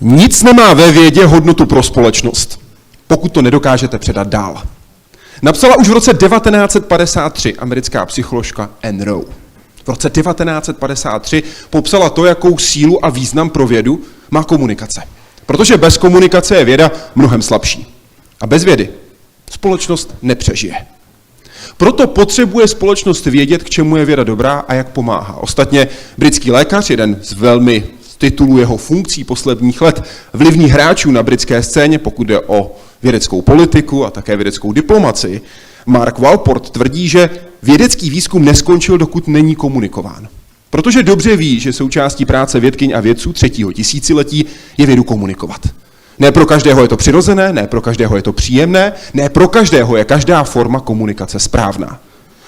Nic nemá ve vědě hodnotu pro společnost, pokud to nedokážete předat dál. Napsala už v roce 1953 americká psycholožka Anne Rowe. V roce 1953 popsala to, jakou sílu a význam pro vědu má komunikace. Protože bez komunikace je věda mnohem slabší. A bez vědy společnost nepřežije. Proto potřebuje společnost vědět, k čemu je věda dobrá a jak pomáhá. Ostatně britský lékař, jeden z velmi z titulů jeho funkcí posledních let, vlivných hráčů na britské scéně, pokud jde o vědeckou politiku a také vědeckou diplomacii, Mark Walport tvrdí, že vědecký výzkum neskončil, dokud není komunikován. Protože dobře ví, že součástí práce vědkyň a vědců 3. tisíciletí je vědu komunikovat. Ne pro každého je to přirozené, ne pro každého je to příjemné, ne pro každého je každá forma komunikace správná.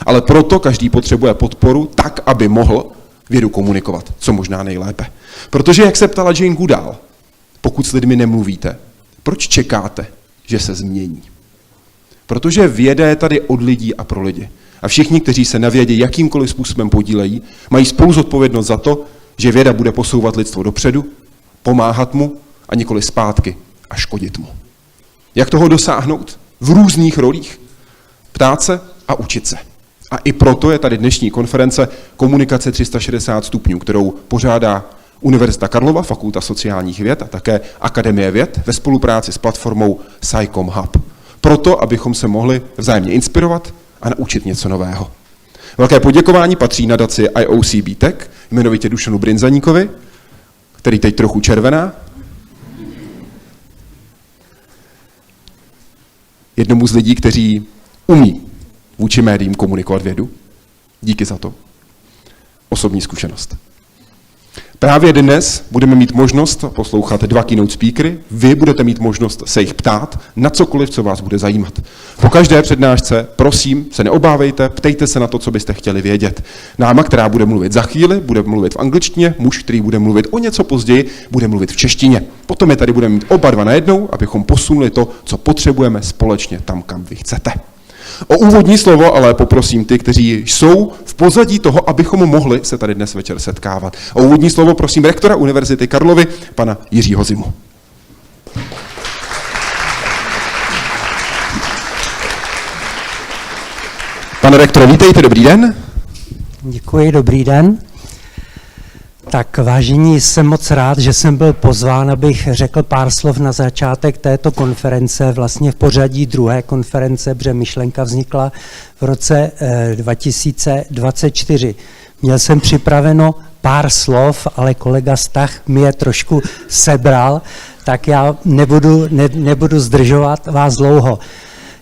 Ale proto každý potřebuje podporu tak, aby mohl vědu komunikovat, co možná nejlépe. Protože, jak se ptala Jane Goodall, pokud s lidmi nemluvíte, proč čekáte, že se změní? Protože věda je tady od lidí a pro lidi. A všichni, kteří se na vědě jakýmkoliv způsobem podílejí, mají spolu zodpovědnost za to, že věda bude posouvat lidstvo dopředu, pomáhat mu a nikoli zpátky a škodit mu. Jak toho dosáhnout? V různých rolích. Ptát se a učit se. A i proto je tady dnešní konference Komunikace 360 stupňů, kterou pořádá Univerzita Karlova, Fakulta sociálních věd a také Akademie věd ve spolupráci s platformou SciComm Hub. Proto, abychom se mohli vzájemně inspirovat a naučit něco nového. Velké poděkování patří nadaci IOC Beck, jmenovitě Dušanu Brinzaníkovi, který teď trochu červená, jednomu z lidí, kteří umí vůči médiím komunikovat vědu. Díky za to. Osobní zkušenost. Právě dnes budeme mít možnost poslouchat 2 keynote speakery. Vy budete mít možnost se jich ptát na cokoliv, co vás bude zajímat. Po každé přednášce, prosím, se neobávejte, ptejte se na to, co byste chtěli vědět. Dáma, která bude mluvit za chvíli, bude mluvit v angličtině, muž, který bude mluvit o něco později, bude mluvit v češtině. Potom je tady budeme mít oba dva najednou, abychom posunuli to, co potřebujeme společně tam, kam vy chcete. O úvodní slovo ale poprosím ty, kteří jsou v pozadí toho, abychom mohli se tady dnes večer setkávat. O úvodní slovo prosím rektora Univerzity Karlovy, pana Jiřího Zimu. Pane rektore, vítejte, dobrý den. Děkuji, dobrý den. Tak vážení, jsem moc rád, že jsem byl pozván, abych řekl pár slov na začátek této konference, vlastně v pořadí druhé konference, protože myšlenka vznikla v roce 2024. Měl jsem připraveno pár slov, ale kolega Stach mi je trošku sebral, tak já nebudu zdržovat vás dlouho.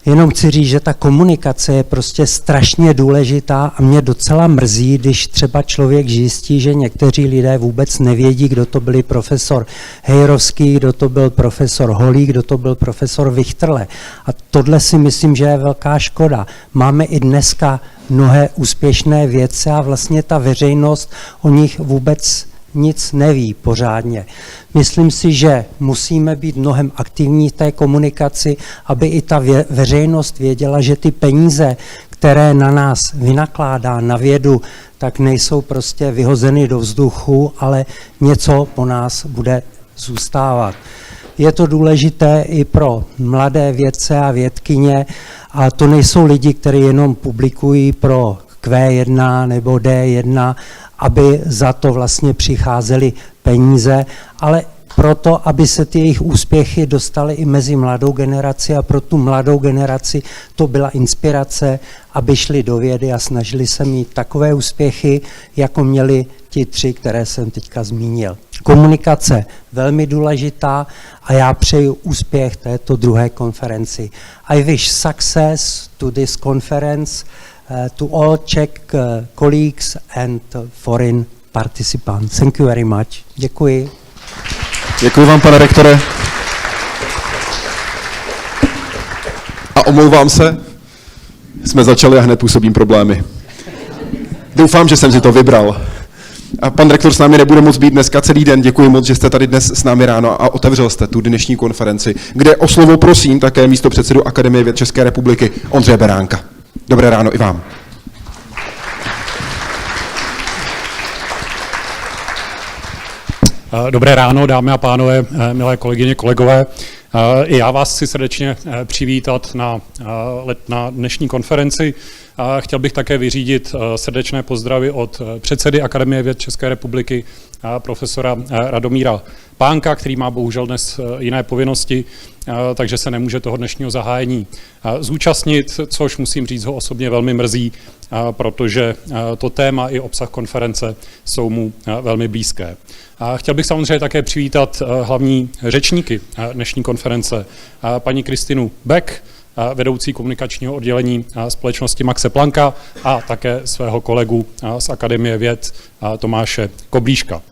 Jenom chci říct, že ta komunikace je prostě strašně důležitá a mě docela mrzí, když třeba člověk zjistí, že někteří lidé vůbec nevědí, kdo to byl profesor Hejrovský, kdo to byl profesor Holý, kdo to byl profesor Vichterle. A tohle si myslím, že je velká škoda. Máme i dneska mnohé úspěšné vědce a vlastně ta veřejnost o nich vůbec nic neví pořádně. Myslím si, že musíme být mnohem aktivní v té komunikaci, aby i ta veřejnost věděla, že ty peníze, které na nás vynakládá na vědu, tak nejsou prostě vyhozeny do vzduchu, ale něco po nás bude zůstávat. Je to důležité i pro mladé vědce a vědkyně a to nejsou lidi, kteří jenom publikují pro Q1 nebo D1, aby za to vlastně přicházely peníze, ale proto, aby se ty jejich úspěchy dostaly i mezi mladou generaci a pro tu mladou generaci to byla inspirace, aby šli do vědy a snažili se mít takové úspěchy, jako měli ti 3, které jsem teďka zmínil. Komunikace velmi důležitá a já přeju úspěch této druhé konferenci. I wish success to this conference, to all Czech colleagues and foreign participants. Thank you very much. Děkuji. Děkuji vám, pane rektore. A omlouvám se, jsme začali a hned působím problémy. Doufám, že jsem si to vybral. A pan rektor s námi nebude moc být dneska celý den. Děkuji moc, že jste tady dnes s námi ráno a otevřel jste tu dnešní konferenci, kde o slovo prosím také místopředsedu Akademie věd České republiky Ondřeje Beránka. Dobré ráno i vám. Dobré ráno, dámy a pánové, milé kolegyně, kolegové. I já vás chci srdečně přivítat na dnešní konferenci. Chtěl bych také vyřídit srdečné pozdravy od předsedy Akademie věd České republiky, profesora Radomíra Pánka, který má bohužel dnes jiné povinnosti, takže se nemůže toho dnešního zahájení zúčastnit, což musím říct ho osobně velmi mrzí, protože to téma i obsah konference jsou mu velmi blízké. Chtěl bych samozřejmě také přivítat hlavní řečníky dnešní konference, paní Christinu Beck, vedoucí komunikačního oddělení společnosti Maxe Plancka a také svého kolegu z Akademie věd Tomáše Koblížka.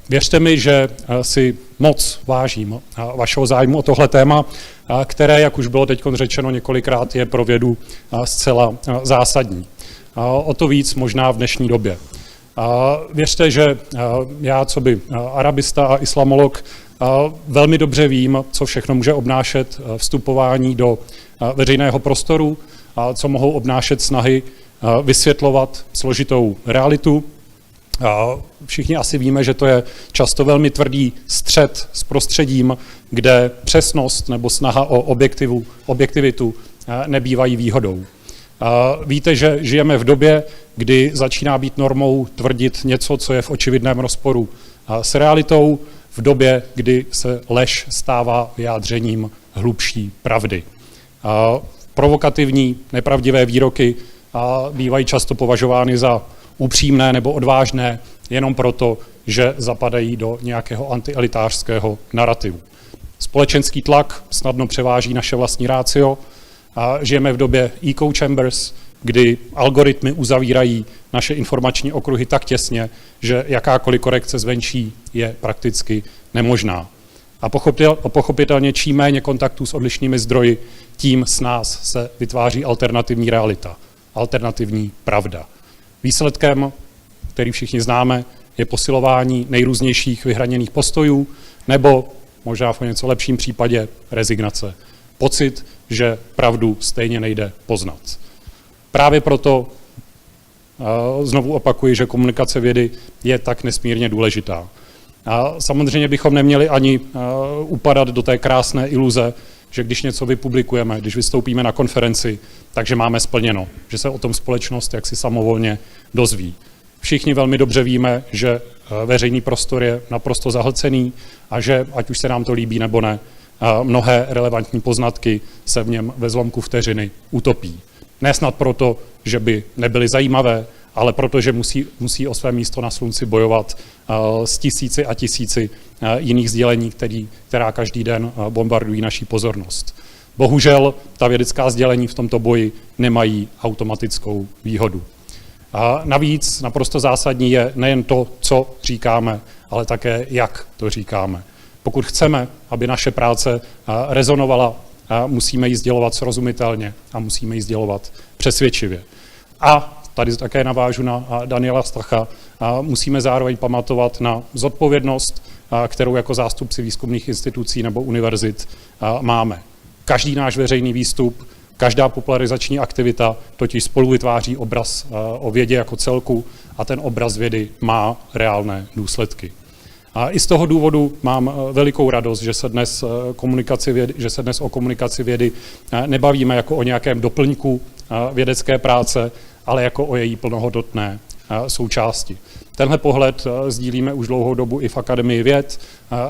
Věřte mi, že si moc vážím vašeho zájmu o tohle téma, které, jak už bylo teď řečeno několikrát, je pro vědu zcela zásadní. O to víc možná v dnešní době. Věřte, že já, coby arabista a islamolog, velmi dobře vím, co všechno může obnášet vstupování do veřejného prostoru, co mohou obnášet snahy vysvětlovat složitou realitu. Všichni asi víme, že to je často velmi tvrdý střet s prostředím, kde přesnost nebo snaha o objektivitu nebývají výhodou. Víte, že žijeme v době, kdy začíná být normou tvrdit něco, co je v očividném rozporu s realitou, v době, kdy se lež stává vyjádřením hlubší pravdy. Provokativní, nepravdivé výroky bývají často považovány za upřímné nebo odvážné jenom proto, že zapadají do nějakého antielitářského narrativu. Společenský tlak snadno převáží naše vlastní ratio. Žijeme v době echo chambers, kdy algoritmy uzavírají naše informační okruhy tak těsně, že jakákoliv korekce zvenčí je prakticky nemožná. A pochopitelně čím méně kontaktů s odlišnými zdroji, tím s nás se vytváří alternativní realita, alternativní pravda. Výsledkem, který všichni známe, je posilování nejrůznějších vyhraněných postojů nebo možná v něco lepším případě rezignace. Pocit, že pravdu stejně nejde poznat. Právě proto znovu opakuji, že komunikace vědy je tak nesmírně důležitá. A samozřejmě bychom neměli ani upadat do té krásné iluze, že když něco vypublikujeme, když vystoupíme na konferenci, takže máme splněno, že se o tom společnost jaksi samovolně dozví. Všichni velmi dobře víme, že veřejný prostor je naprosto zahlcený a že, ať už se nám to líbí nebo ne, mnohé relevantní poznatky se v něm ve zlomku vteřiny utopí. Ne snad proto, že by nebyly zajímavé, ale protože musí o své místo na slunci bojovat s tisíci a tisíci jiných sdělení, která každý den bombardují naší pozornost. Bohužel ta vědecká sdělení v tomto boji nemají automatickou výhodu. A navíc naprosto zásadní je nejen to, co říkáme, ale také jak to říkáme. Pokud chceme, aby naše práce rezonovala, musíme ji sdělovat srozumitelně a musíme ji sdělovat přesvědčivě. A tady také navážu na Daniela Stacha, musíme zároveň pamatovat na zodpovědnost, kterou jako zástupci výzkumných institucí nebo univerzit máme. Každý náš veřejný výstup, každá popularizační aktivita totiž spolu vytváří obraz o vědě jako celku a ten obraz vědy má reálné důsledky. A i z toho důvodu mám velikou radost, že se dnes o komunikaci vědy nebavíme jako o nějakém doplňku vědecké práce, ale jako o její plnohodnotné součásti. Tenhle pohled sdílíme už dlouhou dobu i v Akademii věd.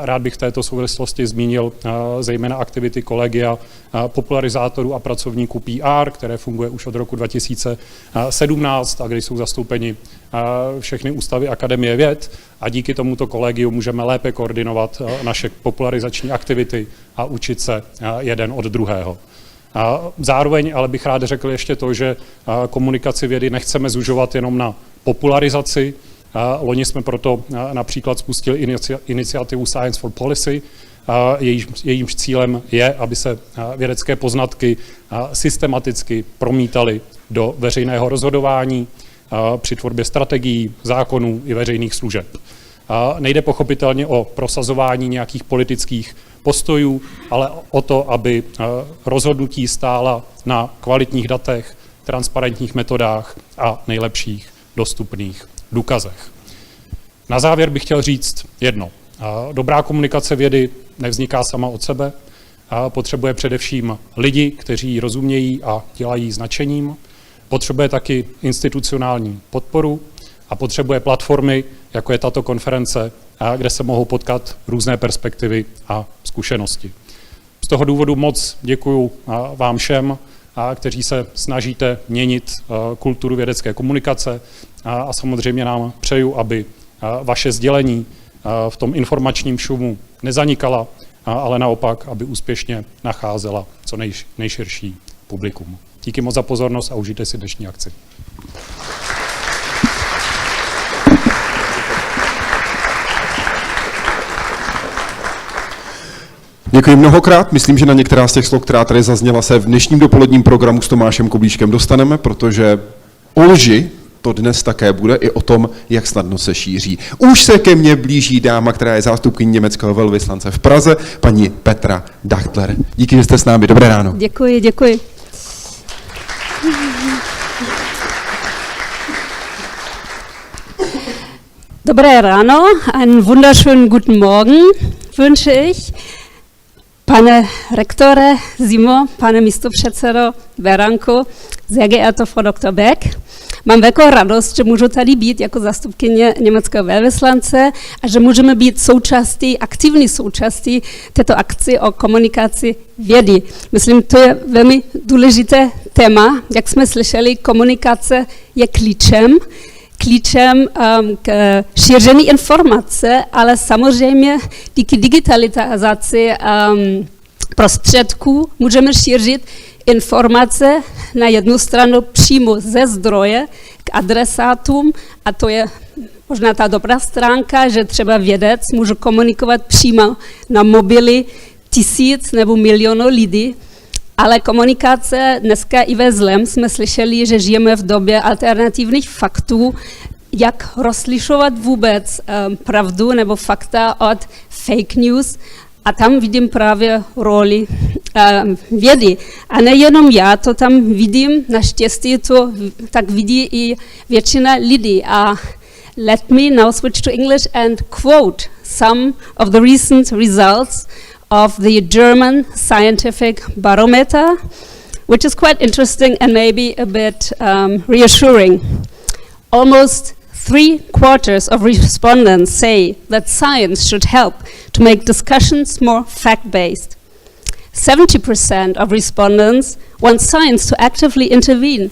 Rád bych v této souvislosti zmínil zejména aktivity kolegia popularizátorů a pracovníků PR, které funguje už od roku 2017 a kde jsou zastoupeni všechny ústavy Akademie věd a díky tomuto kolegiu můžeme lépe koordinovat naše popularizační aktivity a učit se jeden od druhého. Zároveň ale bych rád řekl ještě to, že komunikaci vědy nechceme zužovat jenom na popularizaci. Loni jsme proto například spustili iniciativu Science for Policy. Jejímž cílem je, aby se vědecké poznatky systematicky promítaly do veřejného rozhodování při tvorbě strategií, zákonů i veřejných služeb. Nejde pochopitelně o prosazování nějakých politických postojů, ale o to, aby rozhodnutí stála na kvalitních datech, transparentních metodách a nejlepších dostupných důkazech. Na závěr bych chtěl říct jedno. Dobrá komunikace vědy nevzniká sama od sebe. Potřebuje především lidi, kteří ji rozumějí a dělají značením. Potřebuje taky institucionální podporu a potřebuje platformy, jako je tato konference, kde se mohou potkat různé perspektivy a zkušenosti. Z toho důvodu moc děkuju vám všem, kteří se snažíte měnit kulturu vědecké komunikace a samozřejmě nám přeju, aby vaše sdělení v tom informačním šumu nezanikala, ale naopak, aby úspěšně nacházela co nejširší publikum. Díky moc za pozornost a užijte si dnešní akci. Děkuji mnohokrát. Myslím, že na některá z těch slov, která tady zazněla, se v dnešním dopoledním programu s Tomášem Koblížkem dostaneme, protože o lži to dnes také bude i o tom, jak snadno se šíří. Už se ke mně blíží dáma, která je zástupkyní německého velvyslance v Praze, paní Petra Dachtler. Díky, že jste s námi. Dobré ráno. Děkuji. Dobré ráno, einen wunderschönen guten Morgen wünsche ich. Pane rektore Zimo, pane místopředsedo Beranko, sehr geehrte Frau Dr. Beck, mám velkou radost, že můžu tady být jako zástupkyně německého velvyslance a že můžeme být aktivní součástí této akci o komunikaci vědy. Myslím, to je velmi důležité téma. Jak jsme slyšeli, komunikace je klíčem k šíření informace, ale samozřejmě díky digitalizaci prostředků můžeme šířit informace na jednu stranu přímo ze zdroje k adresátům a to je možná ta dobrá stránka, že třeba vědec může komunikovat přímo na mobily 1000 nebo milionů lidí, ale komunikace dneska i ve zlém jsme slyšeli, že žijeme v době alternativních faktů, jak rozlišovat vůbec pravdu nebo fakta od fake news. A tam vidím právě roli vědy. A nejenom já to tam vidím, naštěstí to tak vidí i většina lidí. A let me now switch to English and quote some of the recent results of the German Scientific Barometer, which is quite interesting and maybe a bit reassuring. Almost 3/4 of respondents say that science should help to make discussions more fact-based. 70% of respondents want science to actively intervene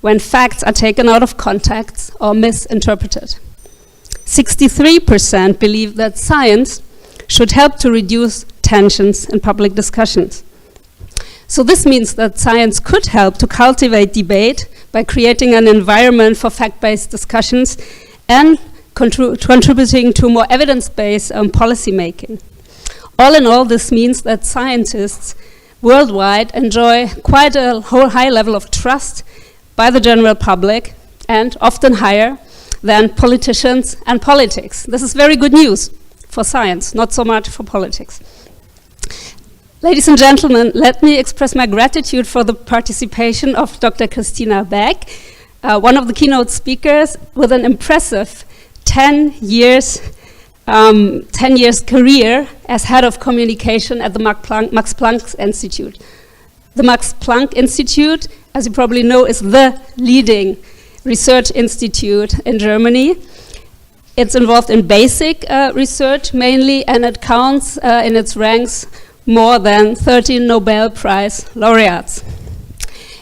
when facts are taken out of context or misinterpreted. 63% believe that science should help to reduce tensions in public discussions. So this means that science could help to cultivate debate by creating an environment for fact-based discussions and contributing to more evidence-based policy making. All in all, this means that scientists worldwide enjoy quite a high level of trust by the general public and often higher than politicians and politics. This is very good news for science, not so much for politics. Ladies and gentlemen, let me express my gratitude for the participation of Dr. Christina Beck, one of the keynote speakers with an impressive 10 years career as head of communication at the Max Planck Institute. The Max Planck Institute, as you probably know, is the leading research institute in Germany. It's involved in basic research mainly, and it counts in its ranks more than 13 Nobel Prize laureates.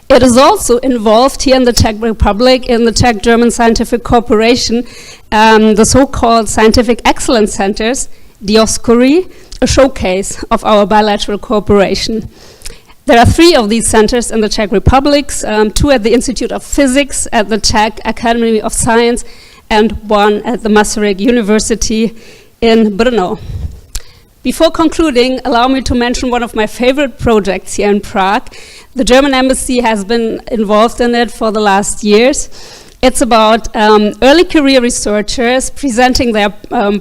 It is also involved here in the Czech Republic in the Czech-German Scientific Cooperation, the so-called Scientific Excellence Centers, Dioscory, a showcase of our bilateral cooperation. There are 3 of these centers in the Czech Republic, 2 at the Institute of Physics at the Czech Academy of Science and 1 at the Masaryk University in Brno. Before concluding, allow me to mention one of my favorite projects here in Prague. The German embassy has been involved in it for the last years. It's about early career researchers presenting their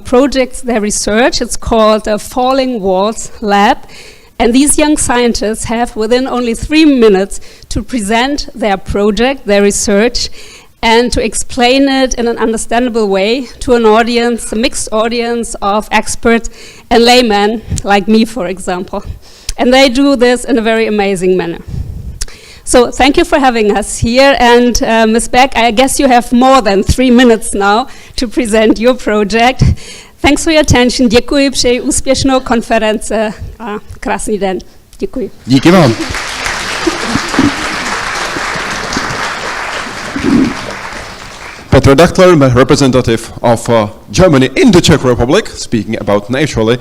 projects, their research. It's called Falling Walls Lab. And these young scientists have, within only 3 minutes, to present their project, their research. and to explain it in an understandable way to an audience, a mixed audience of experts and laymen, like me, for example. And they do this in a very amazing manner. So thank you for having us here, and Ms. Beck, I guess you have more than 3 minutes now to present your project. Thanks for your attention, děkuji, přeji úspěšnou konferenci a krásný den. Děkuji. Díky vám. Petr Dachtler, representative of Germany in the Czech Republic, speaking about naturally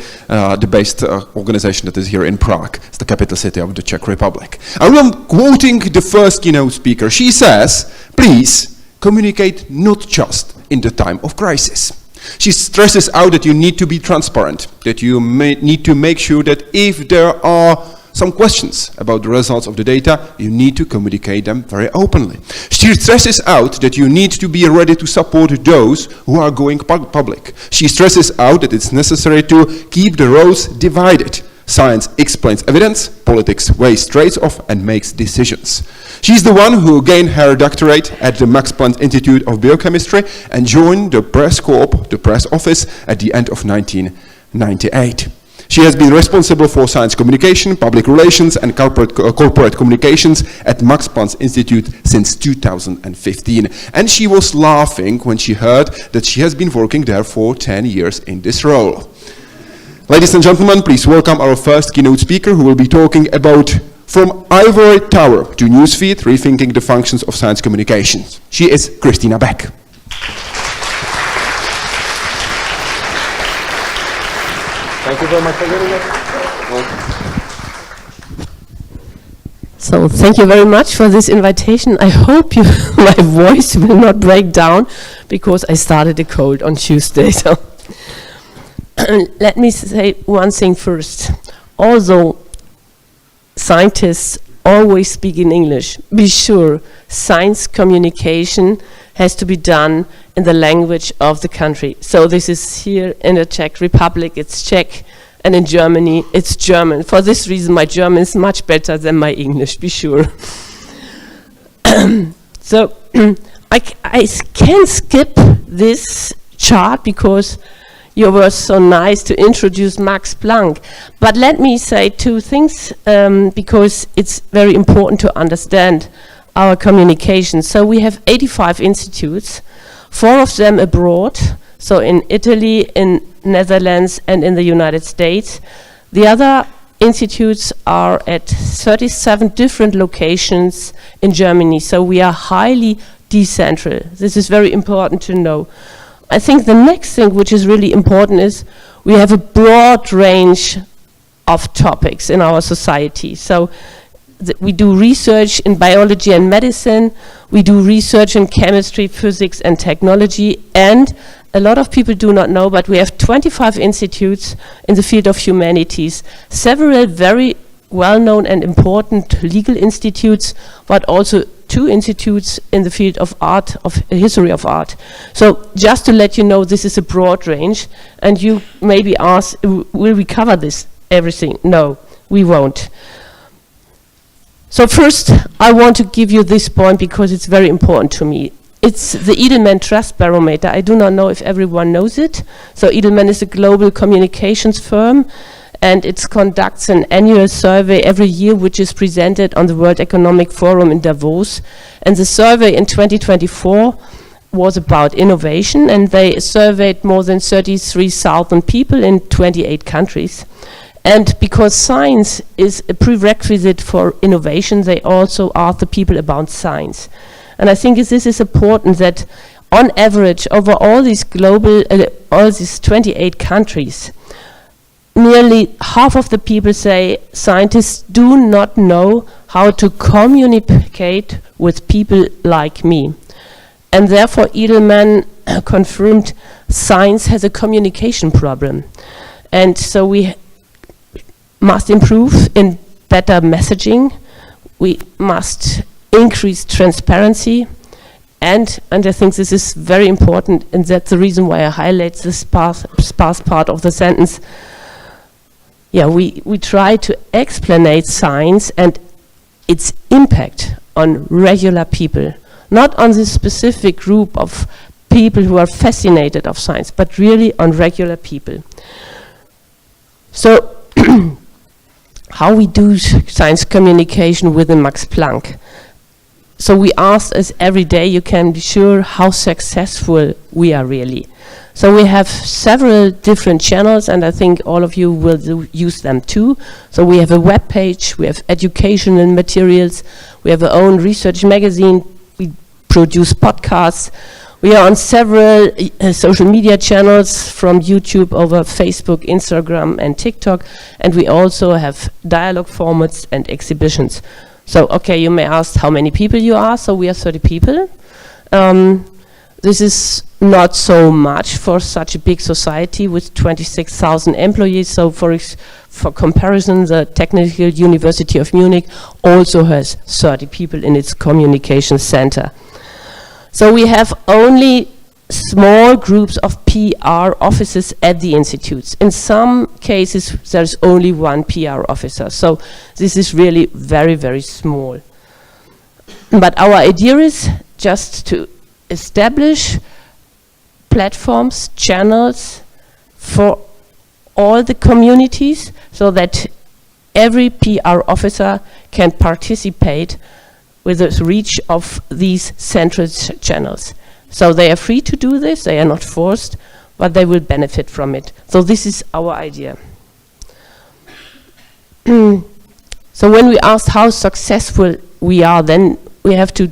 the based organization that is here in Prague. It's the capital city of the Czech Republic. I'm quoting the first keynote speaker. She says, please communicate not just in the time of crisis. She stresses out that you need to be transparent, that you need to make sure that if there are some questions about the results of the data, you need to communicate them very openly. She stresses out that you need to be ready to support those who are going public. She stresses out that it's necessary to keep the roles divided. Science explains evidence, politics weighs trades-off and makes decisions. She's the one who gained her doctorate at the Max Planck Institute of Biochemistry and joined the press corps, the press office, at the end of 1998. She has been responsible for science communication, public relations and corporate communications at Max Planck Institute since 2015. And she was laughing when she heard that she has been working there for 10 years in this role. Ladies and gentlemen, please welcome our first keynote speaker who will be talking about From Ivory Tower to Newsfeed, Rethinking the Functions of Science Communications. She is Christina Beck. Thank you very much for getting us. So thank you very much for this invitation. I hope my voice will not break down because I started a cold on Tuesday. So let me say one thing first. Although scientists always speak in English, be sure science communication has to be done in the language of the country. So this is here in the Czech Republic, it's Czech, and in Germany, it's German. For this reason, my German is much better than my English, be sure. So I can skip this chart because you were so nice to introduce Max Planck. But let me say two things because it's very important to understand our communication. So we have 85 institutes, 4 of them abroad, so in Italy, in Netherlands, and in the United States. The other institutes are at 37 different locations in Germany, so we are highly decentralized. This is very important to know. I think the next thing which is really important is we have a broad range of topics in our society. So we do research in biology and medicine, we do research in chemistry, physics and technology, and a lot of people do not know, but we have 25 institutes in the field of humanities, several very well-known and important legal institutes, but also 2 institutes in the field of art, of history of art. So just to let you know, this is a broad range, and you maybe ask, will we cover this, everything? No, we won't. So first, I want to give you this point because it's very important to me. It's the Edelman Trust Barometer. I do not know if everyone knows it. So Edelman is a global communications firm, and it conducts an annual survey every year which is presented on the World Economic Forum in Davos. And the survey in 2024 was about innovation, and they surveyed more than 33,000 people in 28 countries. And because science is a prerequisite for innovation, they also asked the people about science. And I think this is important that on average over all these global, all these 28 countries, nearly half of the people say scientists do not know how to communicate with people like me. And therefore Edelman confirmed science has a communication problem. And so we must improve in better messaging, we must increase transparency, and I think this is very important, and that's the reason why I highlight this sparse part of the sentence. Yeah, we try to explain science and its impact on regular people. not on this specific group of people who are fascinated of science, but really on regular people. So how we do science communication within Max Planck. So we asked us every day, you can be sure how successful we are really. So we have several different channels, and I think all of you will use them too. So we have a web page, we have educational materials, we have our own research magazine, we produce podcasts. We are on several social media channels, from YouTube over Facebook, Instagram, and TikTok, and we also have dialogue formats and exhibitions. So, okay, you may ask how many people you are. So we are 30 people. This is not so much for such a big society with 26,000 employees. So for comparison, the Technical University of Munich also has 30 people in its communication center. So we have only small groups of PR officers at the institutes. In some cases, there's only one PR officer. So this is really very, very small. But our idea is just to establish platforms, channels for all the communities, so that every PR officer can participate with the reach of these central channels. So they are free to do this, they are not forced, but they will benefit from it. So this is our idea. So when we asked how successful we are, then we have to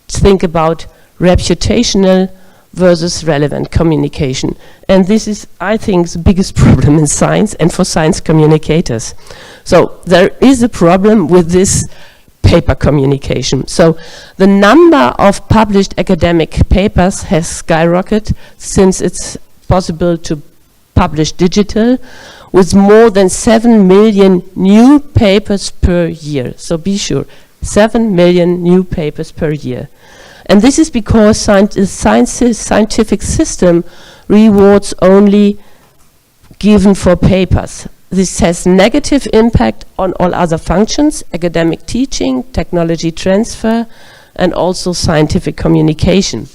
think about reputational versus relevant communication. And this is, I think, the biggest problem in science and for science communicators. So there is a problem with this paper communication. So the number of published academic papers has skyrocketed since it's possible to publish digital, with more than 7 million new papers per year. So be sure, 7 million new papers per year. And this is because scientific system rewards only given for papers. This has negative impact on all other functions, academic teaching, technology transfer, and also scientific communication.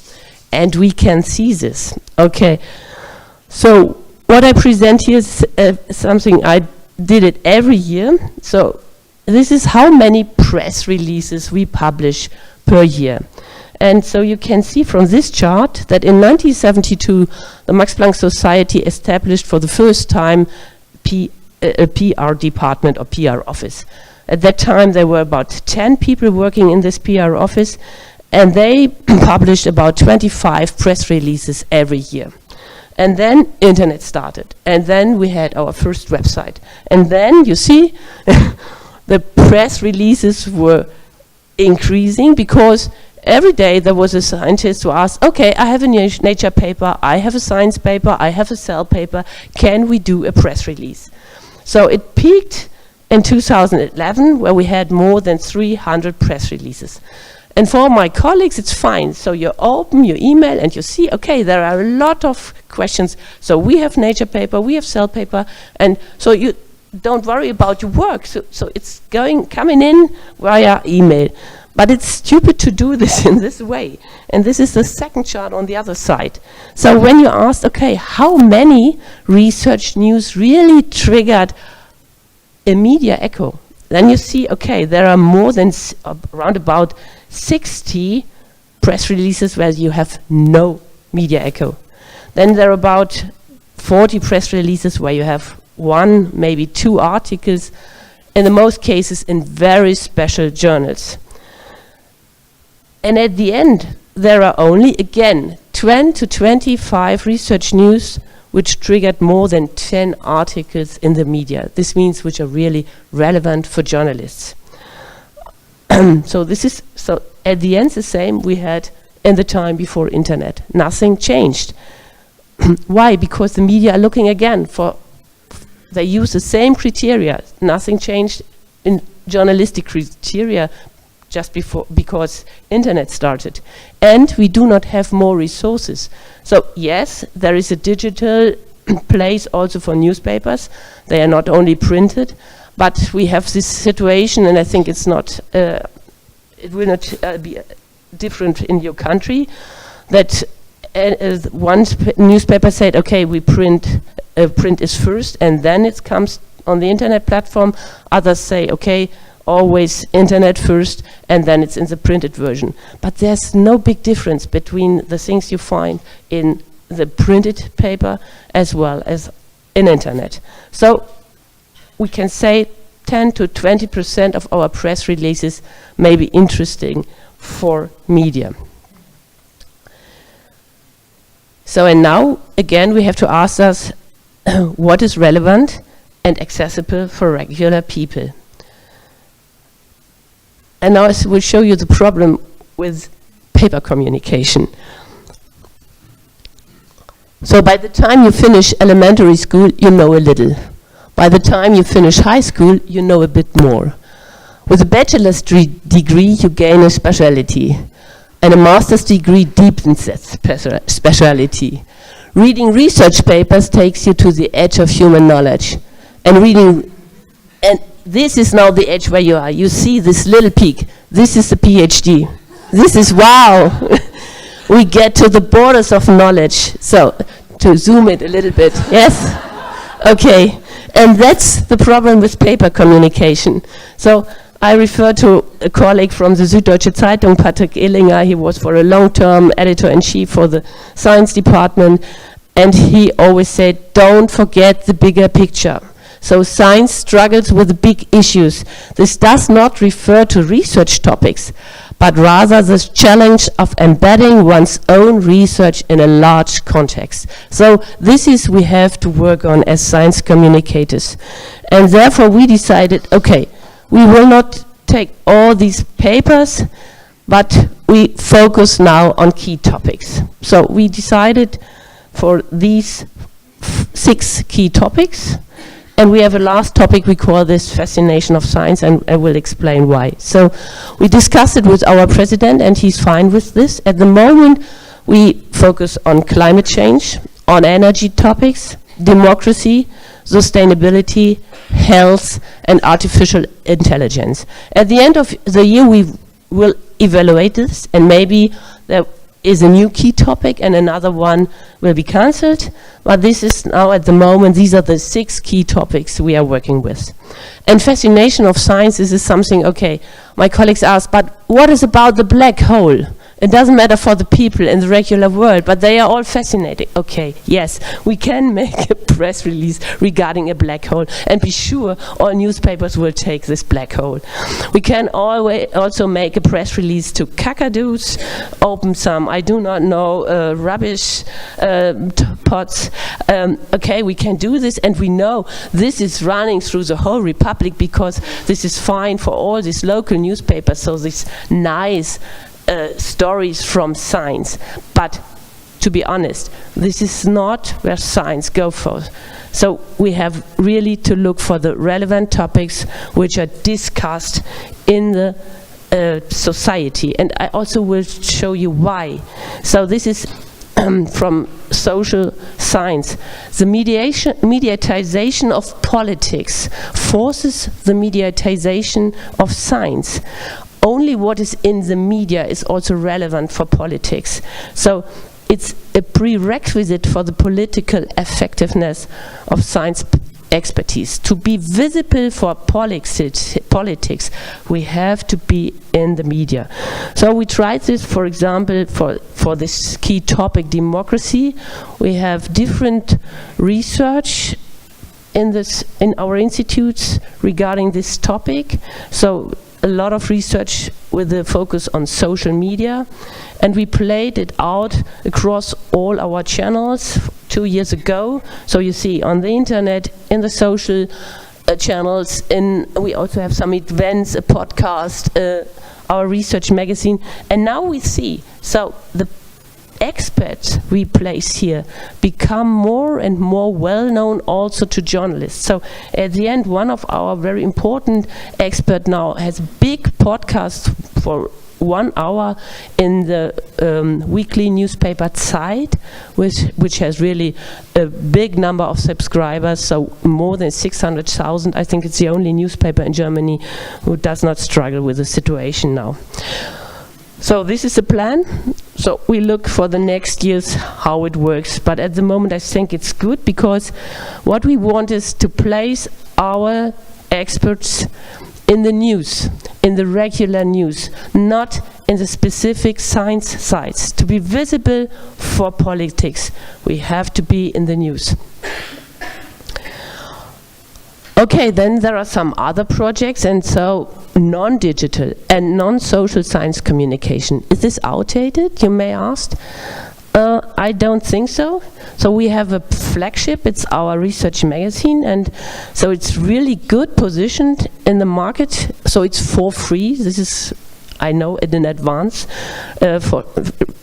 And we can see this. Okay, so what I present here is something I did it every year. So this is how many press releases we publish per year. And so you can see from this chart that in 1972, the Max Planck Society established for the first time a PR department or PR office. At that time, there were about 10 people working in this PR office, and they published about 25 press releases every year. And then internet started, and then we had our first website. And then, you see, the press releases were increasing, because every day there was a scientist who asked, okay, I have a Nature paper, I have a Science paper, I have a Cell paper, can we do a press release? So it peaked in 2011, where we had more than 300 press releases. And for my colleagues, it's fine. So you open your email and you see, okay, there are a lot of questions. So we have Nature paper, we have Cell paper, and so you don't worry about your work. So it's coming in via email. But it's stupid to do this in this way. And this is the second chart on the other side. So when you ask, okay, how many research news really triggered a media echo? Then you see, okay, there are more than around about 60 press releases where you have no media echo. Then there are about 40 press releases where you have one, maybe two articles, in the most cases in very special journals. And at the end, there are only, again, 20 to 25 research news which triggered more than 10 articles in the media. This means which are really relevant for journalists. So at the end, the same we had in the time before internet. Nothing changed. Why? Because the media are looking again they use the same criteria. Nothing changed in journalistic criteria just because internet started. And we do not have more resources. So yes, there is a digital place also for newspapers. They are not only printed, but we have this situation, and I think it's not, it will not be different in your country. That one newspaper said, okay, we print is first and then it comes on the internet platform. Others say, okay, always internet first and then it's in the printed version. But there's no big difference between the things you find in the printed paper as well as in internet. So we can say 10 to 20% of our press releases may be interesting for media. So, and now again we have to ask us what is relevant and accessible for regular people. And now I will show you the problem with paper communication. So by the time you finish elementary school, you know a little. By the time you finish high school, you know a bit more. With a bachelor's degree, you gain a specialty, and a master's degree deepens that specialty. Reading research papers takes you to the edge of human knowledge. And this is now the edge where you are. You see this little peak. This is the PhD. This is wow. We get to the borders of knowledge. So, to zoom it a little bit, yes? Okay. And that's the problem with paper communication. So I refer to a colleague from the Süddeutsche Zeitung, Patrick Illinger. He was for a long term editor-in-chief for the science department. And he always said, don't forget the bigger picture. So science struggles with the big issues. This does not refer to research topics, but rather the challenge of embedding one's own research in a large context. So this is we have to work on as science communicators. And therefore we decided, okay, we will not take all these papers, but we focus now on key topics. So we decided for these 6 key topics. And we have a last topic, we call this fascination of science, and I will explain why. So we discussed it with our president, and he's fine with this. At the moment, we focus on climate change, on energy topics, democracy, sustainability, health, and artificial intelligence. At the end of the year, we will evaluate this, and maybe there is a new key topic and another one will be cancelled. But this is now at the moment, these are the 6 key topics we are working with. And fascination of science is something, okay, my colleagues ask, but what is about the black hole? It doesn't matter for the people in the regular world, but they are all fascinating. Okay, yes, we can make a press release regarding a black hole, and be sure all newspapers will take this black hole. We can also make a press release to cakadoos, open some, I do not know, rubbish pots. Okay, we can do this, and we know this is running through the whole republic because this is fine for all these local newspapers, so this nice stories from science. But to be honest, this is not where science goes for. So we have really to look for the relevant topics which are discussed in the society. And I also will show you why. So this is from social science. The mediatization of politics forces the mediatization of science. Only what is in the media is also relevant for politics. So it's a prerequisite for the political effectiveness of science expertise. To be visible for politics, we have to be in the media. So we tried this, for example, for this key topic, democracy. We have different research in our institutes regarding this topic. So a lot of research with a focus on social media, and we played it out across all our channels 2 years ago. So you see on the internet, in the social channels, we also have some events, a podcast, our research magazine, and now we see, so the experts we place here become more and more well-known also to journalists. So at the end, one of our very important experts now has big podcasts for 1 hour in the weekly newspaper Zeit, which has really a big number of subscribers, so more than 600,000. I think it's the only newspaper in Germany who does not struggle with the situation now. So this is the plan. So we look for the next years how it works. But at the moment I think it's good, because what we want is to place our experts in the news, in the regular news, not in the specific science sites. To be visible for politics, we have to be in the news. Okay, then there are some other projects, and so non-digital and non-social science communication. Is this outdated, you may ask? I don't think so. So we have a flagship, it's our research magazine, and so it's really good positioned in the market, so it's for free. This is, I know it in advance,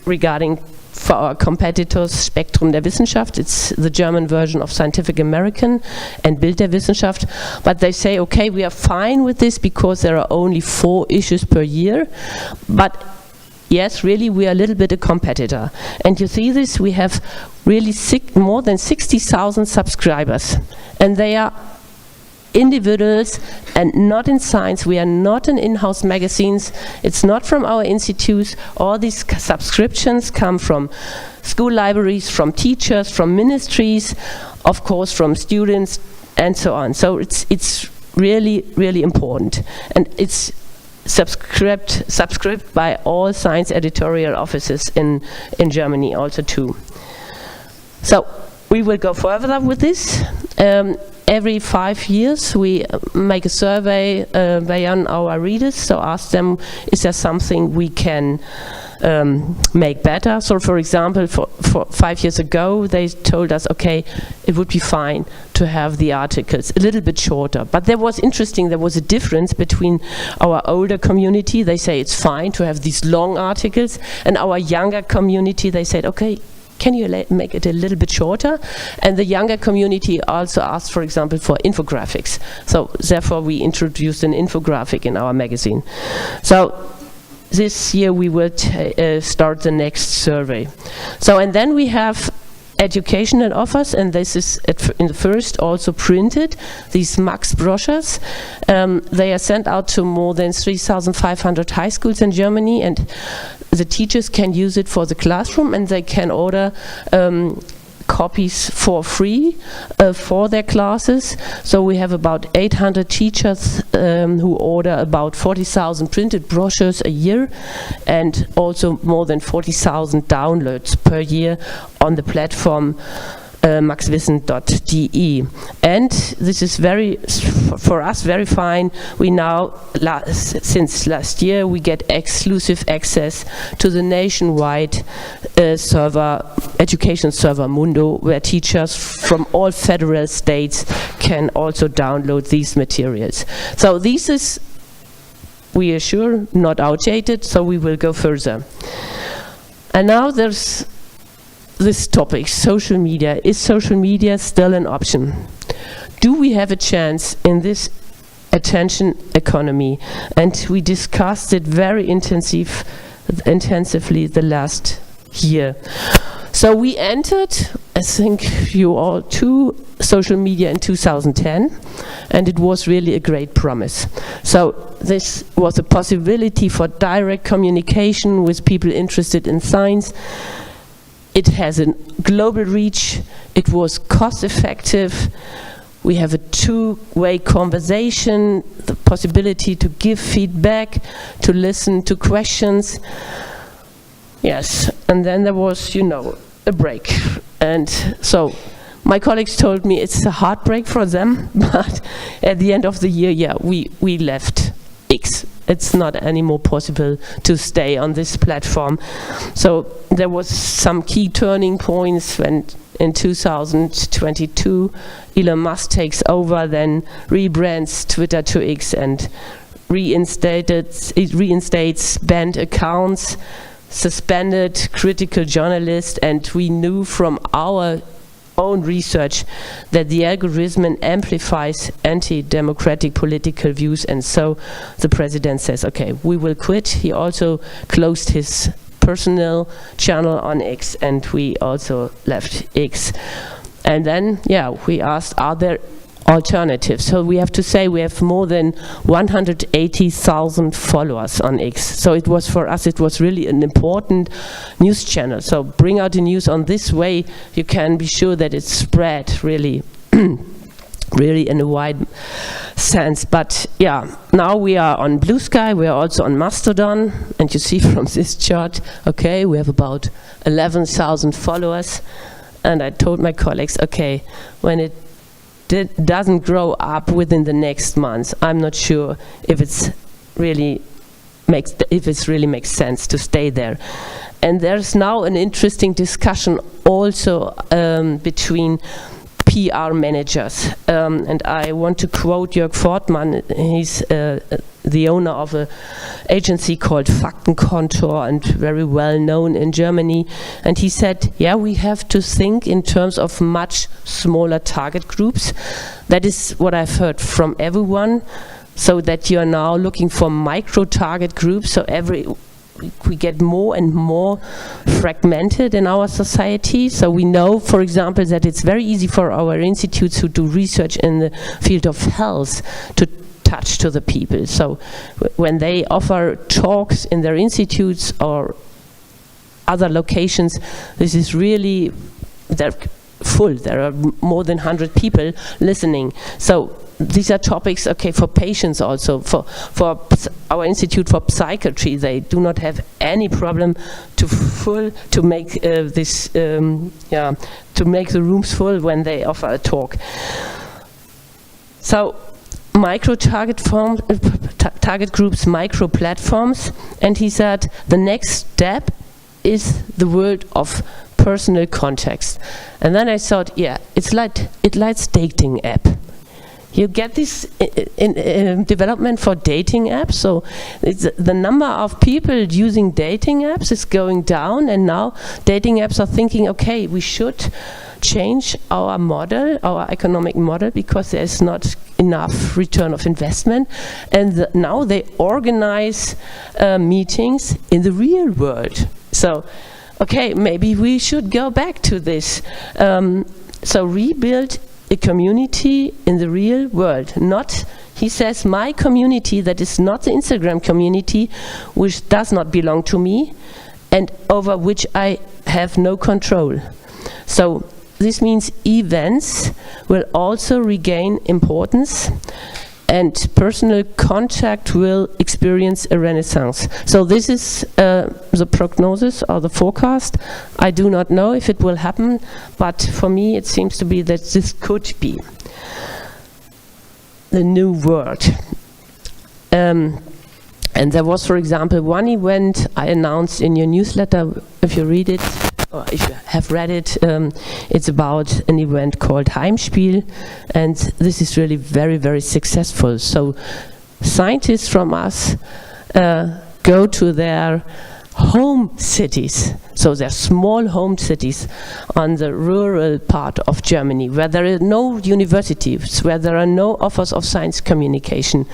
regarding for our competitors, Spektrum der Wissenschaft. It's the German version of Scientific American and Bild der Wissenschaft. But they say, okay, we are fine with this because there are only 4 issues per year. But yes, really, we are a little bit a competitor. And you see this, we have really more than 60,000 subscribers. And they are individuals and not in science. We are not an in-house magazines. It's not from our institutes. All these subscriptions come from school libraries, from teachers, from ministries, of course from students, and so on. So it's really, really important. And it's subscribed by all science editorial offices in Germany also too. So we will go further with this. Every 5 years we make a survey on our readers, so ask them, is there something we can make better? So for example, for 5 years ago they told us, okay, it would be fine to have the articles a little bit shorter. But there was a difference between our older community, they say it's fine to have these long articles, and our younger community, they said, okay, can you make it a little bit shorter? And the younger community also asked, for example, for infographics. So therefore we introduced an infographic in our magazine. So this year we will start the next survey. So, and then we have educational offers, and this is in the first also printed, these Max brochures. They are sent out to more than 3,500 high schools in Germany, and the teachers can use it for the classroom, and they can order copies for free for their classes. So we have about 800 teachers who order about 40,000 printed brochures a year, and also more than 40,000 downloads per year on the platform maxwissen.de. And this is for us very fine. We now, since last year, we get exclusive access to the nationwide education server Mundo, where teachers from all federal states can also download these materials. So this is, we are sure, not outdated, so we will go further. And now there's this topic, social media. Is social media still an option? Do we have a chance in this attention economy? And we discussed it very intensively the last year. So we entered, I think you all too, social media in 2010, and it was really a great promise. So this was a possibility for direct communication with people interested in science. It has a global reach. It was cost effective. We have a two-way conversation, the possibility to give feedback, to listen to questions. Yes, and then there was, a break. And so my colleagues told me it's a heartbreak for them, but at the end of the year, we left X. It's not anymore possible to stay on this platform. So there was some key turning points when in 2022 Elon Musk takes over, then rebrands Twitter to X and reinstates banned accounts, suspended critical journalists, and we knew from our own research that the algorithm amplifies anti-democratic political views, and so the president says, okay, we will quit. He also closed his personal channel on X, and we also left X. And then, we asked, are there alternatives. So we have to say we have more than 180,000 followers on X. So it was, for us, it was really an important news channel. So bring out the news on this way, you can be sure that it's spread really really in a wide sense. But yeah, now we are on Blue Sky, we are also on Mastodon, and you see from this chart, okay, we have about 11,000 followers, and I told my colleagues, okay, when it doesn't grow up within the next month, I'm not sure if it really makes sense to stay there. And there's now an interesting discussion also between PR managers, and I want to quote Jörg Fortmann. He's the owner of an agency called Faktenkontor and very well known in Germany, and he said, yeah, we have to think in terms of much smaller target groups. That is what I've heard from everyone, so that you are now looking for micro target groups, so we get more and more fragmented in our society. So we know, for example, that it's very easy for our institutes who do research in the field of health to touch to the people. So when they offer talks in their institutes or other locations, this is really, they're full. There are more than 100 people listening. So these are topics, okay, for patients also. For our Institute for Psychiatry, they do not have any problem to make to make the rooms full when they offer a talk. So micro target groups, micro platforms, and he said the next step is the world of personal context. And then I thought, yeah, it's like dating app. You get this in development for dating apps, so the number of people using dating apps is going down, and now dating apps are thinking, okay, we should change our model, our economic model, because there's not enough return of investment, and now they organize meetings in the real world. So, okay, maybe we should go back to this. So rebuild a community in the real world. Not, he says, my community that is not the Instagram community, which does not belong to me, and over which I have no control. So this means events will also regain importance, and personal contact will experience a renaissance. So this is the prognosis or the forecast. I do not know if it will happen, but for me it seems to be that this could be the new world. And there was, for example, one event I announced in your newsletter, if you read it, or if you have read it, it's about an event called Heimspiel, and this is really very, very successful. So scientists from us go to their home cities, so they're small home cities on the rural part of Germany, where there are no universities, where there are no offers of science communication,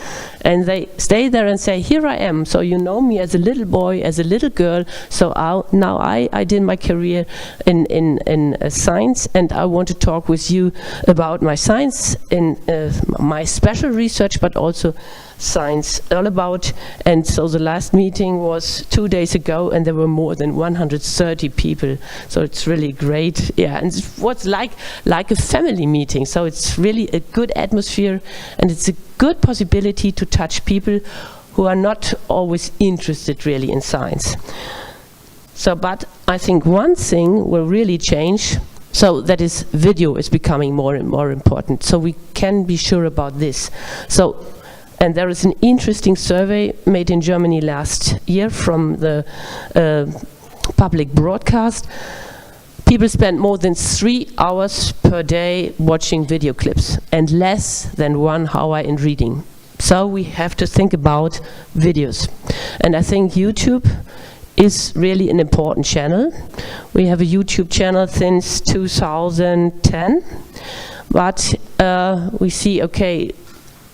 and they stay there and say, here I am, so you know me as a little boy, as a little girl, so now I did my career in science, and I want to talk with you about my science, in my special research, but also science all about. And so the last meeting was 2 days ago, and there were more than 130 people, so it's really great. Yeah, and it was like a family meeting, so it's really a good atmosphere, and it's a good possibility to touch people who are not always interested really in science. So, but I think one thing will really change, so that is video is becoming more and more important, so we can be sure about this. So, and there is an interesting survey made in Germany last year from the public broadcast. People spend more than 3 hours per day watching video clips and less than 1 hour in reading. So we have to think about videos. And I think YouTube is really an important channel. We have a YouTube channel since 2010, but we see, okay,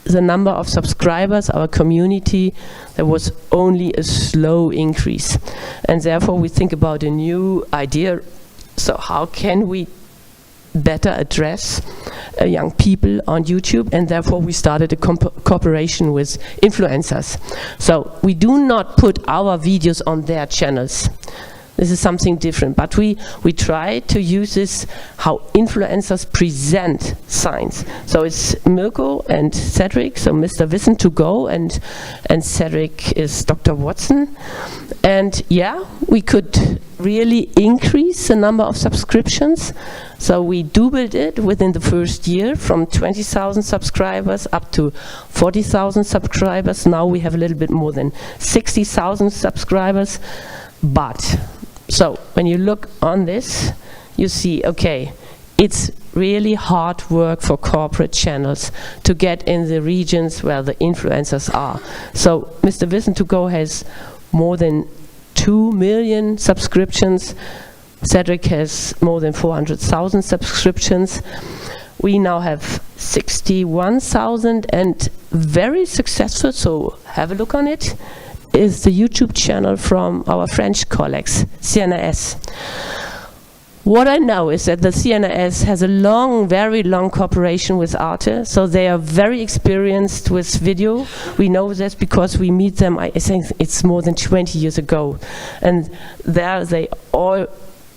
the number of subscribers, our community, there was only a slow increase. And therefore we think about a new idea. So how can we better address young people on YouTube, and therefore we started a cooperation with influencers. So we do not put our videos on their channels. This is something different, but we try to use this how influencers present science. So it's Mirko and Cedric, so Mr. Wissen to go, and Cedric is Dr. Watson. And yeah, we could really increase the number of subscriptions. So we doubled it within the first year from 20,000 subscribers up to 40,000 subscribers. Now we have a little bit more than 60,000 subscribers. But so when you look on this, you see, okay, it's really hard work for corporate channels to get in the regions where the influencers are. So Mr. Wissen to Go has more than 2 million subscriptions. Cedric has more than 400,000 subscriptions. We now have 61,000, and very successful, so have a look on it, is the YouTube channel from our French colleagues, CNRS. What I know is that the CNRS has a long, very long cooperation with Arte, so they are very experienced with video. We know this because we meet them, I think it's more than 20 years ago. And there they all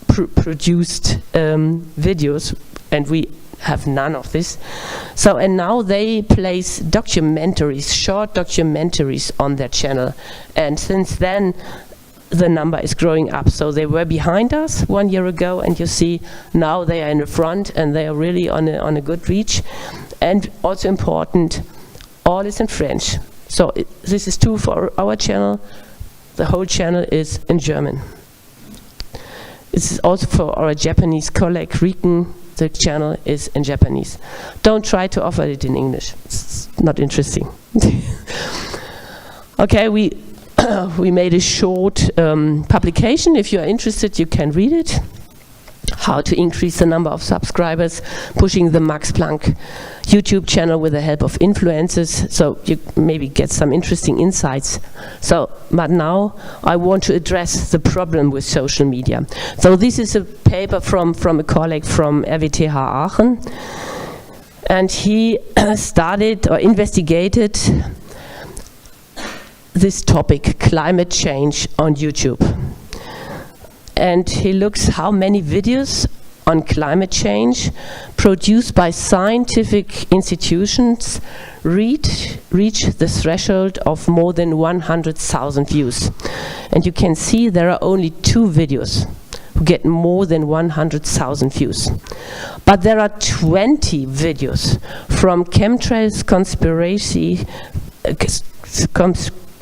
produced videos, and we have none of this. So, and now they place documentaries, short documentaries on their channel. And since then, the number is growing up. So they were behind us 1 year ago, and you see now they are in the front, and they are really on a good reach. And also important, all is in French. So this is true for our channel. The whole channel is in German. This is also for our Japanese colleague, Riken. The channel is in Japanese. Don't try to offer it in English. It's not interesting. Okay, we made a short publication. If you are interested, you can read it. How to increase the number of subscribers, pushing the Max Planck YouTube channel with the help of influencers. So you maybe get some interesting insights. So, but now I want to address the problem with social media. So this is a paper from a colleague from RWTH Aachen. And he started or investigated this topic, climate change, on YouTube. And he looks how many videos on climate change produced by scientific institutions reach the threshold of more than 100,000 views. And you can see there are only 2 videos who get more than 100,000 views. But there are 20 videos from chemtrails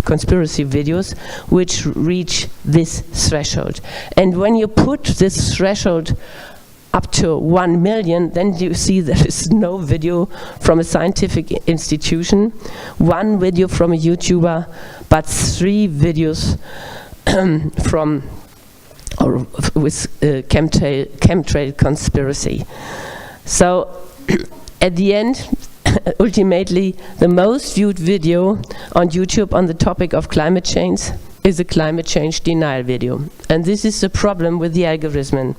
conspiracy videos which reach this threshold. And when you put this threshold up to 1 million, then you see there is no video from a scientific institution, 1 video from a YouTuber, but 3 videos from or with chemtrail conspiracy. So at the end, ultimately, the most viewed video on YouTube on the topic of climate change is a climate change denial video. And this is the problem with the algorithm.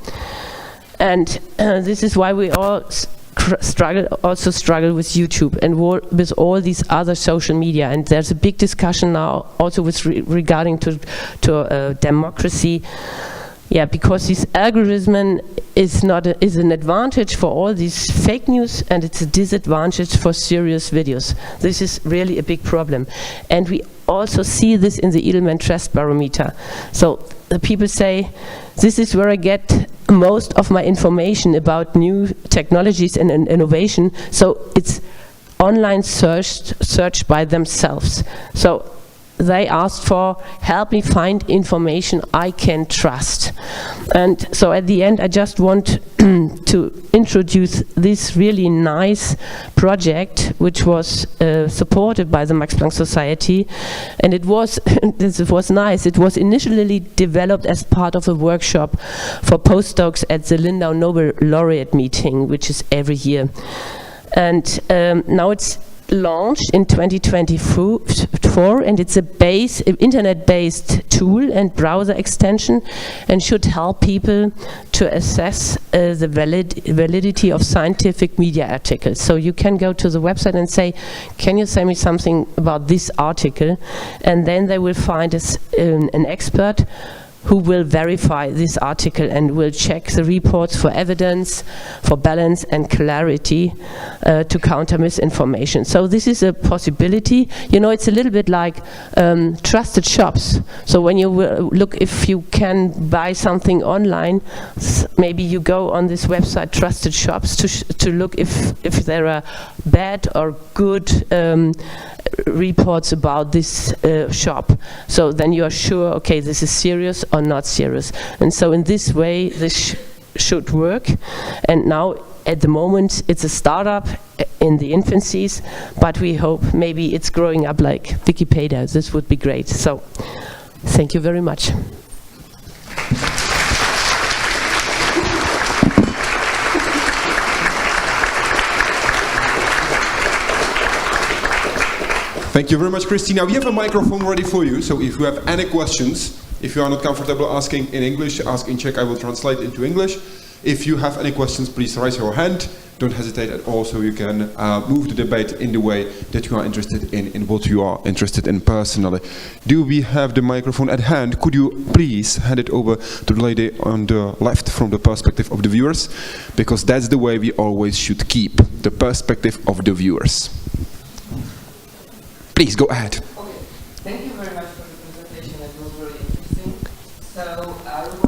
And this is why we all struggle with YouTube and with all these other social media. And there's a big discussion now also with regarding to democracy. Yeah, because this algorithm is an advantage for all these fake news, and it's a disadvantage for serious videos. This is really a big problem. And we also see this in the Edelman Trust Barometer. So the people say, this is where I get most of my information about new technologies and innovation. So it's online searched by themselves. So they asked for, help me find information I can trust. And so at the end, I just want to introduce this really nice project, which was supported by the Max Planck Society. And it was, this was nice, it was initially developed as part of a workshop for postdocs at the Lindau Nobel Laureate meeting, which is every year. And now it's launched in 2024 before, and it's an internet-based tool and browser extension, and should help people to assess the validity of scientific media articles. So you can go to the website and say, can you send me something about this article? And then they will find an expert who will verify this article and will check the reports for evidence, for balance and clarity, to counter misinformation. So this is a possibility. You know, it's a little bit like trusted shops. So when you look if you can buy something online, maybe you go on this website, trusted shops, to look if there are bad or good reports about this shop. So then you are sure, okay, this is serious or not serious. And so in this way, this should work. And now, at the moment, it's a startup in the infancies, but we hope maybe it's growing up like Wikipedia. This would be great. So, thank you very much. Thank you very much, Christina. We have a microphone ready for you, so if you have any questions, if you are not comfortable asking in English, ask in Czech, I will translate into English. If you have any questions, please raise your hand. Don't hesitate at all, so you can move the debate in the way that you are interested in what you are interested in personally. Do we have the microphone at hand? Could you please hand it over to the lady on the left from the perspective of the viewers? Because that's the way we always should keep, the perspective of the viewers. Please go ahead. Okay, thank you very much for the presentation. It was very interesting. So I would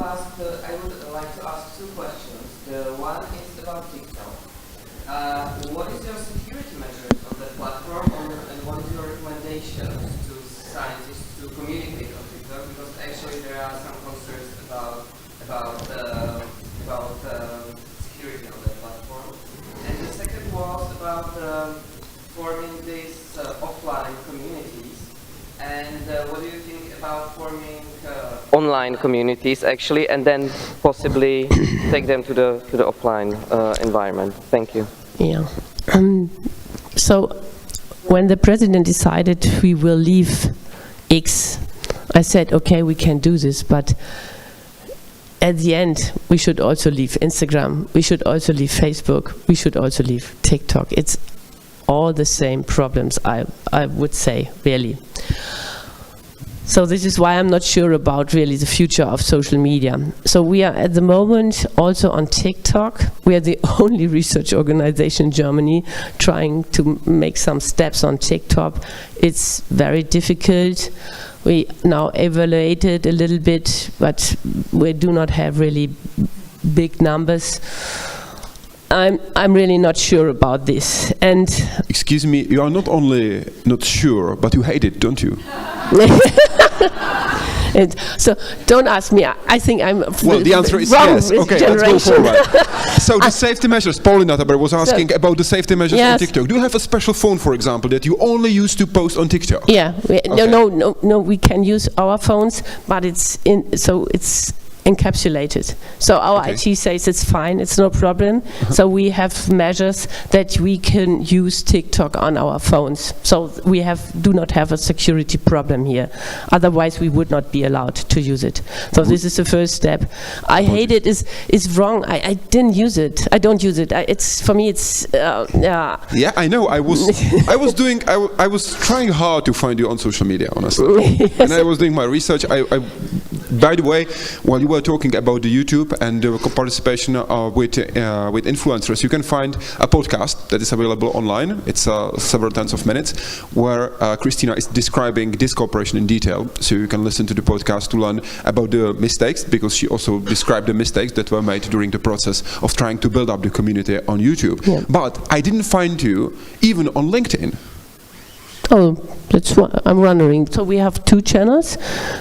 like to ask two questions. The one is about TikTok. What is your security measures of the platform, and what is your recommendation to scientists to communicate on TikTok? Because actually there are some concerns about security of the platform. And the second was about forming these offline communities, and what do you think about forming online communities actually, and then possibly take them to the offline environment? Thank you. Yeah. So when the president decided we will leave X, I said, okay, we can do this, but at the end, we should also leave Instagram, we should also leave Facebook, we should also leave TikTok. It's all the same problems, I would say, really. So this is why I'm not sure about really the future of social media. So we are at the moment also on TikTok. We are the only research organization in Germany trying to make some steps on TikTok. It's very difficult. We now evaluated a little bit, but we do not have really big numbers. I'm really not sure about this. And excuse me, you are not only not sure, but you hate it, don't you? So don't ask me. I think I'm well, the answer is wrong yes. Okay, generation. let's go forward. So the safety measures, Paulina was asking about the safety measures on TikTok. Do you have a special phone, for example, that you only use to post on TikTok? Yeah, okay. no, we can use our phones, but it's encapsulated. So our IT says it's fine, it's no problem. So we have measures that we can use TikTok on our phones. So we do not have a security problem here. Otherwise we would not be allowed to use it. So this is the first step. I hate it, it's wrong. I didn't use it. I don't use it. It's for me it's yeah. Yeah, I know. I was trying hard to find you on social media, honestly. Yes. And I was doing my research. By the way, while you were talking about the YouTube and the participation with influencers, you can find a podcast that is available online. It's several tens of minutes, where Christina is describing this cooperation in detail. So you can listen to the podcast to learn about the mistakes, because she also described the mistakes that were made during the process of trying to build up the community on YouTube. Yeah. But I didn't find you even on LinkedIn. Oh, that's what I'm wondering. So we have two channels.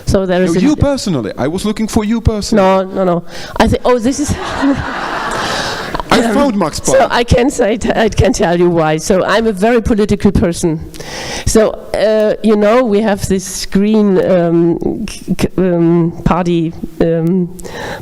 So there is. You personally. I was looking for you personally. No. I think. Oh, this is. I found Max Planck. So I can tell you why. So I'm a very political person. So we have this Green Party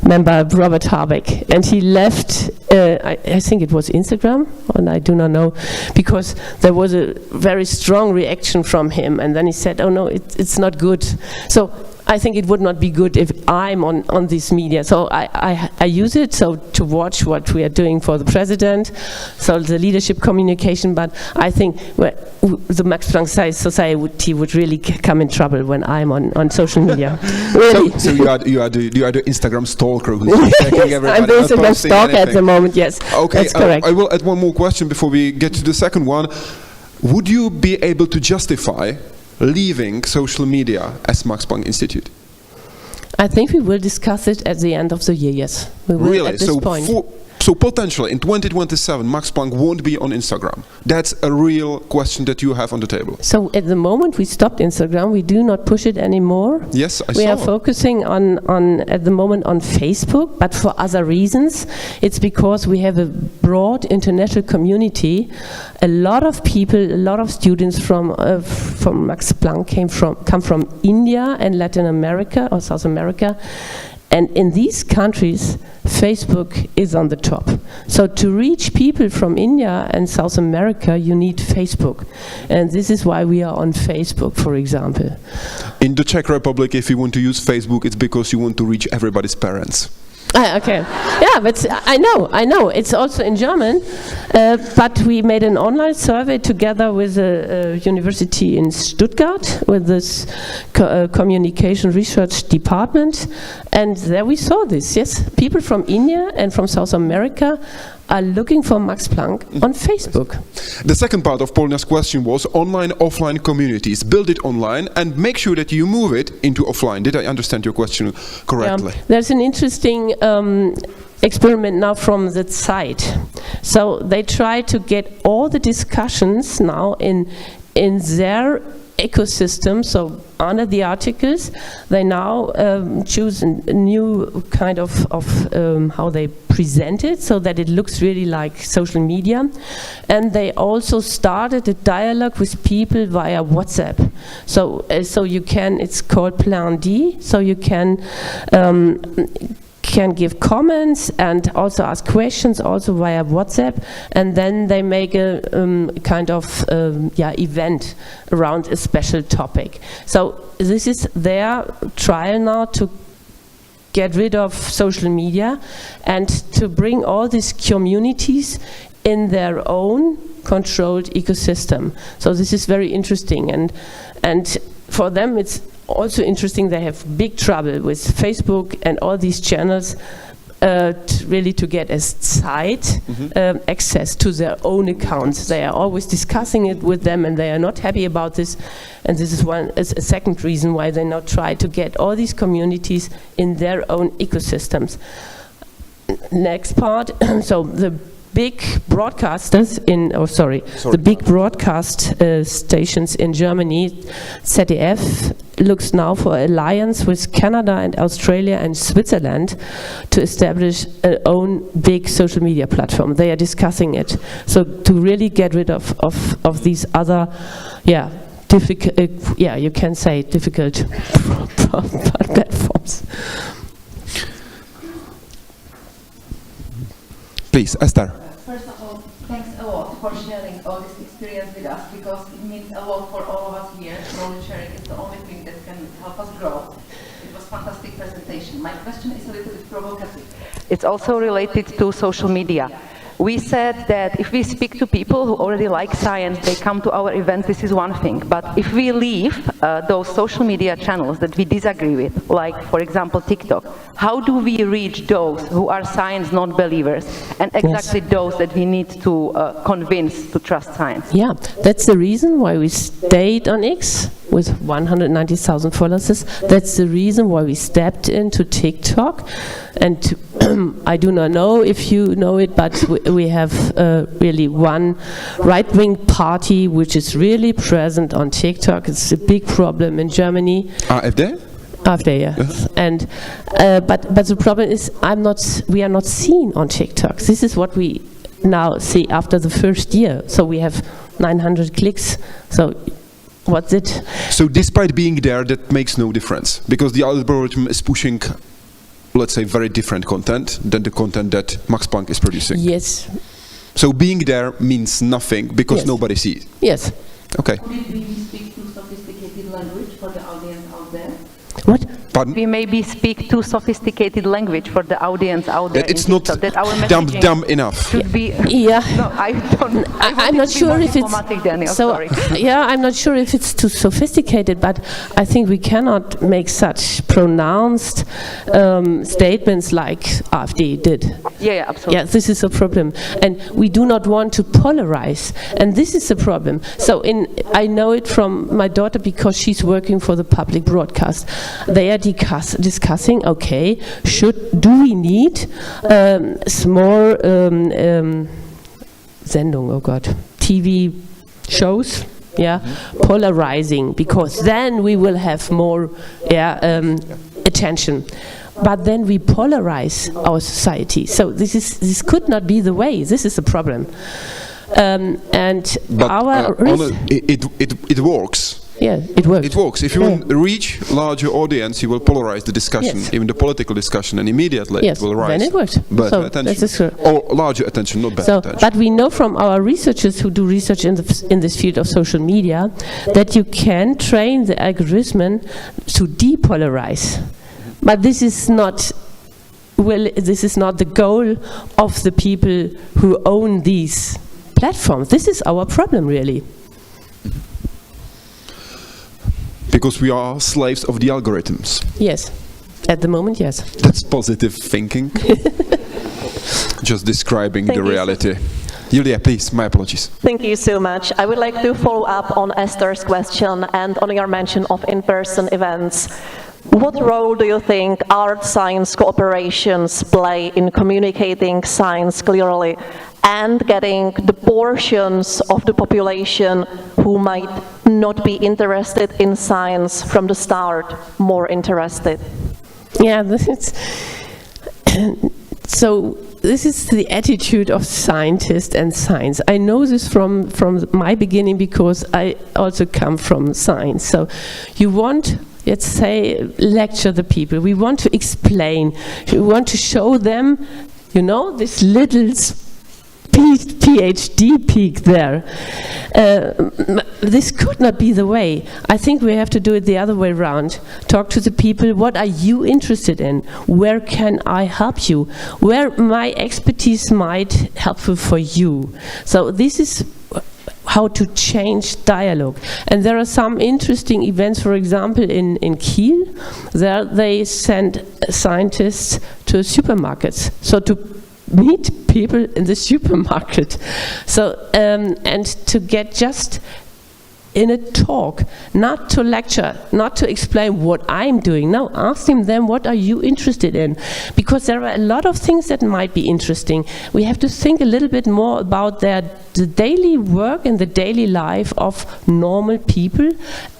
member Robert Habeck, and he left. I think it was Instagram, and I do not know, because there was a very strong reaction from him, and then he said, "Oh no, it's not good." So I think it would not be good if I'm on this media. So I use it to watch what we are doing for the president, so the leadership communication. But I think the Max Planck Society would really come in trouble when I'm on social media. Really. So you are the Instagram stalker who's checking everybody. I'm the Instagram stalker at the moment. Yes. Okay. That's correct. I will add one more question before we get to the second one. Would you be able to justify leaving social media as Max Planck Institute? I think we will discuss it at the end of the year, yes. We will Really? at this point. So potentially in 2027 Max Planck won't be on Instagram. That's a real question that you have on the table. So at the moment we stopped Instagram, we do not push it anymore. Yes, I saw. We are focusing on at the moment on Facebook, but for other reasons. It's because we have a broad international community. A lot of people, a lot of students from Max Planck come from India and Latin America or South America. And in these countries, Facebook is on the top. So to reach people from India and South America, you need Facebook. And this is why we are on Facebook, for example. In the Czech Republic, if you want to use Facebook, it's because you want to reach everybody's parents. Okay. Yeah, but I know. It's also in German. But we made an online survey together with a university in Stuttgart with this communication research department. And there we saw this, yes. People from India and from South America are looking for Max Planck on Facebook. The second part of Polina's question was online, offline communities. Build it online and make sure that you move it into offline. Did I understand your question correctly? Yeah. There's an interesting experiment now from the site. So they try to get all the discussions now in their ecosystem, so under the articles, they now choose a new kind of how they present it, so that it looks really like social media. And they also started a dialogue with people via WhatsApp. So you can, it's called Plan D, so you can give comments and also ask questions also via WhatsApp, and then they make a kind of event around a special topic. So this is their trial now to get rid of social media and to bring all these communities in their own controlled ecosystem. So this is very interesting, and for them it's also interesting. They have big trouble with Facebook and all these channels to get a site access to their own accounts. They are always discussing it with them, and they are not happy about this. And this is a second reason why they now try to get all these communities in their own ecosystems. Next part. So the big broadcasters the big broadcast stations in Germany, ZDF, looks now for alliance with Canada and Australia and Switzerland to establish an own big social media platform. They are discussing it. So to really get rid of these other, difficult, you can say difficult platforms. Please, Esther. First of all, thanks a lot for sharing all this experience with us, because it means a lot for all of us here. Knowledge sharing is the only thing that can help us grow. It was a fantastic presentation. My question is a little bit provocative. It's also related to social media. We said that if we speak to people who already like science, they come to our events, this is one thing. But if we leave those social media channels that we disagree with, like, for example, TikTok, how do we reach those who are science non-believers and exactly those that we need to convince to trust science? Yeah, that's the reason why we stayed on X with 190,000 followers. That's the reason why we stepped into TikTok. And I do not know if you know it, but we have really one right-wing party which is really present on TikTok. It's a big problem in Germany. AfD? After, yes. And but the problem is we are not seen on TikTok. This is what we now see after the first year. So we have 900 clicks. So what's it? So despite being there, that makes no difference because the algorithm is pushing, let's say, very different content than the content that Max Planck is producing. Yes. So being there means nothing because Yes. nobody sees. Yes. Okay. Could it be we speak too sophisticated language for the audience out there? What? Pardon? We maybe speak too sophisticated language for the audience out there. That it's in not TikTok, that our messaging dumb enough. should be. Yeah. No, I don't. I'm not sure if it's Sorry. Yeah, I'm not sure if it's too sophisticated, but I think we cannot make such pronounced statements like AfD did. Yeah, absolutely. Yeah, this is a problem, and we do not want to polarize, and this is a problem. So I know it from my daughter because she's working for the public broadcast. They are discussing, okay, do we need small Sendung, oh God, TV shows, yeah, polarizing, because then we will have more attention. But then we polarize our society. So this could not be the way. This is a problem. And But our it works. yeah, it works. It works. If you want to reach larger audience, you will polarize the discussion, Yes. even the political discussion, and immediately Yes, it will rise. then it works. Better So attention. this is true. Or larger attention, not better So, attention. but we know from our researchers who do research in this field of social media that you can train the algorithm to depolarize. But this is not the goal of the people who own these platforms. This is our problem, really. Because we are slaves of the algorithms. Yes, at the moment, yes. That's positive thinking. Just describing Thank the you, reality. Julia, please, my apologies. Thank you so much. I would like to follow up on Esther's question and on your mention of in-person events. What role do you think art-science cooperations play in communicating science clearly and getting the portions of the population who might not be interested in science from the start more interested? Yeah, so this is the attitude of scientists and science. I know this from my beginning because I also come from science. So you want, let's say, lecture the people. We want to explain. We want to show them, this little PhD peak there. This could not be the way. I think we have to do it the other way around. Talk to the people. What are you interested in? Where can I help you? Where my expertise might helpful for you? So this is how to change dialogue. And there are some interesting events, for example, in Kiel. There they send scientists to supermarkets. So to meet people in the supermarket. So, and to get just in a talk, not to lecture, not to explain what I'm doing. No, ask them what are you interested in? Because there are a lot of things that might be interesting. We have to think a little bit more about the daily work and the daily life of normal people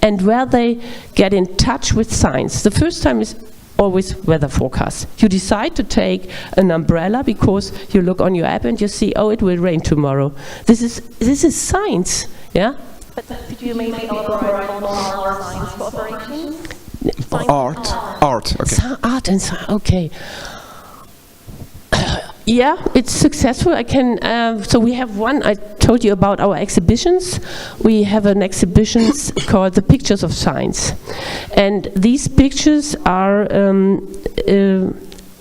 and where they get in touch with science. The first time is always weather forecast. You decide to take an umbrella because you look on your app and you see, oh, it will rain tomorrow. This is science, yeah? But could you maybe elaborate on our science cooperation? Art, okay. Art and science, okay. Yeah, it's successful. I can. So we have one. I told you about our exhibitions. We have an exhibition called "The Pictures of Science," and these pictures are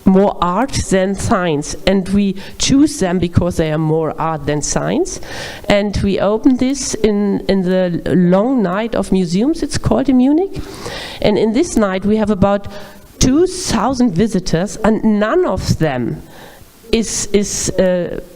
more art than science, and we choose them because they are more art than science. And we opened this in the long night of museums. It's called in Munich, and in this night we have about 2,000 visitors, and none of them is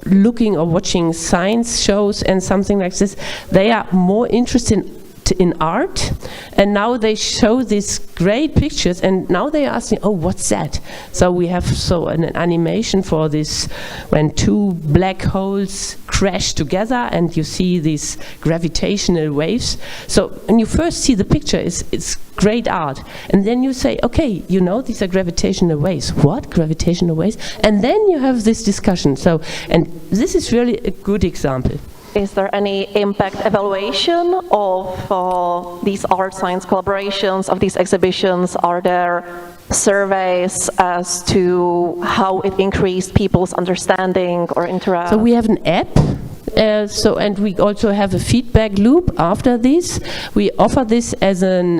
looking or watching science shows and something like this. They are more interested in interested in art, and now they show these great pictures, and now they are asking, oh, what's that? So we have an animation for this, when two black holes crash together and you see these gravitational waves. So when you first see the picture, it's great art, and then you say, okay, you know, these are gravitational waves. What? Gravitational waves? And then you have this discussion. So, and this is really a good example. Is there any impact evaluation of these art science collaborations, of these exhibitions? Are there surveys as to how it increased people's understanding or interest? So we have an app. And we also have a feedback loop after this. We offer this as an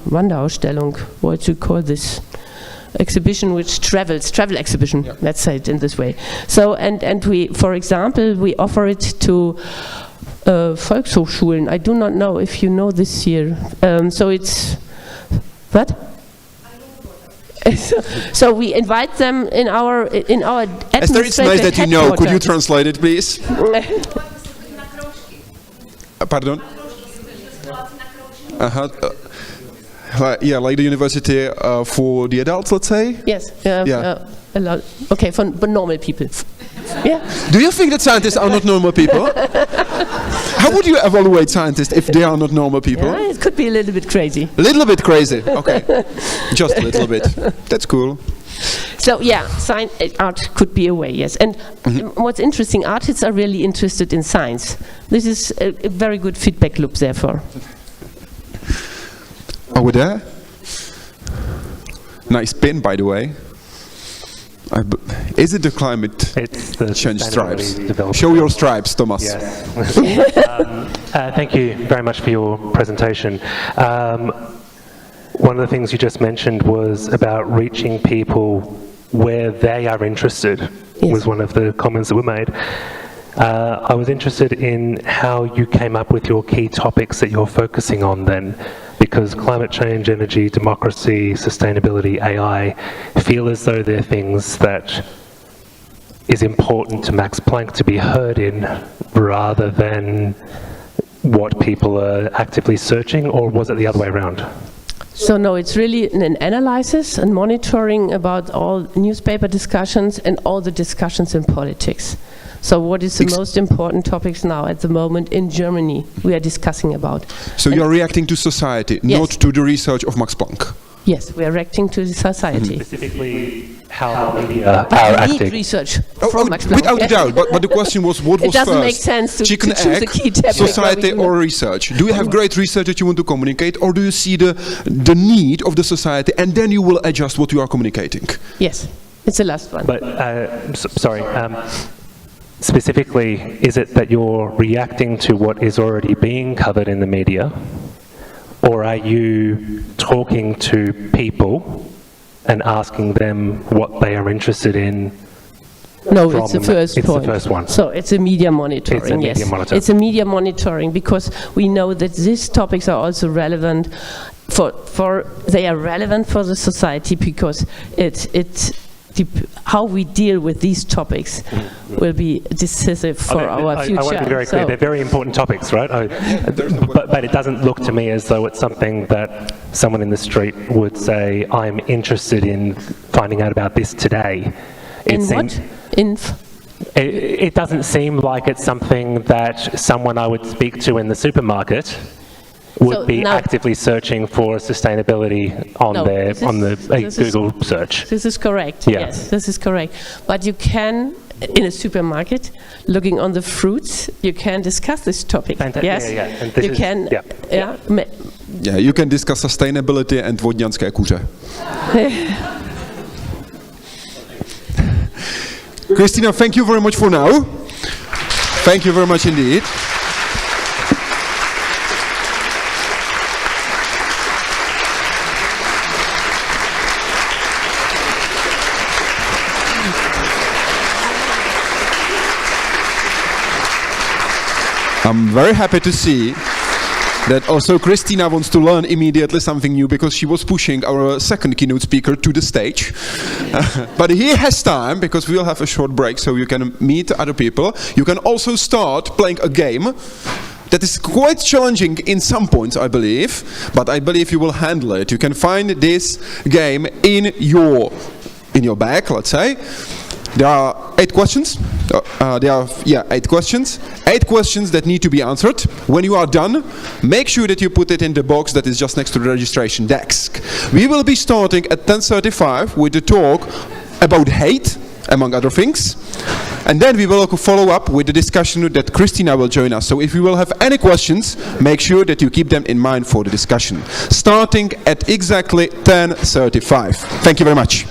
Wanderausstellung, what do you call this? Exhibition which travel exhibition, yeah. Let's say it in this way. So, and we, for example, we offer it to Volkshochschulen. I do not know if you know this here. So it's, what? So we invite them in our Esther, it's nice that you know. Could you translate it, please? Pardon? Yeah, like the university for the adults, let's say? Yes. Okay, for normal people. Yeah. Do you think that scientists are not normal people? How would you evaluate scientists if they are not normal people? Yeah, it could be a little bit crazy. A little bit crazy, okay. Just a little bit. That's cool. So yeah, art could be a way, yes. And what's interesting, artists are really interested in science. This is a very good feedback loop, therefore. Over there. Nice pin, by the way. Is it the climate change stripes? Show your stripes, Thomas. Yes. Thank you very much for your presentation. One of the things you just mentioned was about reaching people where they are interested, yes. Was one of the comments that were made. I was interested in how you came up with your key topics that you're focusing on then, because climate change, energy, democracy, sustainability, AI feel as though they're things that is important to Max Planck to be heard in rather than what people are actively searching, or was it the other way around? So no, it's really an analysis and monitoring about all newspaper discussions and all the discussions in politics. So what is the most important topics now at the moment in Germany we are discussing about? So you're reacting to society, yes. Not to the research of Max Planck? Yes, we are reacting to the society. Specifically how media are acting. Research from Max Planck. Without a doubt, but the question was what was first? It doesn't make sense to choose egg, a key topic. Society or research? Do you have great research that you want to communicate, or do you see the need of the society and then you will adjust what you are communicating? Yes, it's the last one. But, sorry. Specifically, is it that you're reacting to what is already being covered in the media, or are you talking to people and asking them what they are interested in? No, it's the first point. It's the first one. So it's a media monitoring, it's a media yes. Monitoring. It's a media monitoring because we know that these topics are also relevant they are relevant for the society because how we deal with these topics will be decisive for our future. I want to be very clear, they're very important topics, right? But it doesn't look to me as though it's something that someone in the street would say, I'm interested in finding out about this today. It doesn't seem like it's something that someone I would speak to in the supermarket would be actively searching for sustainability on the Google search. This is correct. Yeah. Yes, this is correct. But you can, in a supermarket, looking on the fruits, you can discuss this topic. Yes, you can. Yeah, you can discuss sustainability and vodňanské kuře. Christina, thank you very much for now. Thank you very much indeed. I'm very happy to see that also Christina wants to learn immediately something new because she was pushing our second keynote speaker to the stage. But he has time because we'll have a short break so you can meet other people. You can also start playing a game that is quite challenging in some points, I believe, but I believe you will handle it. You can find this game in your bag, let's say. There are 8 questions. There are 8 questions. 8 questions that need to be answered. When you are done, make sure that you put it in the box that is just next to the registration desk. We will be starting at 10:35 with the talk about hate, among other things. And then we will follow up with the discussion that Christina will join us. So if you will have any questions, make sure that you keep them in mind for the discussion. Starting at exactly 10:35. Thank you very much.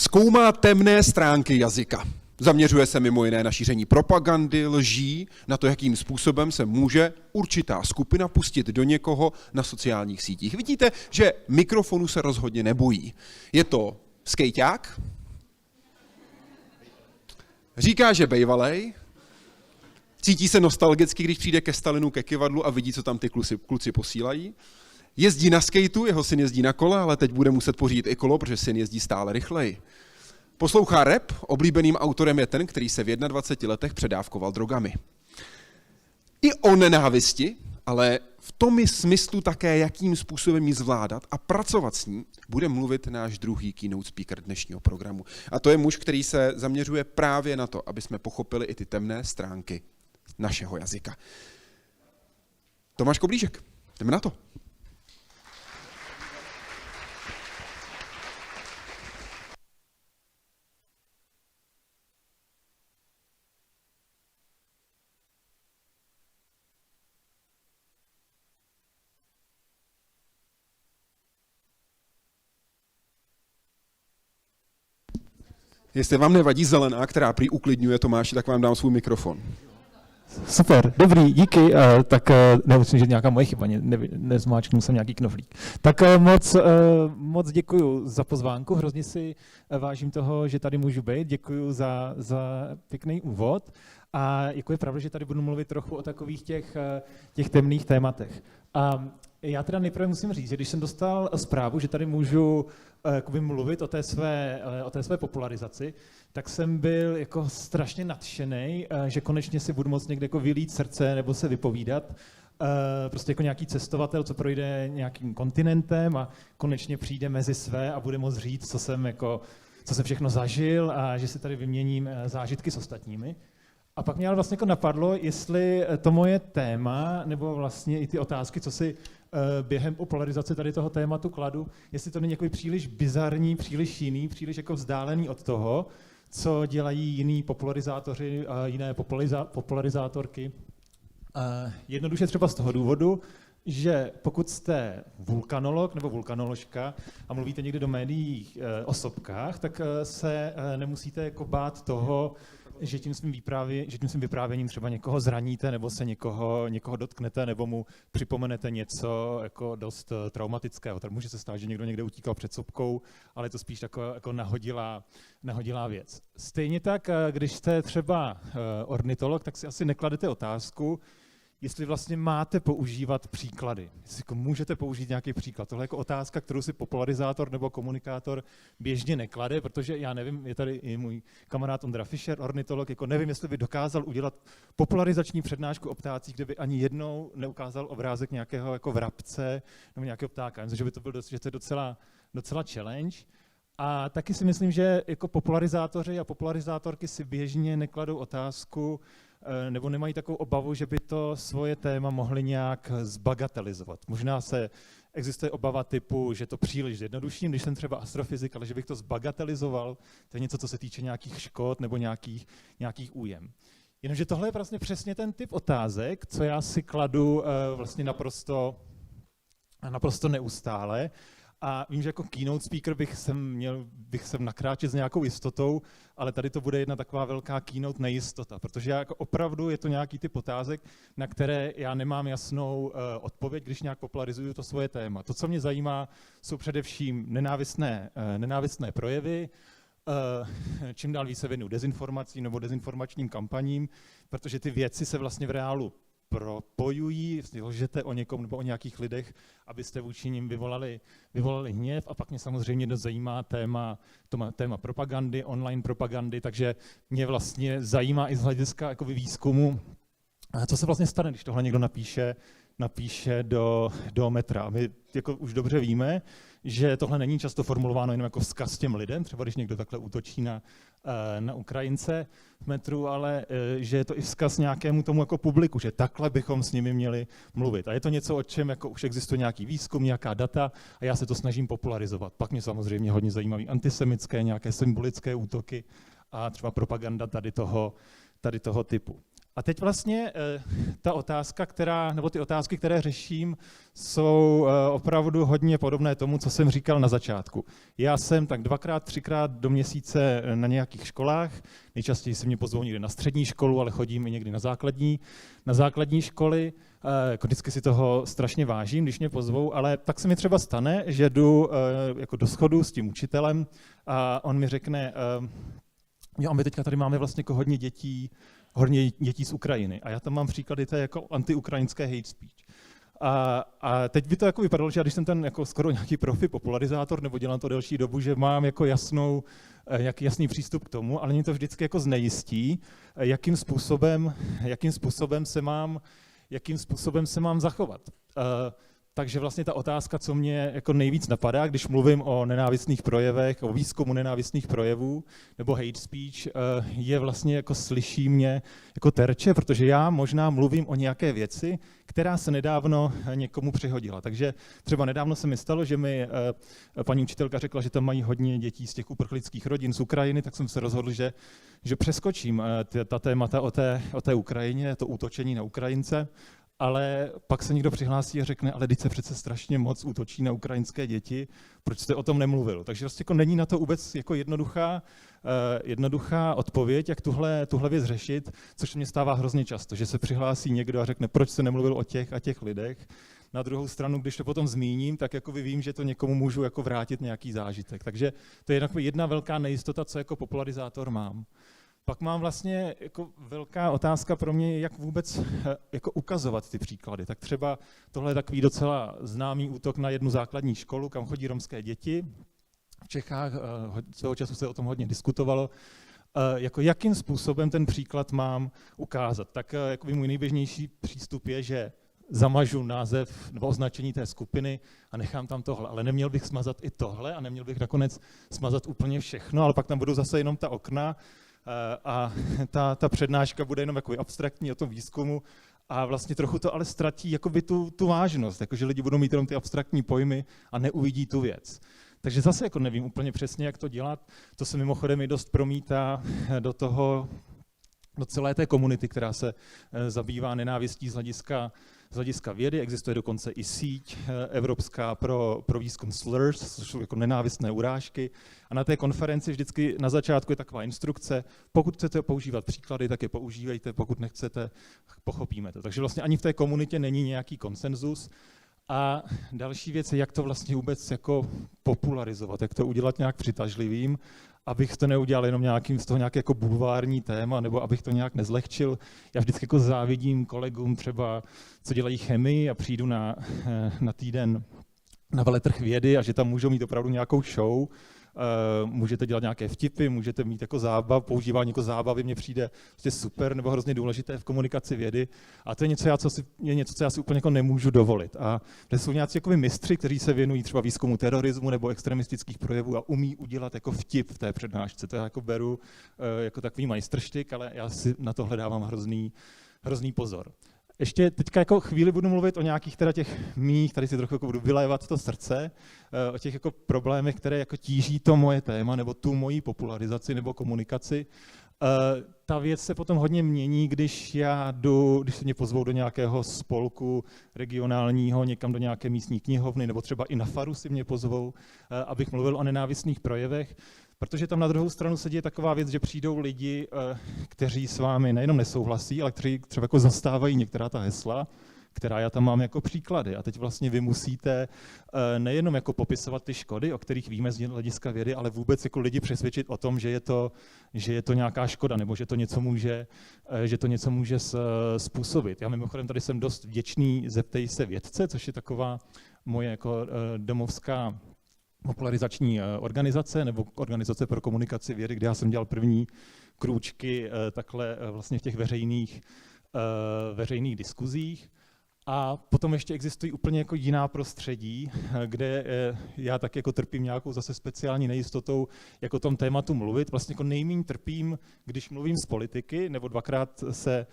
Zkoumá temné stránky jazyka. Zaměřuje se mimo jiné na šíření propagandy, lží, na to, jakým způsobem se může určitá skupina pustit do někoho na sociálních sítích. Vidíte, že mikrofonu se rozhodně nebojí. Je to skejťák, říká, že bejvalej, cítí se nostalgicky, když přijde ke Stalinu, ke kyvadlu a vidí, co tam ty kluci posílají. Jezdí na skejtu, jeho syn jezdí na kole, ale teď bude muset pořídit i kolo, protože syn jezdí stále rychleji. Poslouchá rap, oblíbeným autorem je ten, který se v 21 letech předávkoval drogami. I o nenávisti, ale v tom smyslu také, jakým způsobem ji zvládat a pracovat s ní, bude mluvit náš druhý keynote speaker dnešního programu. A to je muž, který se zaměřuje právě na to, aby jsme pochopili i ty temné stránky našeho jazyka. Tomáš Koblížek, jdeme na to. Jestli vám nevadí zelená, která prý uklidňuje Tomáši, tak vám dám svůj mikrofon. Super, dobrý, díky. Nemyslím, že nějaká moje chyba, nezmáčknul jsem nějaký knoflík. Tak moc děkuju za pozvánku, hrozně si vážím toho, že tady můžu být, děkuju za pěkný úvod a jako je pravda, že tady budu mluvit trochu o takových těch temných tématech. A já teda nejprve musím říct, že když jsem dostal zprávu, že tady můžu mluvit o té své popularizaci, tak jsem byl jako strašně nadšenej, že konečně si budu moct někde jako vylít srdce nebo se vypovídat. Prostě jako nějaký cestovatel, co projde nějakým kontinentem a konečně přijde mezi své a bude moct říct, co jsem všechno zažil a že si tady vyměním zážitky s ostatními. A pak mě ale vlastně jako napadlo, jestli to moje téma, nebo vlastně i ty otázky, co si během popularizace tady toho tématu kladu, jestli to není jako příliš bizarní, příliš jiný, příliš jako vzdálený od toho, co dělají jiní popularizátoři a jiné popularizátorky. Jednoduše třeba z toho důvodu, že pokud jste vulkanolog nebo vulkanoložka a mluvíte někde do médií o sopkách, tak se nemusíte jako bát toho, že tím svým vyprávěním třeba někoho zraníte nebo se někoho dotknete nebo mu připomenete něco jako dost traumatického. Tak může se stát, že někdo někde utíkal před sopkou, ale je to spíš jako nahodilá věc. Stejně tak, když jste třeba ornitolog, tak si asi nekladete otázku, jestli vlastně máte používat příklady, jestli můžete použít nějaký příklad. Tohle je jako otázka, kterou si popularizátor nebo komunikátor běžně neklade, protože já nevím, je tady i můj kamarád Ondra Fischer, ornitolog, jako nevím, jestli by dokázal udělat popularizační přednášku o ptácích, kde by ani jednou neukázal obrázek nějakého jako vrabce nebo nějakého ptáka. Myslím, že by to byl že to je docela challenge. A taky si myslím, že jako popularizátoři a popularizátorky si běžně nekladou otázku, nebo nemají takovou obavu, že by to svoje téma mohli nějak zbagatelizovat. Možná existuje obava typu, že to příliš zjednoduším, když jsem třeba astrofyzik, ale že bych to zbagatelizoval, to je něco, co se týče nějakých škod nebo nějakých újem. Jenomže tohle je vlastně přesně ten typ otázek, co já si kladu vlastně naprosto neustále. A vím, že jako keynote speaker bych sem nakráčet s nějakou jistotou, ale tady to bude jedna taková velká keynote nejistota, protože jako opravdu je to nějaký typ otázek, na které já nemám jasnou odpověď, když nějak popularizuju to svoje téma. To, co mě zajímá, jsou především nenávistné projevy, čím dál více věnuju dezinformacím nebo dezinformačním kampaním, protože ty věci se vlastně v reálu propojují, lžete o někom nebo o nějakých lidech, abyste vůči nim vyvolali hněv. A pak mě samozřejmě dost zajímá téma propagandy, online propagandy, takže mě vlastně zajímá i z hlediska jakoby výzkumu, co se vlastně stane, když tohle někdo napíše do metra. My jako už dobře víme, že tohle není často formulováno jenom jako vzkaz těm lidem, třeba když někdo takhle útočí na Ukrajince v metru, ale že je to i vzkaz nějakému tomu jako publiku, že takhle bychom s nimi měli mluvit. A je to něco, o čem jako už existuje nějaký výzkum, nějaká data a já se to snažím popularizovat. Pak mě samozřejmě hodně zajímaví antisemické, nějaké symbolické útoky a třeba propaganda tady toho typu. A teď vlastně ta otázka, nebo ty otázky, které řeším, jsou opravdu hodně podobné tomu, co jsem říkal na začátku. Já jsem tak 2x, 3x do měsíce na nějakých školách, nejčastěji se mě pozvou někde na střední školu, ale chodím i někdy na základní školy. Jako vždycky si toho strašně vážím, když mě pozvou, ale tak se mi třeba stane, že jdu jako do schodu s tím učitelem a on mi řekne, a my teďka tady máme vlastně jako hodně dětí z Ukrajiny. A já tam mám příklady té jako antiukrajinské hate speech. A teď by to jako vypadalo, že já když jsem ten jako skoro nějaký profi popularizátor, nebo dělám to delší dobu, že mám jako jasný přístup k tomu, ale mě to vždycky jako znejistí, jakým způsobem se mám zachovat. Takže vlastně ta otázka, co mě jako nejvíc napadá, když mluvím o nenávistných projevech, o výzkumu nenávistných projevů nebo hate speech, je vlastně jako slyší mě jako terče, protože já možná mluvím o nějaké věci, která se nedávno někomu přihodila. Takže třeba nedávno se mi stalo, že mi paní učitelka řekla, že tam mají hodně dětí z těch uprchlických rodin z Ukrajiny, tak jsem se rozhodl, že přeskočím ta témata o té Ukrajině, to útočení na Ukrajince. Ale pak se někdo přihlásí a řekne, ale teď se přece strašně moc útočí na ukrajinské děti, proč jste o tom nemluvil? Takže vlastně jako není na to vůbec jako jednoduchá odpověď, jak tuhle věc řešit, což se mně stává hrozně často, že se přihlásí někdo a řekne, proč jste nemluvil o těch a těch lidech. Na druhou stranu, když to potom zmíním, tak jako vím, že to někomu můžu jako vrátit nějaký zážitek. Takže to je jedna velká nejistota, co jako popularizátor mám. Pak mám vlastně jako velká otázka pro mě, jak vůbec jako ukazovat ty příklady. Tak třeba tohle je takový docela známý útok na jednu základní školu, kam chodí romské děti. V Čechách svého času se o tom hodně diskutovalo. Jako jakým způsobem ten příklad mám ukázat. Tak jako můj nejběžnější přístup je, že zamažu název nebo označení té skupiny a nechám tam tohle. Ale neměl bych smazat i tohle a neměl bych nakonec smazat úplně všechno, ale pak tam budou zase jenom ta okna, a ta přednáška bude jenom jako abstraktní o tom výzkumu a vlastně trochu to ale ztratí jakoby tu vážnost, jakože lidi budou mít jenom ty abstraktní pojmy a neuvidí tu věc. Takže zase jako nevím úplně přesně, jak to dělat. To se mimochodem i dost promítá do celé té komunity, která se zabývá nenávistí z hlediska vědy. Existuje dokonce i síť evropská pro výzkum slurs, což jsou jako nenávistné urážky. A na té konferenci vždycky na začátku je taková instrukce, pokud chcete používat příklady, tak je používejte, pokud nechcete, pochopíme to. Takže vlastně ani v té komunitě není nějaký konsenzus. A další věc je, jak to vlastně vůbec jako popularizovat, jak to udělat nějak přitažlivým, abych to neudělal jenom z toho nějaké jako bulvární téma, nebo abych to nějak nezlehčil. Já vždycky jako závidím kolegům třeba, co dělají chemii a přijdu na týden na veletrh vědy a že tam můžou mít opravdu nějakou show. Můžete dělat nějaké vtipy, můžete mít jako používání jako zábavy, mně přijde prostě super nebo hrozně důležité v komunikaci vědy. A to je něco, co já si úplně jako nemůžu dovolit. A to jsou nějací jako mistři, kteří se věnují třeba výzkumu terorismu nebo extremistických projevů a umí udělat jako vtip v té přednášce. To já jako beru jako takový majstrštyk, ale já si na tohle dávám hrozný pozor. Ještě teďka jako chvíli budu mluvit o nějakých teda těch mých, tady si trochu jako budu vylévat to srdce, o těch jako problémech, které jako tíží to moje téma nebo tu moji popularizaci nebo komunikaci. Ta věc se potom hodně mění, když se mě pozvou do nějakého spolku regionálního, někam do nějaké místní knihovny, nebo třeba i na faru si mě pozvou, abych mluvil o nenávistných projevech, protože tam na druhou stranu se děje taková věc, že přijdou lidi, kteří s vámi nejenom nesouhlasí, ale kteří třeba jako zastávají některá ta hesla, která já tam mám jako příklady. A teď vlastně vy musíte nejenom jako popisovat ty škody, o kterých víme z hlediska vědy, ale vůbec jako lidi přesvědčit o tom, že je to nějaká škoda, nebo že to něco může způsobit. Já mimochodem tady jsem dost vděčný Zeptej se vědce, což je taková moje jako domovská popularizační organizace nebo organizace pro komunikaci vědy, kde já jsem dělal první krůčky takhle vlastně v těch veřejných diskuzích. A potom ještě existují úplně jako jiná prostředí, kde já tak jako trpím nějakou zase speciální nejistotou, jako o tom tématu mluvit. Vlastně jako nejméně trpím, když mluvím s politiky, nebo dvakrát se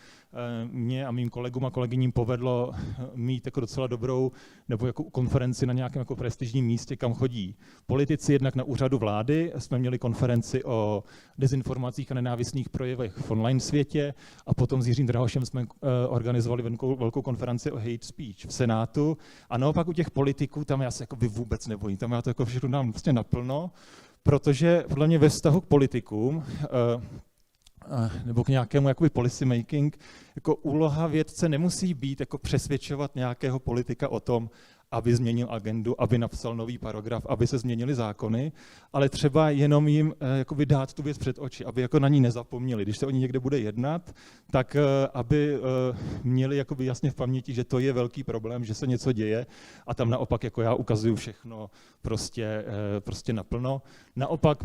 mě a mým kolegům a kolegyním povedlo mít jako docela dobrou nebo jako konferenci na nějakém jako prestižním místě, kam chodí politici, jednak na úřadu vlády. Jsme měli konferenci o dezinformacích a nenávistných projevech v online světě a potom s Jiřím Drahošem jsme organizovali velkou konferenci o hate speech v Senátu. A naopak u těch politiků tam já se jako vůbec nebojím, tam já to jako všechno dám prostě naplno, protože podle mě ve vztahu k politikům nebo k nějakému jakoby policy making, jako úloha vědce nemusí být jako přesvědčovat nějakého politika o tom, aby změnil agendu, aby napsal nový paragraf, aby se změnily zákony, ale třeba jenom jim jakoby dát tu věc před oči, aby jako na ní nezapomněli. Když se o ní někde bude jednat, tak aby měli jakoby jasně v paměti, že to je velký problém, že se něco děje a tam naopak jako já ukazuju všechno prostě naplno. Naopak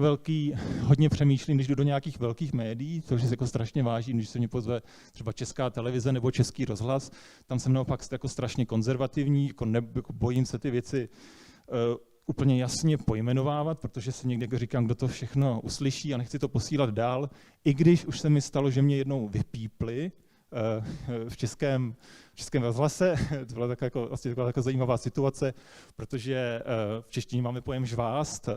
hodně přemýšlím, když jdu do nějakých velkých médií, což je jako strašně vážím, když se mě pozve třeba Česká televize nebo Český rozhlas, tam jsem naopak jako strašně konzervativní, jako bojím se ty věci úplně jasně pojmenovávat, protože si někde říkám, kdo to všechno uslyší a nechci to posílat dál, i když už se mi stalo, že mě jednou vypípli v českém rozhlase. To byla taková zajímavá situace, protože v češtině máme pojem žvást,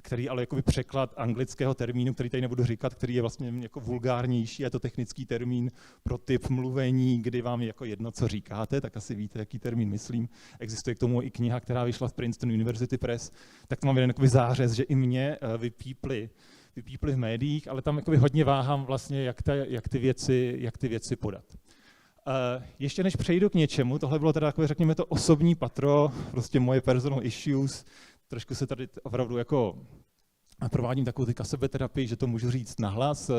který ale jakoby překlad anglického termínu, který tady nebudu říkat, který je vlastně jako vulgárnější, je to technický termín pro typ mluvení, kdy vám je jako jedno, co říkáte, tak asi víte, jaký termín myslím. Existuje k tomu i kniha, která vyšla v Princeton University Press, tak to mám jeden takový zářez, že i mě vypípli v médiích, ale tam jakoby hodně váhám vlastně, jak ty věci podat. Ještě než přejdu k něčemu, tohle bylo teda takové, řekněme to osobní patro, prostě moje personal issues, trošku se tady opravdu jako provádím takovou sebeterapii, že to můžu říct nahlas,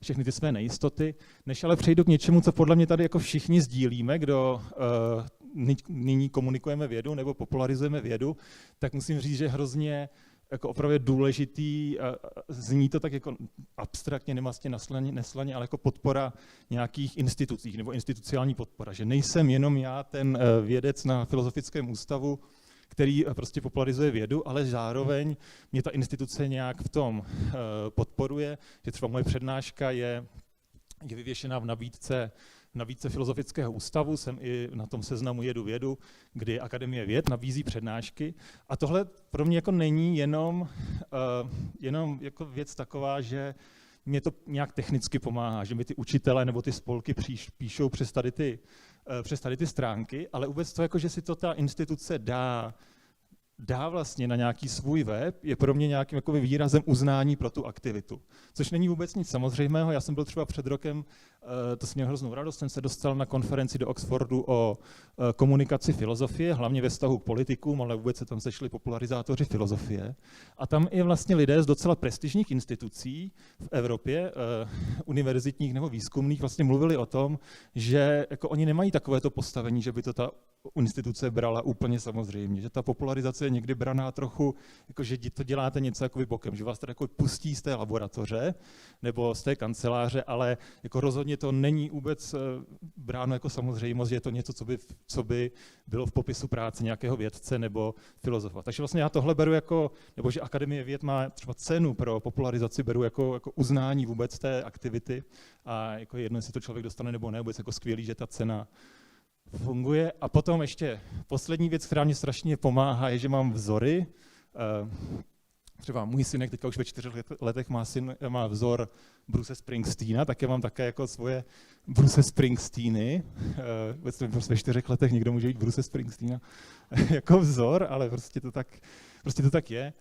všechny ty své nejistoty, než ale přejdu k něčemu, co podle mě tady jako všichni sdílíme, kdo nyní komunikujeme vědu nebo popularizujeme vědu, tak musím říct, že hrozně jako opravdu důležitý, zní to tak jako abstraktně, nemastně neslaně, ale jako podpora nějakých institucích nebo institucionální podpora, že nejsem jenom já ten vědec na Filozofickém ústavu, který prostě popularizuje vědu, ale zároveň mě ta instituce nějak v tom podporuje, že třeba moje přednáška je vyvěšená v nabídce Filozofického ústavu, jsem i na tom seznamu Jedu vědu, kdy Akademie věd nabízí přednášky. A tohle pro mě jako není jenom jako věc taková, že mě to nějak technicky pomáhá, že mi ty učitelé nebo ty spolky píšou přes tady ty stránky, ale vůbec to, jako, že si to ta instituce dá vlastně na nějaký svůj web, je pro mě nějakým jako výrazem uznání pro tu aktivitu. Což není vůbec nic samozřejmého. Já jsem byl třeba před rokem, to jsem měl hroznou radost, jsem se dostal na konferenci do Oxfordu o komunikaci filozofie, hlavně ve vztahu k politikům, ale vůbec se tam sešli popularizátoři filozofie. A tam i vlastně lidé z docela prestižních institucí v Evropě, univerzitních nebo výzkumných, vlastně mluvili o tom, že jako oni nemají takovéto postavení, že by to ta instituce brala úplně samozřejmě, že ta popularizace je někdy braná trochu, jako že to děláte něco jako bokem, že vás to jako pustí z té laboratoře nebo z té kanceláře, ale jako rozhodně to není vůbec bráno jako samozřejmost, že je to něco, co by bylo v popisu práce nějakého vědce nebo filozofa. Takže vlastně já tohle beru jako, nebo že Akademie věd má třeba cenu pro popularizaci, beru jako uznání vůbec té aktivity a jako jedno, jestli to člověk dostane nebo ne, vůbec jako skvělý, že ta cena funguje. A potom ještě poslední věc, která mě strašně pomáhá, je, že mám vzory. Třeba můj synek teďka už ve 4 letech má vzor Bruce Springsteena, tak já mám také jako svoje Bruce Springsteeny. Ve 4 letech někdo může mít Bruce Springsteena jako vzor, ale prostě to tak je.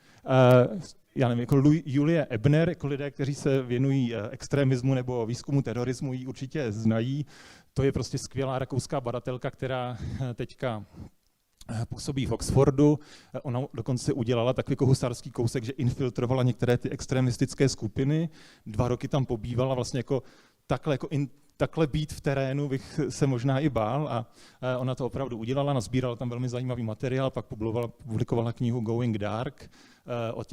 Já nevím, jako Julie Ebner, jako lidé, kteří se věnují extremismu nebo výzkumu terorismu, ji určitě znají. To je prostě skvělá rakouská badatelka, která teďka působí v Oxfordu. Ona dokonce udělala takový jako husarský kousek, že infiltrovala některé ty extremistické skupiny. 2 roky tam pobývala, vlastně jako takhle být v terénu bych se možná i bál a ona to opravdu udělala, nazbírala tam velmi zajímavý materiál, pak publikovala knihu Going Dark o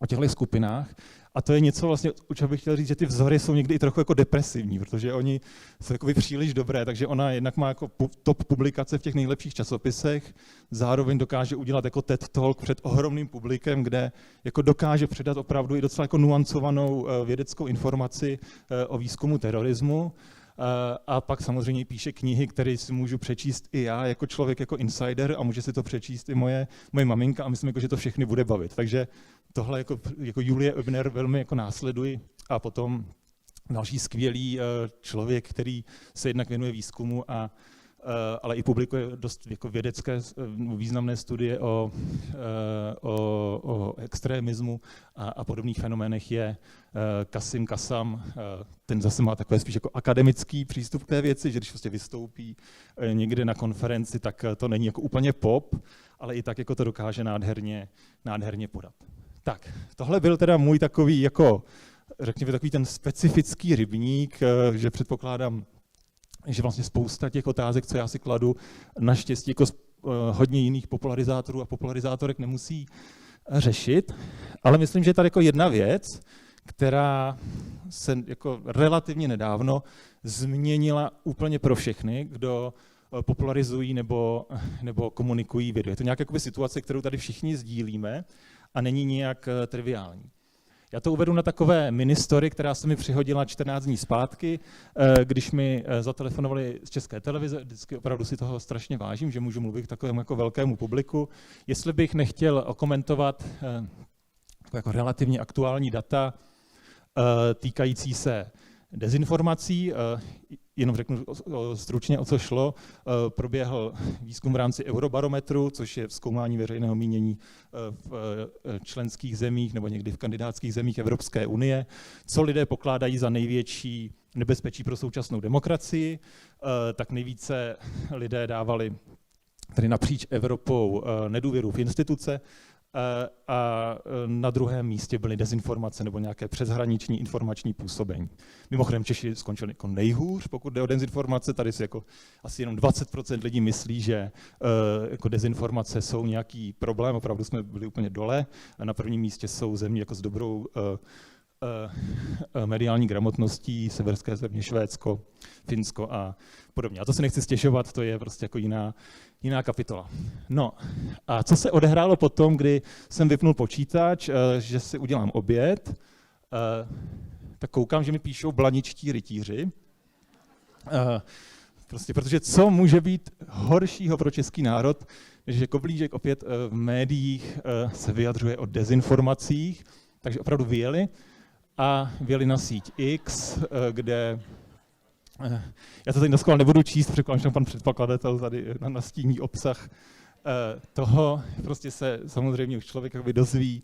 těchto skupinách. A to je něco vlastně, o čem bych chtěl říct, že ty vzory jsou někdy i trochu jako depresivní, protože oni jsou jakoby příliš dobré, takže ona jednak má jako top publikace v těch nejlepších časopisech, zároveň dokáže udělat jako TED Talk před ohromným publikem, kde jako dokáže předat opravdu i docela jako nuancovanou vědeckou informaci o výzkumu terorismu. A pak samozřejmě píše knihy, které si můžu přečíst i já jako člověk, jako insider, a může si to přečíst i moje maminka, a myslím, jako, že to všechny bude bavit. Takže tohle jako Julie Ebner velmi jako následuji. A potom další skvělý člověk, který se jednak věnuje výzkumu, ale i publikuje dost jako vědecké významné studie o extremismu a podobných fenoménech, je Kasim Kasam. Ten zase má takové spíš jako akademický přístup k té věci, že když prostě vystoupí někde na konferenci, tak to není jako úplně pop, ale i tak jako to dokáže nádherně podat. Tak, tohle byl teda můj takový jako, řekněme, takový ten specifický rybník, že předpokládám, že vlastně spousta těch otázek, co já si kladu, naštěstí jako hodně jiných popularizátorů a popularizátorek nemusí řešit, ale myslím, že je tady jako jedna věc, která se jako relativně nedávno změnila úplně pro všechny, kdo popularizují nebo komunikují vědu. Je to nějaká situace, kterou tady všichni sdílíme a není nijak triviální. Já to uvedu na takové mini-story, která se mi přihodila 14 dní zpátky, když mi zatelefonovali z České televize. Vždycky opravdu si toho strašně vážím, že můžu mluvit k takovému jako velkému publiku. Jestli bych nechtěl okomentovat jako relativně aktuální data týkající se dezinformací, jenom řeknu stručně, o co šlo. Proběhl výzkum v rámci Eurobarometru, což je zkoumání veřejného mínění v členských zemích nebo někdy v kandidátských zemích Evropské unie, co lidé pokládají za největší nebezpečí pro současnou demokracii. Tak nejvíce lidé dávali tady napříč Evropou nedůvěru v instituce, a na druhém místě byly dezinformace nebo nějaké přeshraniční informační působení. Mimochodem Češi skončili jako nejhůř, pokud jde o dezinformace. Tady si jako asi jenom 20% lidí myslí, že jako dezinformace jsou nějaký problém. Opravdu jsme byli úplně dole. A na prvním místě jsou země jako s dobrou mediální gramotností, severské země, Švédsko, Finsko a podobně. A to si nechci stěžovat, to je prostě jako jiná kapitola. No a co se odehrálo potom, kdy jsem vypnul počítač, že si udělám oběd, tak koukám, že mi píšou blaničtí rytíři. Prostě protože co může být horšího pro český národ, že Koblížek opět v médiích se vyjadřuje o dezinformacích, takže opravdu vyjeli na síť X, kde já to tady dneska nebudu číst, předpokládám, že pan předpokladatel tady nastíní obsah toho. Prostě se samozřejmě už člověk dozví,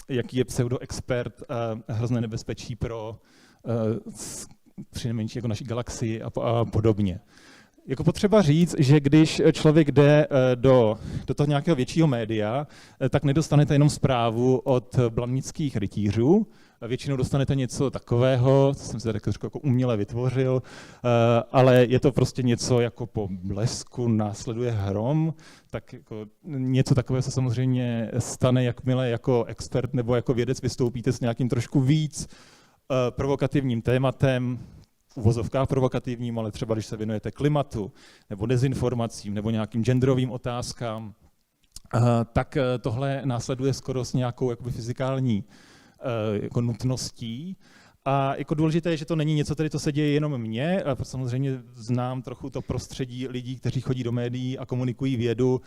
jaký je pseudoexpert a hrozné nebezpečí pro přinejmenším jako naší galaxii a podobně. Jako potřeba říct, že když člověk jde do toho nějakého většího média, tak nedostanete jenom zprávu od blannických rytířů, většinou dostanete něco takového, co jsem si tak jako uměle vytvořil, ale je to prostě něco jako po blesku následuje hrom, tak jako něco takového se samozřejmě stane, jakmile jako expert nebo jako vědec vystoupíte s nějakým trošku víc provokativním tématem, uvozovkách provokativním, ale třeba když se věnujete klimatu, nebo dezinformacím, nebo nějakým genderovým otázkám, tak tohle následuje skoro s nějakou jakoby fyzikální jako nutností. A jako důležité je, že to není něco, tady to se děje jenom mně, a samozřejmě znám trochu to prostředí lidí, kteří chodí do médií a komunikují vědu.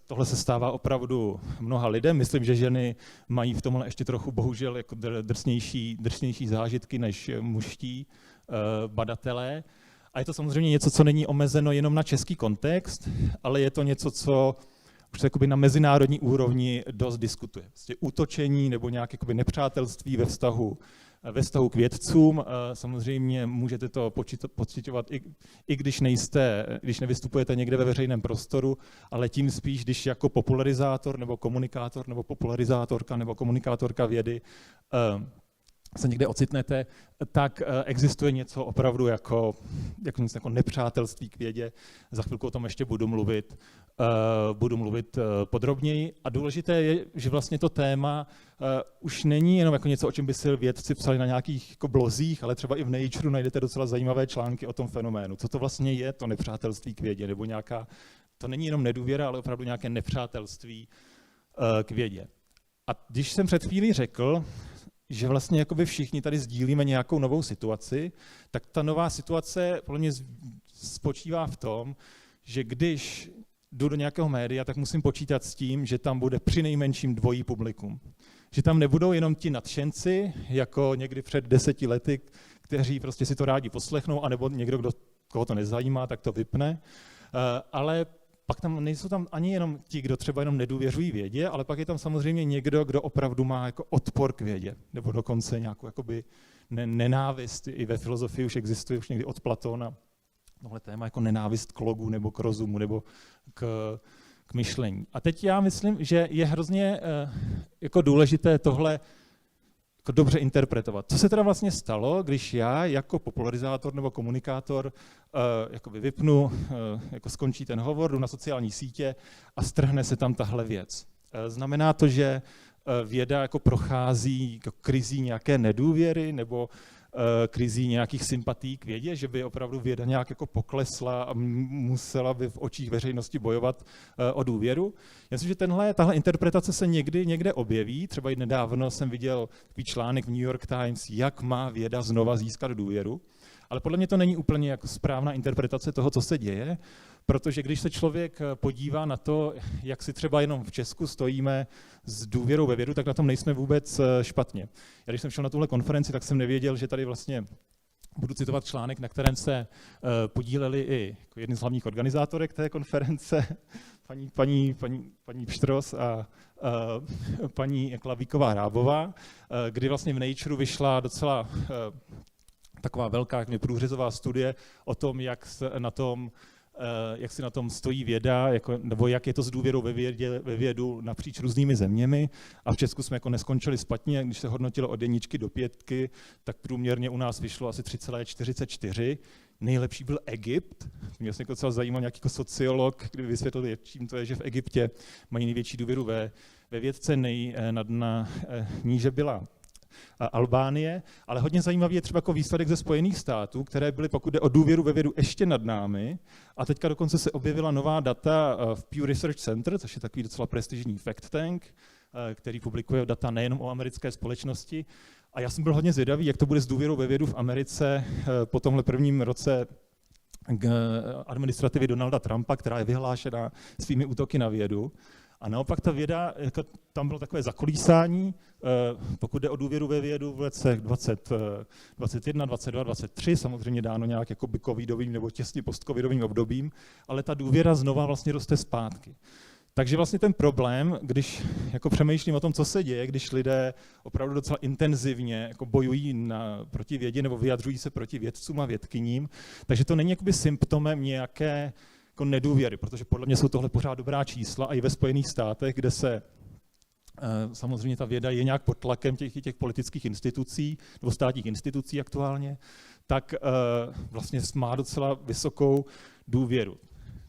Tohle se stává opravdu mnoha lidem. Myslím, že ženy mají v tomhle ještě trochu bohužel jako drsnější zážitky než mužští badatelé. A je to samozřejmě něco, co není omezeno jenom na český kontext, ale je to něco, co už se jakoby na mezinárodní úrovni dost diskutuje. Vlastně útočení nebo nějaké jakoby nepřátelství ve vztahu k vědcům. Samozřejmě můžete to pociťovat i když nevystupujete někde ve veřejném prostoru, ale tím spíš, když jako popularizátor nebo komunikátor nebo popularizátorka nebo komunikátorka vědy se někde ocitnete, tak existuje něco opravdu jako nepřátelství k vědě. Za chvilku o tom ještě budu mluvit. budu mluvit podrobněji. A důležité je, že vlastně to téma už není jenom jako něco, o čem by si vědci psali na nějakých jako blozích, ale třeba i v Nature najdete docela zajímavé články o tom fenoménu. Co to vlastně je, to nepřátelství k vědě, nebo nějaká, to není jenom nedůvěra, ale opravdu nějaké nepřátelství k vědě. A když jsem před chvílí řekl, že vlastně jakoby všichni tady sdílíme nějakou novou situaci, tak ta nová situace podle mě spočívá v tom, že když jdu do nějakého média, tak musím počítat s tím, že tam bude přinejmenším dvojí publikum. Že tam nebudou jenom ti nadšenci, jako někdy před 10 lety, kteří prostě si to rádi poslechnou, anebo někdo, koho to nezajímá, tak to vypne, ale pak tam nejsou tam ani jenom ti, kdo třeba jenom nedůvěřují vědě, ale pak je tam samozřejmě někdo, kdo opravdu má jako odpor k vědě, nebo dokonce nějakou jakoby nenávist. I ve filozofii už existuje už někdy od Platona tohle téma jako nenávist k logu, nebo k rozumu, nebo k myšlení. A teď já myslím, že je hrozně jako důležité tohle jako dobře interpretovat. Co se teda vlastně stalo, když já jako popularizátor nebo komunikátor jakoby vypnu, jako skončí ten hovor, jdu na sociální sítě a strhne se tam tahle věc. Znamená to, že věda jako prochází jako krizí nějaké nedůvěry nebo krizí nějakých sympatí k vědě, že by opravdu věda nějak jako poklesla a musela by v očích veřejnosti bojovat o důvěru. Já myslím, že tahle interpretace se někde objeví. Třeba i nedávno jsem viděl takový článek v New York Times, jak má věda znova získat důvěru. Ale podle mě to není úplně jako správná interpretace toho, co se děje, protože když se člověk podívá na to, jak si třeba jenom v Česku stojíme s důvěrou ve vědu, tak na tom nejsme vůbec špatně. Já když jsem šel na tuhle konferenci, tak jsem nevěděl, že tady vlastně budu citovat článek, na kterém se podíleli i jako jedni z hlavních organizátorek té konference, paní Pštros a paní Klavíková Rábová, kdy vlastně v Nature vyšla docela taková velká průřezová studie o tom, jak si na tom stojí věda, nebo jak je to s důvěrou ve vědu napříč různými zeměmi. A v Česku jsme jako neskončili špatně, když se hodnotilo od 1 do 5, tak průměrně u nás vyšlo asi 3,44. Nejlepší byl Egypt. Mě se jako docela zajímal nějaký jako sociolog, který vysvětlil, čím to je, že v Egyptě mají největší důvěru ve vědce, níže byla Albánie, ale hodně zajímavý je třeba jako výsledek ze Spojených států, které byly, pokud jde o důvěru ve vědu, ještě nad námi. A teďka dokonce se objevila nová data v Pew Research Center, což je takový docela prestižní fact tank, který publikuje data nejenom o americké společnosti. A já jsem byl hodně zvědavý, jak to bude s důvěrou ve vědu v Americe po tomhle prvním roce administrativy Donalda Trumpa, která je vyhlášena svými útoky na vědu. A naopak ta věda, jako tam bylo takové zakolísání, pokud jde o důvěru ve vědu v letech 2021, 22, 23, samozřejmě dáno nějak jako by covidovým nebo těsně post-covidovým obdobím, ale ta důvěra znova vlastně roste zpátky. Takže vlastně ten problém, když jako přemýšlím o tom, co se děje, když lidé opravdu docela intenzivně jako bojují proti vědě nebo vyjadřují se proti vědcům a vědkyním, takže to není jakoby symptomem nějaké jako nedůvěry, protože podle mě jsou tohle pořád dobrá čísla a i ve Spojených státech, kde se samozřejmě ta věda je nějak pod tlakem těch politických institucí nebo státních institucí aktuálně, tak vlastně má docela vysokou důvěru.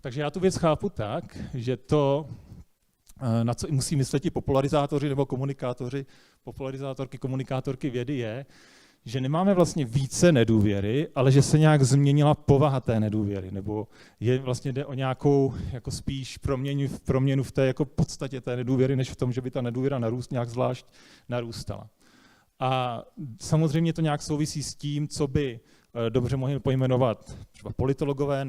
Takže já tu věc chápu tak, že to, na co musí myslet i popularizátoři nebo komunikátoři, popularizátorky, komunikátorky vědy je, že nemáme vlastně více nedůvěry, ale že se nějak změnila povaha té nedůvěry, nebo vlastně jde o nějakou jako spíš proměnu v té jako podstatě té nedůvěry, než v tom, že by ta nedůvěra nějak zvlášť narůstala. A samozřejmě to nějak souvisí s tím, co by dobře mohli pojmenovat třeba politologové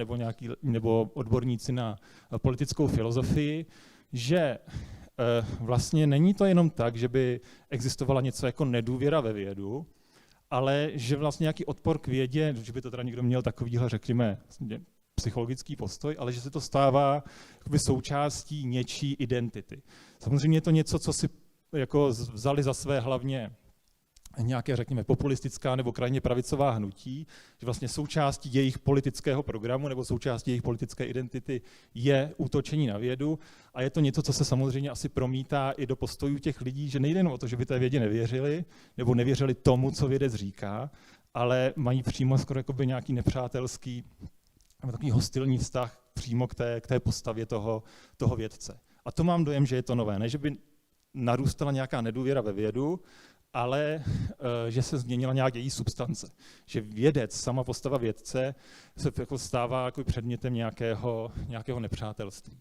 nebo odborníci na politickou filozofii, že vlastně není to jenom tak, že by existovala něco jako nedůvěra ve vědu, ale že vlastně nějaký odpor k vědě, že by to teda někdo měl takovýhle, řekněme, psychologický postoj, ale že se to stává jakoby součástí něčí identity. Samozřejmě je to něco, co si jako vzali za své hlavně nějaké, řekněme, populistická nebo krajně pravicová hnutí, že vlastně součástí jejich politického programu nebo součástí jejich politické identity je útočení na vědu a je to něco, co se samozřejmě asi promítá i do postojů těch lidí, že nejde jen o to, že by té vědě nevěřili nebo nevěřili tomu, co vědec říká, ale mají přímo skoro jakoby nějaký nepřátelský nebo takový hostilní vztah přímo k té postavě toho vědce. A to mám dojem, že je to nové. Ne, že by narůstala nějaká nedůvěra ve vědu, ale že se změnila nějak její substance. Že vědec, sama postava vědce, se jako stává jako předmětem nějakého nepřátelství.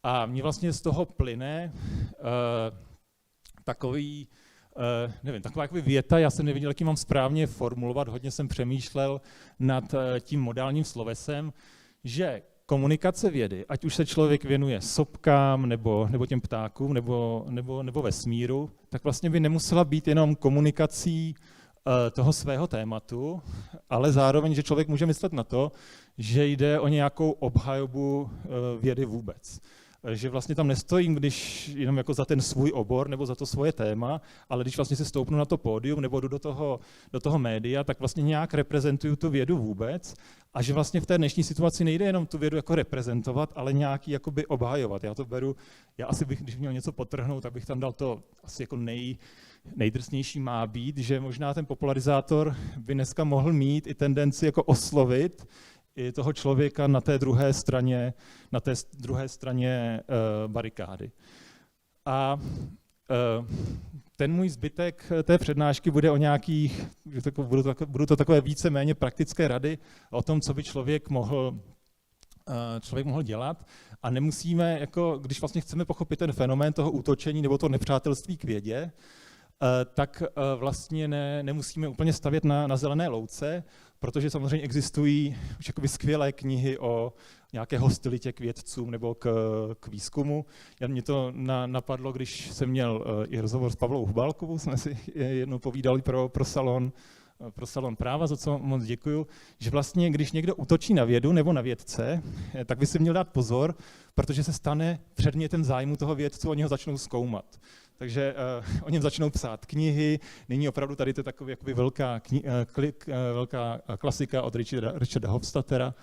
A mně vlastně z toho plyne taková jakoby věta, já jsem nevěděl, jak ji mám správně formulovat, hodně jsem přemýšlel nad tím modálním slovesem, že komunikace vědy, ať už se člověk věnuje sopkám, nebo těm ptákům, nebo vesmíru, tak vlastně by nemusela být jenom komunikací toho svého tématu, ale zároveň, že člověk může myslet na to, že jde o nějakou obhajobu vědy vůbec. Že vlastně tam nestojím, když jenom jako za ten svůj obor nebo za to svoje téma, ale když vlastně se stoupnu na to pódium nebo jdu do toho média, tak vlastně nějak reprezentuju tu vědu vůbec a že vlastně v té dnešní situaci nejde jenom tu vědu jako reprezentovat, ale nějaký jakoby obhajovat. Já asi bych, když měl něco podtrhnout, tak bych tam dal to asi jako nejdrsnější má být, že možná ten popularizátor by dneska mohl mít i tendenci jako oslovit i toho člověka na té druhé straně barikády. A ten můj zbytek té přednášky bude o nějakých, budou to takové víceméně praktické rady o tom, co by člověk mohl dělat a nemusíme, jako, když vlastně chceme pochopit ten fenomén toho útočení nebo toho nepřátelství k vědě, tak vlastně nemusíme úplně stavět na zelené louce, protože samozřejmě existují už jakoby skvělé knihy o nějaké hostilitě k vědcům nebo k výzkumu. Mě to napadlo, když jsem měl i rozhovor s Pavlou Hubálkovou, jsme si jednou povídali pro salon práva, za co moc děkuju, že vlastně, když někdo útočí na vědu nebo na vědce, tak by si měl dát pozor, protože se stane předmětem zájmu toho vědců, oni ho začnou zkoumat. Takže o něm začnou psát knihy, nyní opravdu tady to je taková jakoby velká klasika od Richarda Hofstadtera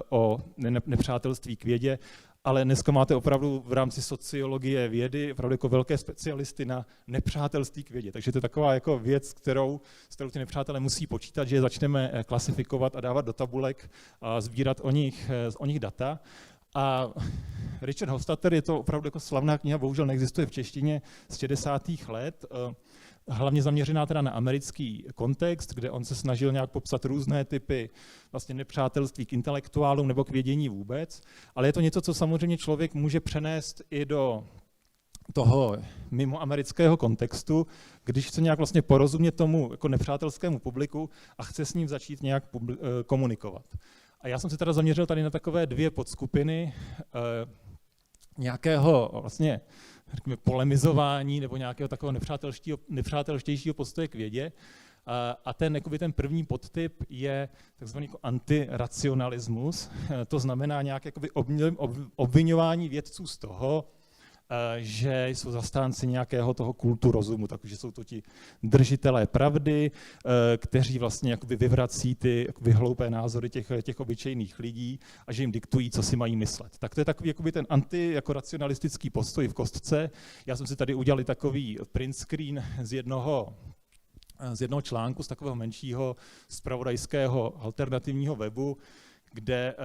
o nepřátelství k vědě, ale dneska máte opravdu v rámci sociologie vědy opravdu jako velké specialisty na nepřátelství k vědě. Takže to je taková jako věc, s kterou ty nepřátelé musí počítat, že je začneme klasifikovat a dávat do tabulek a sbírat o nich data. A Richard Hofstadter, je to opravdu jako slavná kniha, bohužel neexistuje v češtině z 60. let, hlavně zaměřená teda na americký kontext, kde on se snažil nějak popsat různé typy vlastně nepřátelství k intelektuálům nebo k vědění vůbec, ale je to něco, co samozřejmě člověk může přenést i do toho mimoamerického kontextu, když chce nějak vlastně porozumět tomu jako nepřátelskému publiku a chce s ním začít nějak komunikovat. A já jsem se teda zaměřil tady na takové dvě podskupiny nějakého vlastně řekněme, polemizování nebo nějakého takového nepřátelštějšího postoje k vědě. A ten první podtyp je takzvaný jako antiracionalismus. To znamená nějaké obviňování vědců z toho, že jsou zastánci nějakého toho kultu rozumu, takže jsou to ti držitelé pravdy, kteří vlastně jakoby vyvrací ty jakoby hloupé názory těch obyčejných lidí a že jim diktují, co si mají myslet. Tak to je takový jakoby ten antiracionalistický postoj v kostce. Já jsem si tady udělal takový print screen z jednoho článku, z takového menšího zpravodajského alternativního webu, kde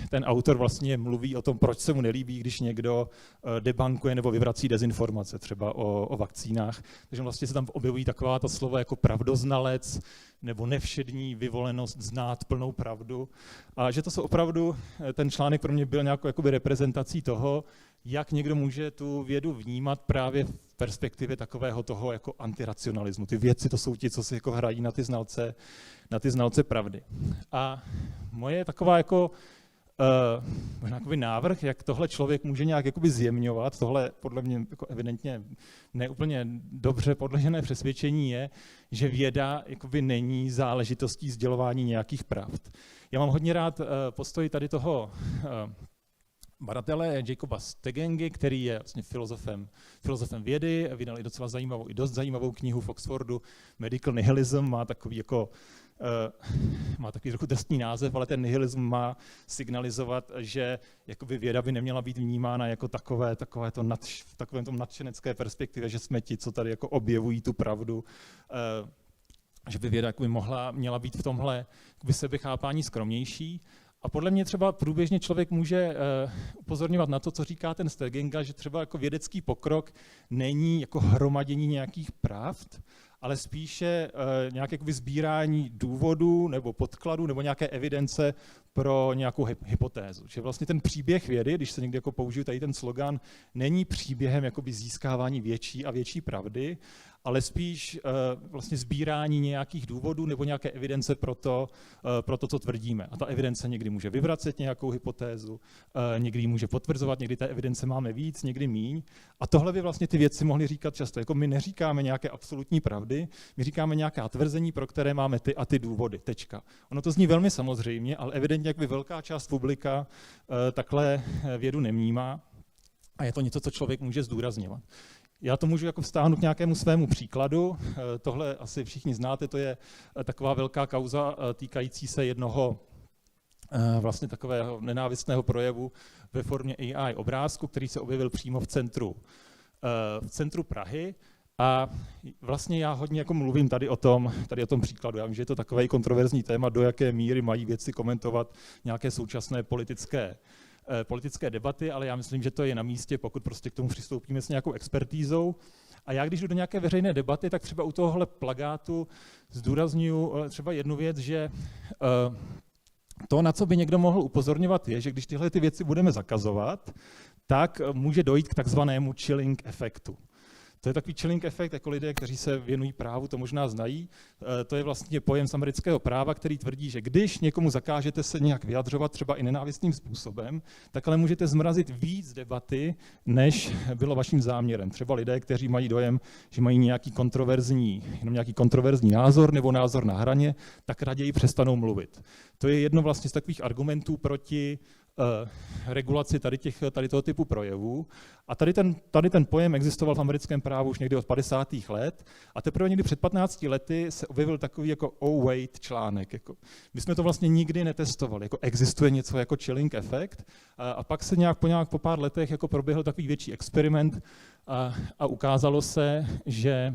ten autor vlastně mluví o tom, proč se mu nelíbí, když někdo debankuje nebo vyvrací dezinformace třeba o vakcínách. Takže vlastně se tam objevují taková ta slova jako pravdoznalec nebo nevšední vyvolenost znát plnou pravdu. A že to jsou opravdu, ten článek pro mě byl nějakou jakoby reprezentací toho, jak někdo může tu vědu vnímat právě v perspektivě takového toho jako antiracionalismu. Ty vědci to jsou ti, co si jako hrají na ty znalce pravdy. A moje taková jako možná jakoby návrh, jak tohle člověk může nějak jakoby zjemňovat, tohle podle mě jako evidentně neúplně dobře podložené přesvědčení je, že věda jakoby není záležitostí sdělování nějakých pravd. Já mám hodně rád postoj tady toho badatele Jacoba Stegengy, který je vlastně filozofem vědy, vydal i docela zajímavou, i dost zajímavou knihu v Oxfordu, Medical Nihilism, má takový trochu drsný název, ale ten nihilism má signalizovat, že jakoby věda by neměla být vnímána jako v takovém tom nadšenecké perspektivě, že jsme ti, co tady jako objevují tu pravdu, že by věda měla být v tomhle sebechápání skromnější. A podle mě třeba průběžně člověk může upozorňovat na to, co říká ten Steginga, že třeba jako vědecký pokrok není jako hromadění nějakých pravd, ale spíše nějaké sbírání důvodů nebo podkladů nebo nějaké evidence pro nějakou hypotézu. Že vlastně ten příběh vědy, když se někdy jako použiju tady ten slogan, není příběhem jakoby získávání větší a větší pravdy, ale spíš vlastně sbírání nějakých důvodů nebo nějaké evidence pro to, co tvrdíme. A ta evidence někdy může vyvracet nějakou hypotézu, někdy ji může potvrzovat, někdy té evidence máme víc, někdy míň. A tohle by vlastně ty vědci mohli říkat často. Jako my neříkáme nějaké absolutní pravdy, my říkáme nějaká tvrzení, pro které máme ty a ty důvody. Tečka. Ono to zní velmi samozřejmě, ale evidentně jakby velká část publika takhle vědu nevnímá a je to něco, co člověk může zdůrazňovat. Já to můžu jako vztáhnout k nějakému svému příkladu. Tohle asi všichni znáte, to je taková velká kauza týkající se jednoho vlastně takového nenávistného projevu ve formě AI obrázku, který se objevil přímo v centru Prahy. A vlastně já hodně jako mluvím tady o tom příkladu. Já vím, že je to takové kontroverzní téma, do jaké míry mají vědci komentovat nějaké současné politické debaty, ale já myslím, že to je na místě, pokud prostě k tomu přistoupíme s nějakou expertízou. A já když jdu do nějaké veřejné debaty, tak třeba u tohohle plakátu zdůrazňuji třeba jednu věc, že to, na co by někdo mohl upozorňovat, je, že když tyhle ty věci budeme zakazovat, tak může dojít k takzvanému chilling efektu. To je takový chilling efekt, jako lidé, kteří se věnují právu, to možná znají. To je vlastně pojem z amerického práva, který tvrdí, že když někomu zakážete se nějak vyjadřovat třeba i nenávistným způsobem, tak ale můžete zmrazit víc debaty, než bylo vaším záměrem. Třeba lidé, kteří mají dojem, že mají nějaký kontroverzní názor nebo názor na hraně, tak raději přestanou mluvit. To je jedno vlastně z takových argumentů proti regulaci tady toho typu projevů. A tady ten pojem existoval v americkém právu už někdy od 50. let a teprve někdy před 15 lety se objevil takový jako oh wait článek. Jako. My jsme to vlastně nikdy netestovali, jako existuje něco jako chilling efekt a pak se po pár letech jako proběhl takový větší experiment a ukázalo se, že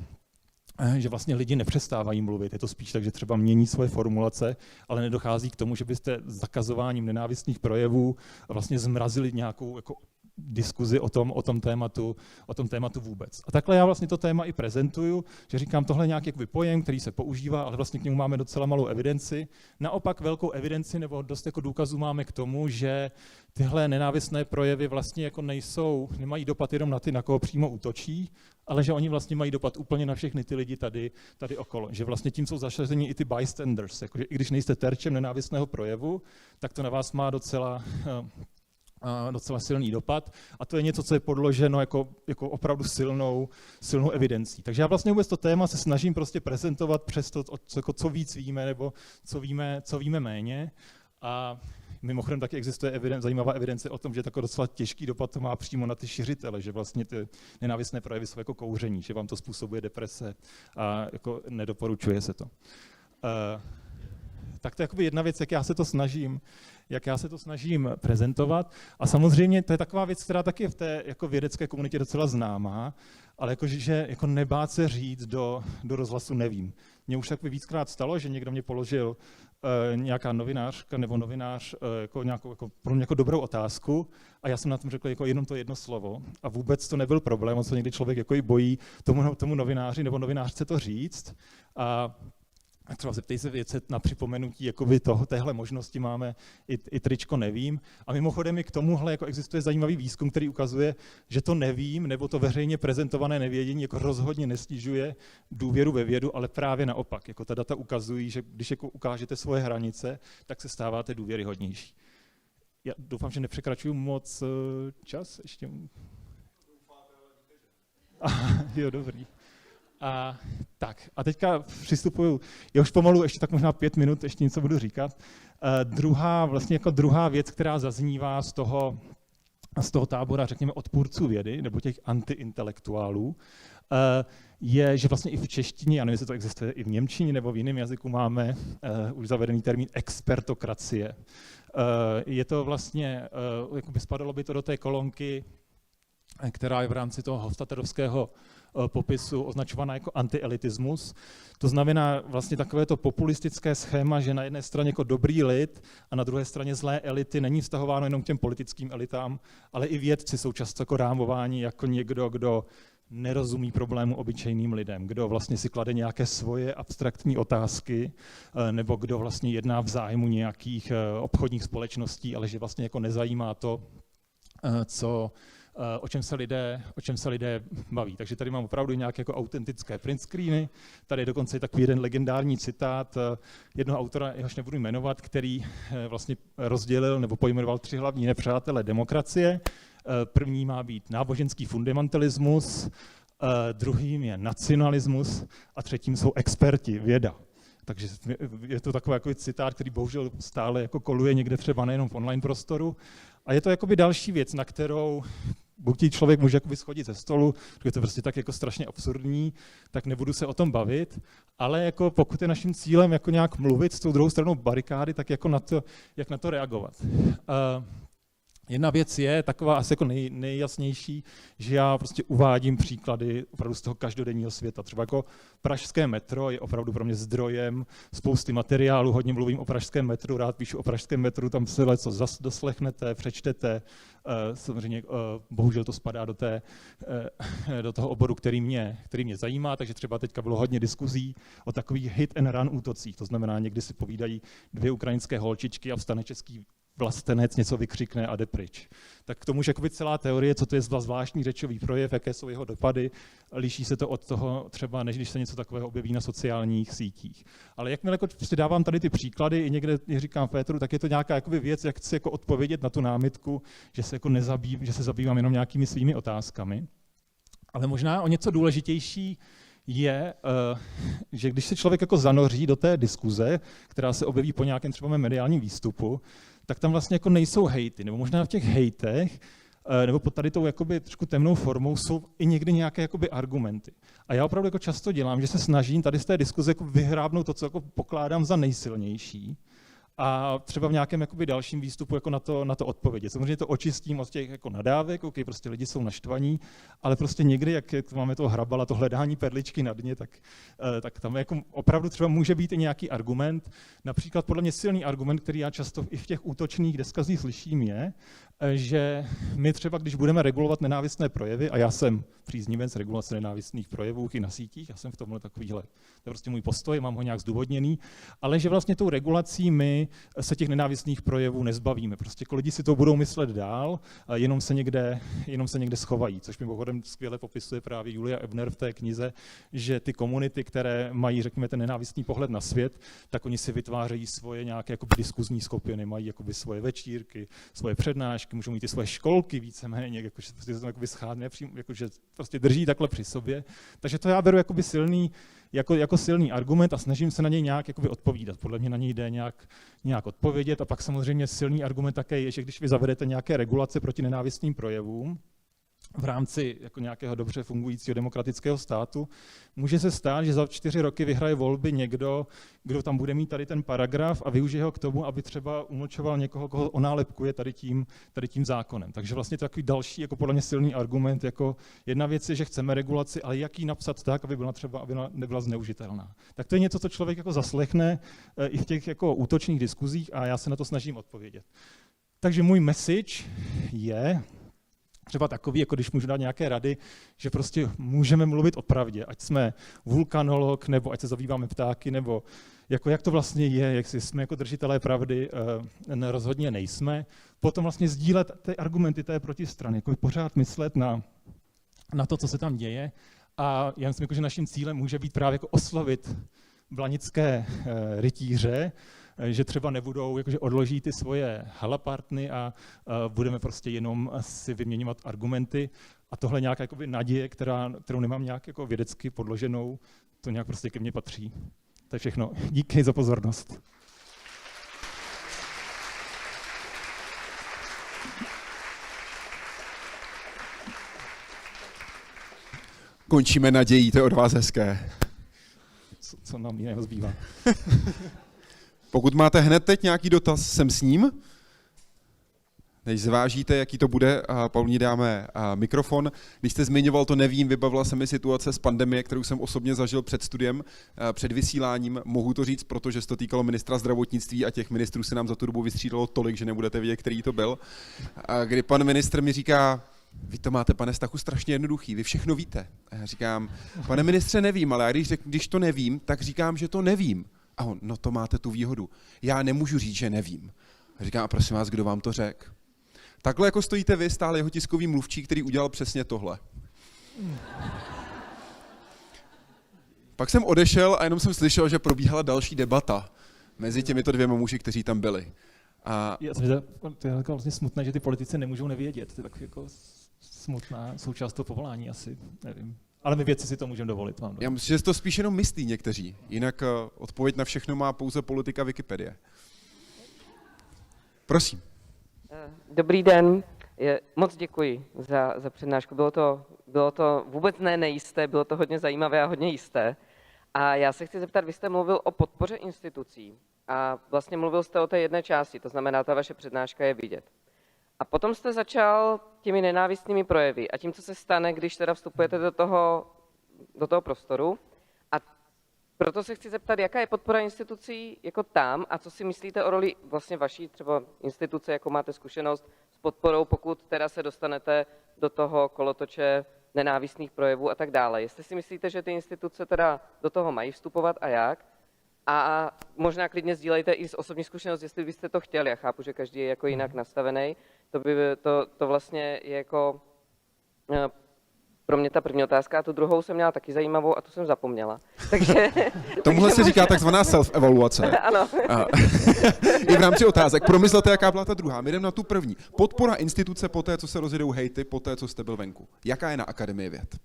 vlastně lidi nepřestávají mluvit. Je to spíš tak, že třeba mění svoje formulace, ale nedochází k tomu, že byste zakazováním nenávistných projevů vlastně zmrazili nějakou jako diskuzi o tom tématu vůbec. A takhle já vlastně to téma i prezentuju, že říkám, tohle je nějaký pojem, který se používá, ale vlastně k němu máme docela malou evidenci. Naopak velkou evidenci nebo dost jako důkazů máme k tomu, že tyhle nenávistné projevy vlastně jako nemají dopad jenom na ty, na koho přímo útočí, ale že oni vlastně mají dopad úplně na všechny ty lidi tady okolo. Že vlastně tím jsou zašazeni i ty bystanders, jakože i když nejste terčem nenávistného projevu, tak to na vás má docela silný dopad a to je něco, co je podloženo jako opravdu silnou evidencí. Takže já vlastně vůbec to téma se snažím prostě prezentovat přes to, co víc víme nebo co víme méně. A mimochodem taky existuje zajímavá evidence o tom, že takový docela těžký dopad to má přímo na ty šiřitele, že vlastně ty nenávistné projevy jsou jako kouření, že vám to způsobuje deprese a jako nedoporučuje se to. Tak to je jakoby jedna věc, jak já se to snažím prezentovat. A samozřejmě to je taková věc, která taky v té jako vědecké komunitě docela známá, ale jakože jako nebát se říct do rozhlasu nevím. Mně už takový víckrát stalo, že někdo mě položil nějaká novinářka nebo novinář pro mě jako dobrou otázku a já jsem na tom řekl jako jenom to jedno slovo a vůbec to nebyl problém, on se někdy člověk jako i bojí tomu novináři nebo novinářce to říct. A třeba zeptej se věci na připomenutí jakoby téhle možnosti máme i tričko nevím. A mimochodem i k tomuhle jako existuje zajímavý výzkum, který ukazuje, že to nevím nebo to veřejně prezentované nevědění jako rozhodně nesnižuje důvěru ve vědu, ale právě naopak. Jako ta data ukazují, že když jako ukážete svoje hranice, tak se stáváte důvěryhodnější. Já doufám, že nepřekračuju moc čas ještě. Jo, dobrý. A teďka přistupuju, já už pomalu ještě tak možná 5 minut, ještě něco budu říkat. Druhá věc, která zaznívá z toho tábora, řekněme, odpůrců vědy, nebo těch antiintelektuálů, je, že vlastně i v češtině, já nevím, jestli to existuje i v němčině nebo v jiném jazyku, máme už zavedený termín expertokracie. Je to vlastně, jakoby spadalo by to do té kolonky, která je v rámci toho hofstadterovského popisu označovaná jako antielitismus. To znamená vlastně takové to populistické schéma, že na jedné straně jako dobrý lid a na druhé straně zlé elity není vztahováno jenom k těm politickým elitám, ale i vědci jsou často jako rámováni jako někdo, kdo nerozumí problému obyčejným lidem, kdo vlastně si klade nějaké svoje abstraktní otázky, nebo kdo vlastně jedná v zájmu nějakých obchodních společností, ale že vlastně jako nezajímá to, o čem se lidé baví. Takže tady mám opravdu nějaké jako autentické print screeny. Tady je dokonce takový jeden legendární citát jednoho autora, jehož nebudu jmenovat, který vlastně rozdělil nebo pojmenoval 3 hlavní nepřátelé demokracie. První má být náboženský fundamentalismus, druhým je nacionalismus a třetím jsou experti, věda. Takže je to takový jako citát, který bohužel stále jako koluje někde třeba nejenom v online prostoru. A je to jakoby další věc, na kterou buď člověk může jakoby schodit ze stolu, protože je to prostě tak jako strašně absurdní, tak nebudu se o tom bavit, ale jako pokud je naším cílem jako nějak mluvit s tou druhou stranou barikády, tak jako jak na to reagovat. Jedna věc je taková asi jako nejjasnější, že já prostě uvádím příklady opravdu z toho každodenního světa. Třeba jako pražské metro je opravdu pro mě zdrojem spousty materiálu, hodně mluvím o pražském metru, rád píšu o pražském metru, tam se leco doslechnete, přečtete. Samozřejmě bohužel to spadá do toho oboru, který mě zajímá, takže třeba teďka bylo hodně diskuzí o takových hit and run útocích. To znamená, někdy si povídají 2 ukrajinské holčičky a vstane český vlastenec, něco vykřikne a jde pryč. Tak k tomu, že celá teorie, co to je zvláštní řečový projev, jaké jsou jeho dopady, liší se to od toho třeba, než když se něco takového objeví na sociálních sítích. Ale jakmile prostě dávám tady ty příklady, i někde říkám Pétru, tak je to nějaká věc, jak chci odpovědět na tu námitku, že se zabývám jenom nějakými svými otázkami. Ale možná o něco důležitější je, že když se člověk zanoří do té diskuze, která se objeví po nějakém třeba mediálním výstupu, tak tam vlastně nejsou hejty, nebo možná v těch hejtech, nebo pod tady tou trošku temnou formou jsou i někdy nějaké argumenty. A já opravdu často dělám, že se snažím tady z té diskuze vyhrábnout to, co pokládám za nejsilnější, a třeba v nějakém dalším výstupu na to odpovědět. Samozřejmě to očistím od těch nadávek, prostě lidi jsou naštvaní, ale prostě někdy, jak máme toho hrabala, to hledání perličky na dně, tak tam opravdu třeba může být i nějaký argument. Například podle mě silný argument, který já často i v těch útočných diskuzích slyším, je, že my třeba, když budeme regulovat nenávistné projevy, a já jsem příznivec regulace nenávistných projevů i na sítích, já jsem v tomhle takovýhle, to je prostě můj postoj, mám ho nějak zdůvodněný, ale že vlastně tou regulací my se těch nenávistných projevů nezbavíme. Prostě lidi si to budou myslet dál, jenom se někde schovají, což mimochodem skvěle popisuje právě Julia Ebner v té knize, že ty komunity, které mají, řekněme, ten nenávistný pohled na svět, tak oni si vytvářejí svoje nějaké diskuzní skupiny, mají svoje večírky, svoje přednášky, můžou mít i svoje školky víceméně, že to tam schádne, že prostě drží takhle při sobě. Takže to já beru silný, jako silný argument a snažím se na něj nějak odpovídat. Podle mě na něj jde nějak odpovědět a pak samozřejmě silný argument také je, že když vy zavedete nějaké regulace proti nenávistným projevům v rámci nějakého dobře fungujícího demokratického státu, může se stát, že za 4 roky vyhraje volby někdo, kdo tam bude mít tady ten paragraf a využije ho k tomu, aby třeba umlčoval někoho, koho onálepkuje tady tím zákonem. Takže vlastně takový další, podle mě silný argument, jedna věc je, že chceme regulaci, ale jak ji napsat tak, aby nebyla zneužitelná. Tak to je něco, co člověk zaslechne i v těch útočných diskuzích a já se na to snažím odpovědět. Takže můj message je třeba takový, když můžu dát nějaké rady, že prostě můžeme mluvit o pravdě, ať jsme vulkanolog, nebo ať se zabýváme ptáky, nebo jak to vlastně je, jak jsme držitelé pravdy, rozhodně nejsme. Potom vlastně sdílet ty argumenty té protistrany, pořád myslet na to, co se tam děje. A já myslím, že naším cílem může být právě oslavit blanické rytíře, že třeba nebudou, že odloží ty svoje halapartny a budeme prostě jenom si vyměňovat argumenty a tohle nějaká naděje, kterou nemám nějak vědecky podloženou, to nějak prostě ke mně patří. To je všechno. Díky za pozornost. Končíme nadějí, to je od vás hezké. Co nám jiného zbývá? Pokud máte hned teď nějaký dotaz, jsem s ním. Než zvážíte, jaký to bude, Paulíně dáme mikrofon. Když jste zmiňoval to nevím, vybavila se mi situace z pandemie, kterou jsem osobně zažil před studiem, před vysíláním. Mohu to říct, protože se to týkalo ministra zdravotnictví a těch ministrů se nám za tu dobu vystřídalo tolik, že nebudete vědět, který to byl. Kdy pan ministr mi říká, vy to máte, pane Stachu, strašně jednoduchý, vy všechno víte. A já říkám, pane ministře, nevím, ale já když to nevím, tak říkám, že to nevím. A on, no to máte tu výhodu. Já nemůžu říct, že nevím. A říkám, a prosím vás, kdo vám to řekl? Takhle jako stojíte vy, stále jeho tiskový mluvčí, který udělal přesně tohle. Pak jsem odešel a jenom jsem slyšel, že probíhala další debata mezi těmito dvěma muži, kteří tam byli. A to je vlastně smutné, že ty politici nemůžou nevědět. To je tak jako smutná součást toho povolání asi, nevím. Ale my vědci si to můžeme dovolit. Já myslím, že to spíš jenom myslí někteří. Jinak odpověď na všechno má pouze politika Wikipedie. Prosím. Dobrý den, moc děkuji za přednášku. Bylo to vůbec nejisté, bylo to hodně zajímavé a hodně jisté. A já se chci zeptat, vy jste mluvil o podpoře institucí a vlastně mluvil jste o té jedné části, to znamená, ta vaše přednáška je vidět. A potom jste začal těmi nenávistnými projevy a tím, co se stane, když teda vstupujete do toho prostoru. A proto se chci zeptat, jaká je podpora institucí jako tam a co si myslíte o roli vlastně vaší třeba instituce, jakou máte zkušenost s podporou, pokud teda se dostanete do toho kolotoče nenávistných projevů a tak dále. Jestli si myslíte, že ty instituce teda do toho mají vstupovat a jak? A možná klidně sdílejte i z osobní zkušenost, jestli byste to chtěli. Já chápu, že každý je jako jinak nastavený. To vlastně je jako pro mě ta první otázka, a tu druhou jsem měla taky zajímavou a tu jsem zapomněla. Takže, tomuhle se říká takzvaná self-evaluace. Ano. I v rámci otázek. Promyslete, jaká byla ta druhá. My jdeme na tu první. Podpora instituce po té, co se rozjedou hejty, po té, co jste byl venku. Jaká je na Akademii věd?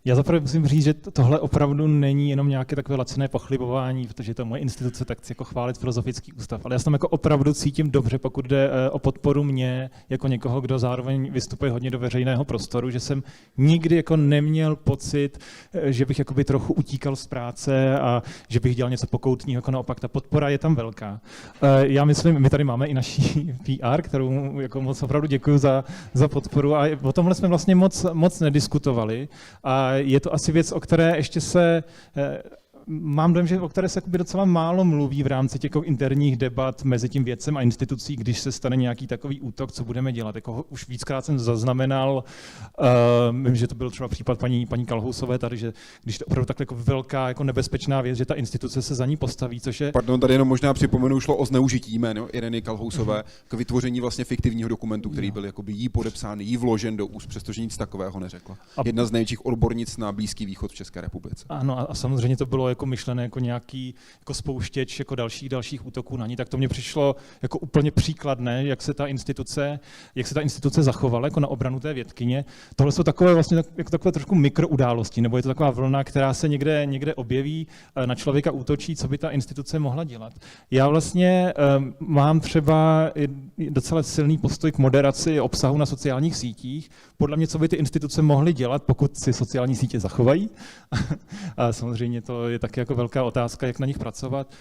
Já zaprvé musím říct, že tohle opravdu není jenom nějaké takové laciné pochlibování, protože to je moje instituce, tak chci jako chválit Filozofický ústav, ale já se tam jako opravdu cítím dobře, pokud jde o podporu mě, jako někoho, kdo zároveň vystupuje hodně do veřejného prostoru, že jsem nikdy jako neměl pocit, že bych jakoby trochu utíkal z práce a že bych dělal něco pokoutního, jako naopak ta podpora je tam velká. Já myslím, my tady máme i naší PR, kterou jako moc opravdu děkuji za podporu a o tomhle jsme vlastně moc nediskutovali. A je to asi věc, o které ještě mám dojem, že o které se docela málo mluví v rámci těch interních debat mezi tím vědcem a institucí, když se stane nějaký takový útok, co budeme dělat. Jako už víckrát jsem zaznamenal, vím, že to byl třeba případ paní Kalhousové tady, že když to opravdu takhle jako velká jako nebezpečná věc, že ta instituce se za ní postaví, což je... Pardon, tady jenom možná připomenu, šlo o zneužití jméno Ireny Kalhousové k vytvoření vlastně fiktivního dokumentu, který byl jakoby jí podepsán, jí vložen do úst, přestože nic takového neřekla. Jedna z největších odbornic na Blízký východ v České republice. Ano, a samozřejmě to bylo jako myšlené jako nějaký jako spouštěč jako dalších útoků na ní, tak to mně přišlo jako úplně příkladné, jak se ta instituce zachovala jako na obranu té vědkyně. Tohle jsou takové vlastně jako takové trošku mikroudálosti, nebo je to taková vlna, která se někde objeví, na člověka útočí, co by ta instituce mohla dělat. Já vlastně mám třeba docela silný postoj k moderaci obsahu na sociálních sítích. Podle mě, co by ty instituce mohly dělat, pokud si sociální sítě zachovají. A samozřejmě to je taky jako velká otázka, jak na nich pracovat.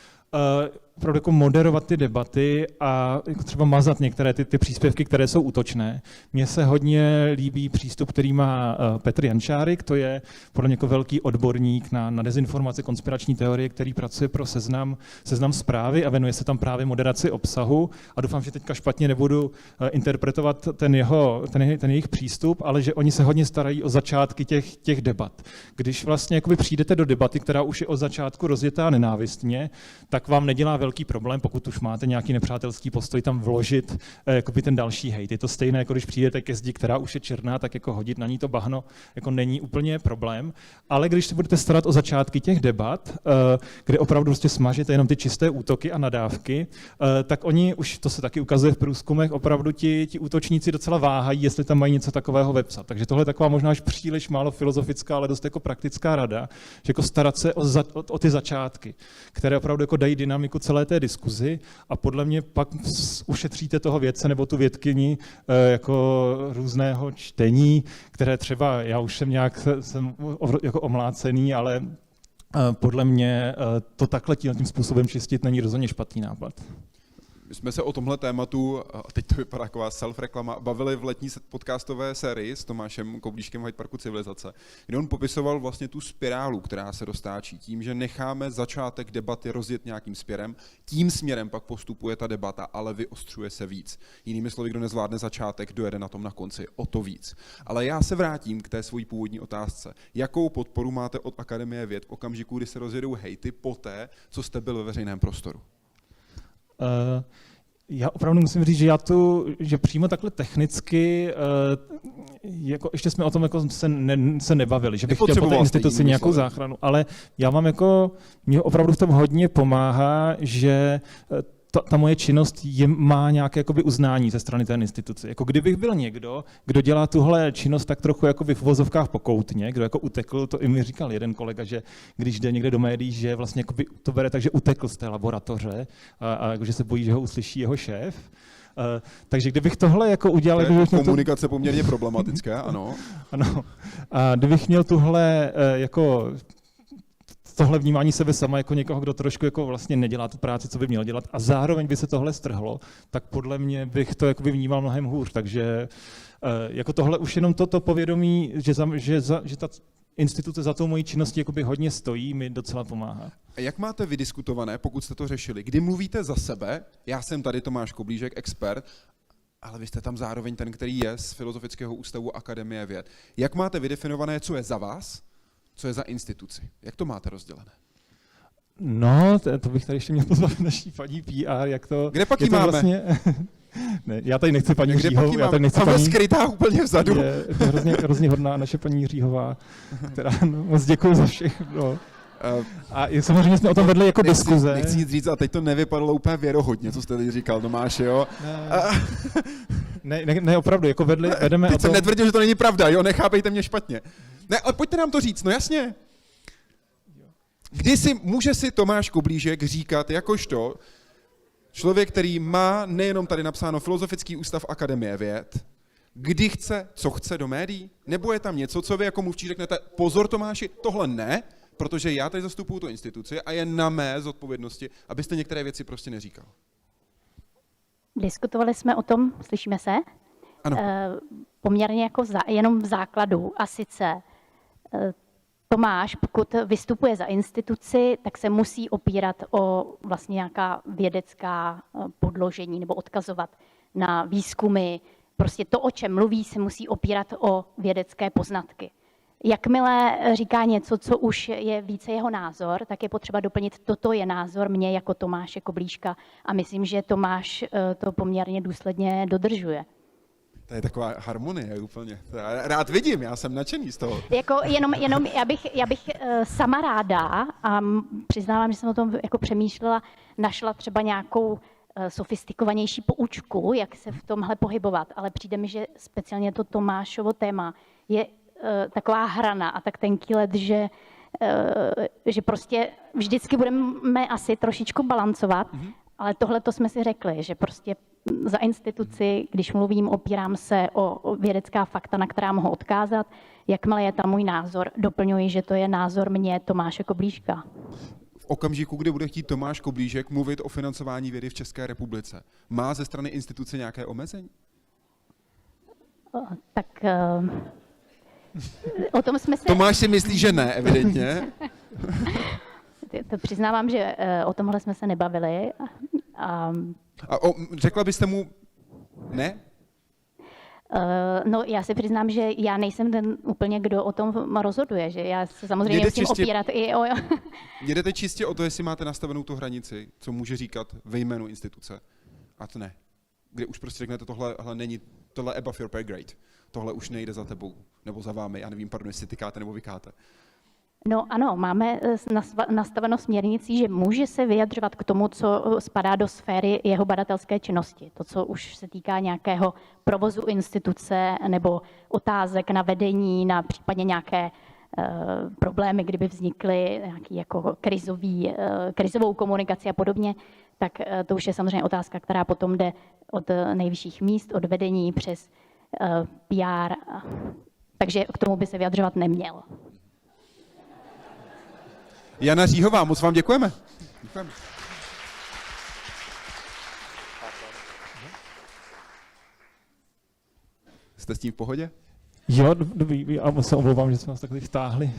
Opravdu jako moderovat ty debaty a jako třeba mazat některé ty příspěvky, které jsou útočné. Mně se hodně líbí přístup, který má Petr Jančárek, to je podle mě jako velký odborník na dezinformace, konspirační teorie, který pracuje pro seznam Zprávy a věnuje se tam právě moderaci obsahu a doufám, že teďka špatně nebudu interpretovat ten jejich přístup, ale že oni se hodně starají o začátky těch debat. Když vlastně jakoby přijdete do debaty, která už je od začátku rozjetá nenávistně, tak vám nedělá velký problém, pokud už máte nějaký nepřátelský postoj, tam vložit jakoby ten další hejt. Je to stejné, jako když přijdete ke zdi, která už je černá, tak jako hodit na ní to bahno jako není úplně problém. Ale když se budete starat o začátky těch debat, kde opravdu prostě smažíte jenom ty čisté útoky a nadávky, tak oni, už to se taky ukazuje v průzkumech, opravdu ti útočníci docela váhají, jestli tam mají něco takového vepsat. Takže tohle je taková možná až příliš málo filozofická, ale dost jako praktická rada, že jako starat se o ty začátky, které opravdu jako dají dynamiku celé té diskuzi a podle mě pak ušetříte toho vědce nebo tu vědkyni jako různého čtení, které třeba, já už jsem jako omlácený, ale podle mě to takhle tím způsobem čistit není rozhodně špatný nápad. My jsme se o tomhle tématu, a teď to vypadá taková self-reklama, bavili v letní podcastové sérii s Tomášem Koblížkem v Hyde Parku civilizace, kde on popisoval vlastně tu spirálu, která se roztáčí tím, že necháme začátek debaty rozjet nějakým směrem, tím směrem pak postupuje ta debata, ale vyostřuje se víc. Jinými slovy, kdo nezvládne začátek, dojede na tom na konci o to víc. Ale já se vrátím k té svojí původní otázce. Jakou podporu máte od Akademie věd v okamžiku, kdy se rozjedou hejty poté, co jste byl ve veřejném prostoru? Já opravdu musím říct, že přímo takhle technicky, jako ještě jsme o tom jako se nebavili, že bych chtěl po té instituci nějakou záchranu, ale já mám mě opravdu v tom hodně pomáhá, že ta moje činnost má nějaké jakoby uznání ze strany té instituce. Jako kdybych byl někdo, kdo dělá tuhle činnost tak trochu jako v uvozovkách pokoutně, kdo jako utekl, to i mi říkal jeden kolega, že když jde někde do médií, že vlastně jakoby to bere tak, že utekl z té laboratoře a že se bojí, že ho uslyší jeho šéf. Takže kdybych tohle jako udělal... Je komunikace poměrně problematická, ano. Ano. A kdybych měl tuhle jako... tohle vnímání sebe sama jako někoho, kdo trošku jako vlastně nedělá tu práci, co by měl dělat, a zároveň by se tohle strhlo, tak podle mě bych to jakoby vnímal mnohem hůř. Takže jako tohle už jenom toto povědomí, že ta instituce za tou mojí činností jakoby hodně stojí, mi docela pomáhá. A jak máte vydiskutované, pokud jste to řešili? Kdy mluvíte za sebe, já jsem tady Tomáš Koblížek, expert, ale vy jste tam zároveň ten, který je z Filozofického ústavu Akademie věd. Jak máte vydefinované, co je za vás, co je za instituci? Jak to máte rozdělené? No, to bych tady ještě měl pozvat naší paní PR, jak to... Kde pak ji máme? Vlastně, ne, já tady nechci paní Říhovou, já tady nechci paní... skrytá úplně vzadu. Je to hrozně hodná naše paní Říhová, která moc děkuji za všechno. A samozřejmě jsme o tom vedli jako diskuze. Nechci nic říct, a teď to nevypadalo úplně věrohodně, co jste teď říkal, Tomáš, jo? Ne, opravdu, jako vedeme teď o tom... Teď jsem netvrdil, že to není pravda, jo, nechápejte mě špatně. Ne, ale pojďte nám to říct, no jasně. Může si Tomáš Koblížek říkat jakožto člověk, který má nejenom tady napsáno Filozofický ústav Akademie věd, kdy chce, co chce do médií? Nebo je tam něco, co vy jako mluvčí řeknete, pozor Tomáši, tohle ne, protože já tady zastupuju tu instituci a je na mé zodpovědnosti, abyste některé věci prostě neříkal. Diskutovali jsme o tom, slyšíme se? Ano. Poměrně jako jenom v základu, a sice Tomáš, pokud vystupuje za instituci, tak se musí opírat o vlastně nějaká vědecká podložení nebo odkazovat na výzkumy. Prostě to, o čem mluví, se musí opírat o vědecké poznatky. Jakmile říká něco, co už je více jeho názor, tak je potřeba doplnit, toto je názor mě jako Tomáše Koblížka, a myslím, že Tomáš to poměrně důsledně dodržuje. To je taková harmonie úplně. Rád vidím, já jsem nadšený z toho. Jako jenom já bych sama ráda, a přiznávám, že jsem o tom jako přemýšlela, našla třeba nějakou sofistikovanější poučku, jak se v tomhle pohybovat, ale přijde mi, že speciálně to Tomášovo téma je taková hrana a tak tenký led, že prostě vždycky budeme asi trošičku balancovat, ale tohle to jsme si řekli, že prostě za instituci, když mluvím, opírám se o vědecká fakta, na která mohu odkázat. Jakmile je tam můj názor, doplňuji, že to je názor mě, Tomáše Koblížka. V okamžiku, kdy bude chtít Tomáš Koblížek mluvit o financování vědy v České republice, má ze strany instituce nějaké omezení? Tak o tom jsme se... Tomáš si myslí, že ne, evidentně. To přiznávám, že o tomhle jsme se nebavili. Řekla byste mu ne? No, já si přiznám, že já nejsem ten úplně, kdo o tom rozhoduje, že já se samozřejmě musím opírat i o... Jdete čistě o to, jestli máte nastavenou tu hranici, co může říkat ve jménu instituce, a to ne. Kde už prostě řeknete, tohle není, tohle above your pay grade, tohle už nejde za tebou, nebo za vámi, já nevím, pardon, jestli tykáte nebo vykáte. No ano, máme nastaveno směrnicí, že může se vyjadřovat k tomu, co spadá do sféry jeho badatelské činnosti. To, co už se týká nějakého provozu instituce nebo otázek na vedení, na případně nějaké problémy, kdyby vznikly nějaký jako krizovou komunikaci a podobně, tak to už je samozřejmě otázka, která potom jde od nejvyšších míst, od vedení přes PR. Takže k tomu by se vyjadřovat neměl. Jana Říhová, moc vám děkujeme. Jste s tím v pohodě? Jo, dobrý, a se omlouvám, že jsme vás takhle vtáhli.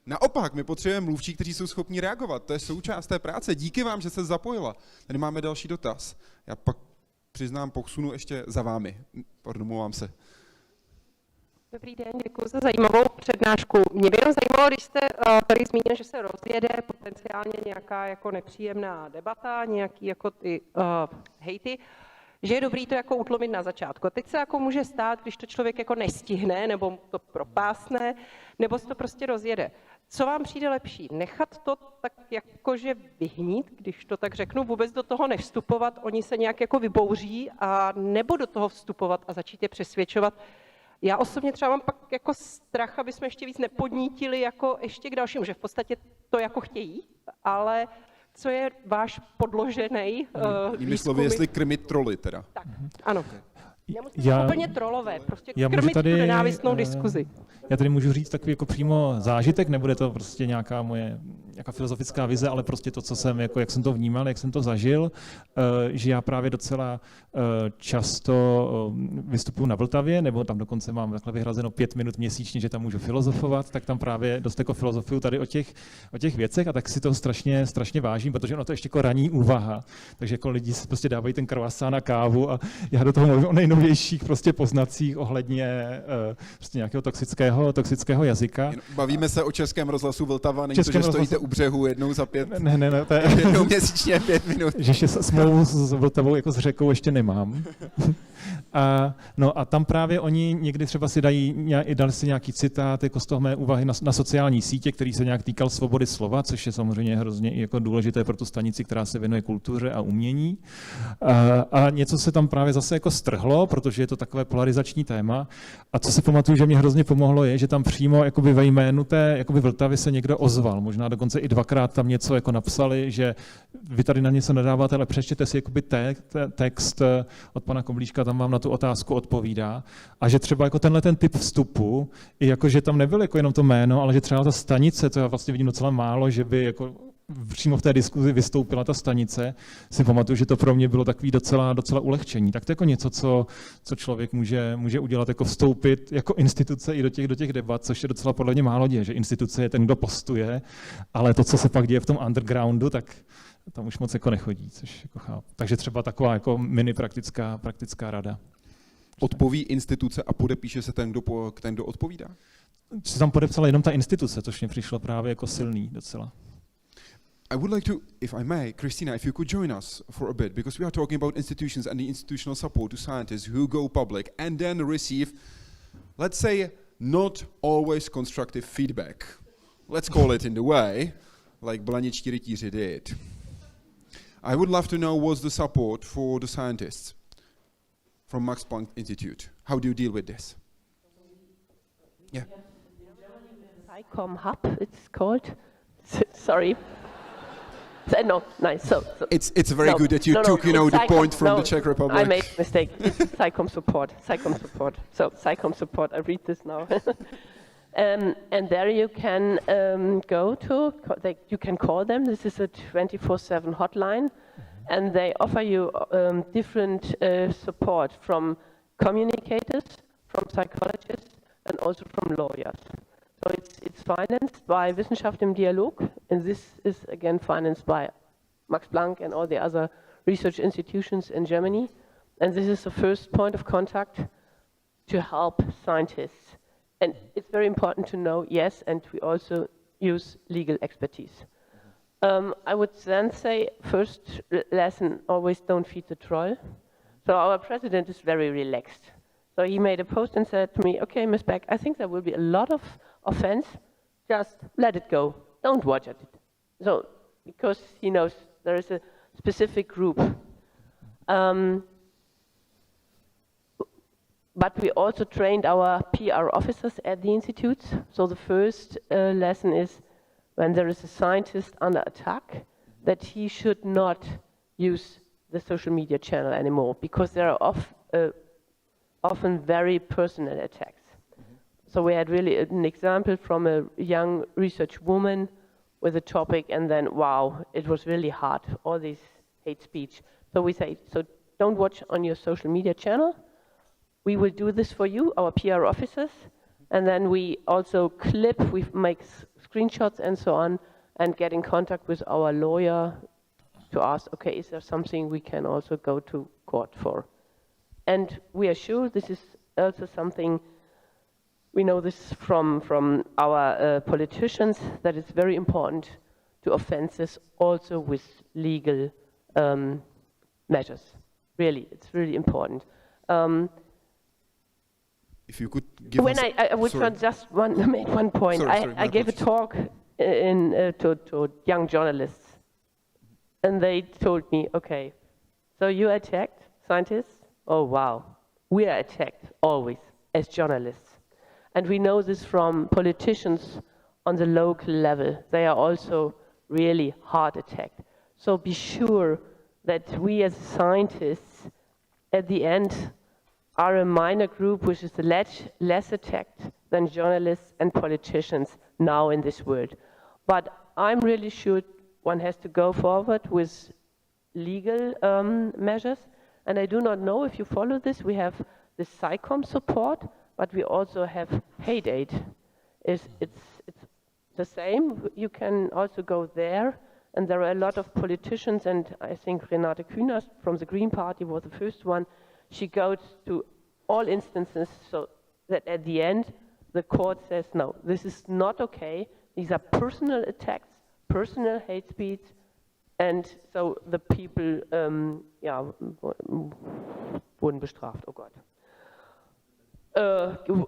Naopak, my potřebujeme mluvčí, kteří jsou schopni reagovat. To je součást té práce. Díky vám, že se zapojila. Tady máme další dotaz. Já pak přiznám, posunu ještě za vámi. Pardon, mluvám se. Dobrý den, děkuji za zajímavou přednášku. Mě by jenom zajímalo, když jste tady zmínil, že se rozjede potenciálně nějaká jako nepříjemná debata, nějaký jako ty hejty, že je dobrý to jako utlumit na začátku. Teď se jako může stát, když to člověk jako nestihne, nebo mu to propásne, nebo se to prostě rozjede. Co vám přijde lepší? Nechat to tak jakože vyhnít, když to tak řeknu, vůbec do toho nevstupovat, oni se nějak jako vybouří, a nebo do toho vstupovat a začít je přesvědčovat. Já osobně třeba mám pak jako strach, aby jsme ještě víc nepodnítili jako ještě k dalšímu, že v podstatě to jako chtějí, ale co je váš podložený Jinými slovy, jestli krmit troly teda. Tak, ano. Nemusíte úplně trolové, prostě já krmit tady, tu nenávistnou diskuzi. Já tady můžu říct takový jako přímo zážitek, nebude to prostě nějaká moje nějaká filozofická vize, ale prostě to, co jsem, jako, jak jsem to vnímal, jak jsem to zažil, že já právě docela často vystupuji na Vltavě, nebo tam dokonce mám takhle vyhrazeno 5 minut měsíčně, že tam můžu filozofovat, tak tam právě dost jako filozofuju tady o těch věcech, a tak si to strašně vážím, protože ono to ještě jako ranní úvaha, takže jako lidi si prostě dávají ten croissant na kávu a já do toho mluvím o nejnovějších prostě poznacích ohledně prostě nějakého toxického jazyka. Bavíme se o Českém rozhlasu Vltava, není to, že stojíte u břehu jednou za 5, to je jednou měsíčně 5 minut. Že smlouvu s Vltavou jako s řekou ještě nemám. A tam právě oni někdy třeba si dali si nějaký citát jako z toho mé úvahy na sociální sítě, který se nějak týkal svobody slova, což je samozřejmě hrozně jako důležité pro tu stanici, která se věnuje kultuře a umění. A něco se tam právě zase jako strhlo, protože je to takové polarizační téma. A co si pamatuju, že mě hrozně pomohlo, je, že tam přímo jakoby ve jménu té jakoby Vltavy se někdo ozval. Možná dokonce i 2krát tam něco jako napsali, že vy tady na něco nadáváte, ale přečtěte si jakoby text od pana Koblížka, tam vám na tu otázku odpovídá, a že třeba jako tenhle ten typ vstupu, i jako, že tam nebyl jako jenom to jméno, ale že třeba ta stanice, to já vlastně vidím docela málo, že by jako přímo v té diskuzi vystoupila ta stanice, si pamatuju, že to pro mě bylo takový docela ulehčení. Tak to je jako něco, co člověk může udělat, jako vstoupit jako instituce i do těch debat, což je docela podle mě málo děje, že instituce je ten, kdo postuje, ale to, co se pak děje v tom undergroundu, tak tam už moc jako nechodí, což jako chápu. Takže třeba taková jako mini praktická rada. Odpoví instituce a podepíše se ten, kdo odpovídá? Se tam podepsala jenom ta instituce, což mě přišlo právě jako silný docela. I would like to, if I may, Christina, if you could join us for a bit, because we are talking about institutions and the institutional support to scientists who go public and then receive, let's say, not always constructive feedback. Let's call it in the way, like blaničtí rytíři did. I would love to know what's the support for the scientists from Max Planck Institute. How do you deal with this? Yeah. SciComm Hub, it's called. Sorry. No, nice. So it's very good that you took the point from the Czech Republic. I made a mistake. It's SciComm support. So SciComm support. I read this now. And there you can go to. You can call them. This is a 24/7 hotline, and they offer you different support from communicators, from psychologists, and also from lawyers. So it's financed by Wissenschaft im Dialog, and this is again financed by Max Planck and all the other research institutions in Germany. And this is the first point of contact to help scientists. And it's very important to know, yes, and we also use legal expertise. I would then say, first lesson, always don't feed the troll. So our president is very relaxed. So he made a post and said to me, okay, Ms. Beck, I think there will be a lot of offense. Just let it go. Don't watch it. So, because he knows there is a specific group. But we also trained our PR officers at the institutes. So the first lesson is when there is a scientist under attack, that he should not use the social media channel anymore, because there are often very personal attacks. So we had really an example from a young research woman with a topic, and then, wow, it was really hard, all this hate speech. So we say, so don't watch on your social media channel. We will do this for you, our PR officers, and then we also we make screenshots and so on, and get in contact with our lawyer to ask, okay, is there something we can also go to court for? And we are sure this is also something, we know this from our politicians, that it's very important to offenses also with legal measures. Really, it's really important. If you could give when us... I would just make one point. Sorry, I gave a talk to young journalists, and they told me, okay, so you attacked scientists? Oh, wow. We are attacked always as journalists. And we know this from politicians on the local level. They are also really hard attacked. So be sure that we as scientists, at the end, are a minor group which is less attacked than journalists and politicians now in this world. But I'm really sure one has to go forward with legal measures. And I do not know if you follow this. We have the SciComm support, but we also have hate aid. It's the same. You can also go there. And there are a lot of politicians, and I think Renate Künast from the Green Party was the first one. She goes to all instances so that at the end, the court says, no, this is not okay. These are personal attacks, personal hate speech, and so the people, wurden bestraft, oh God.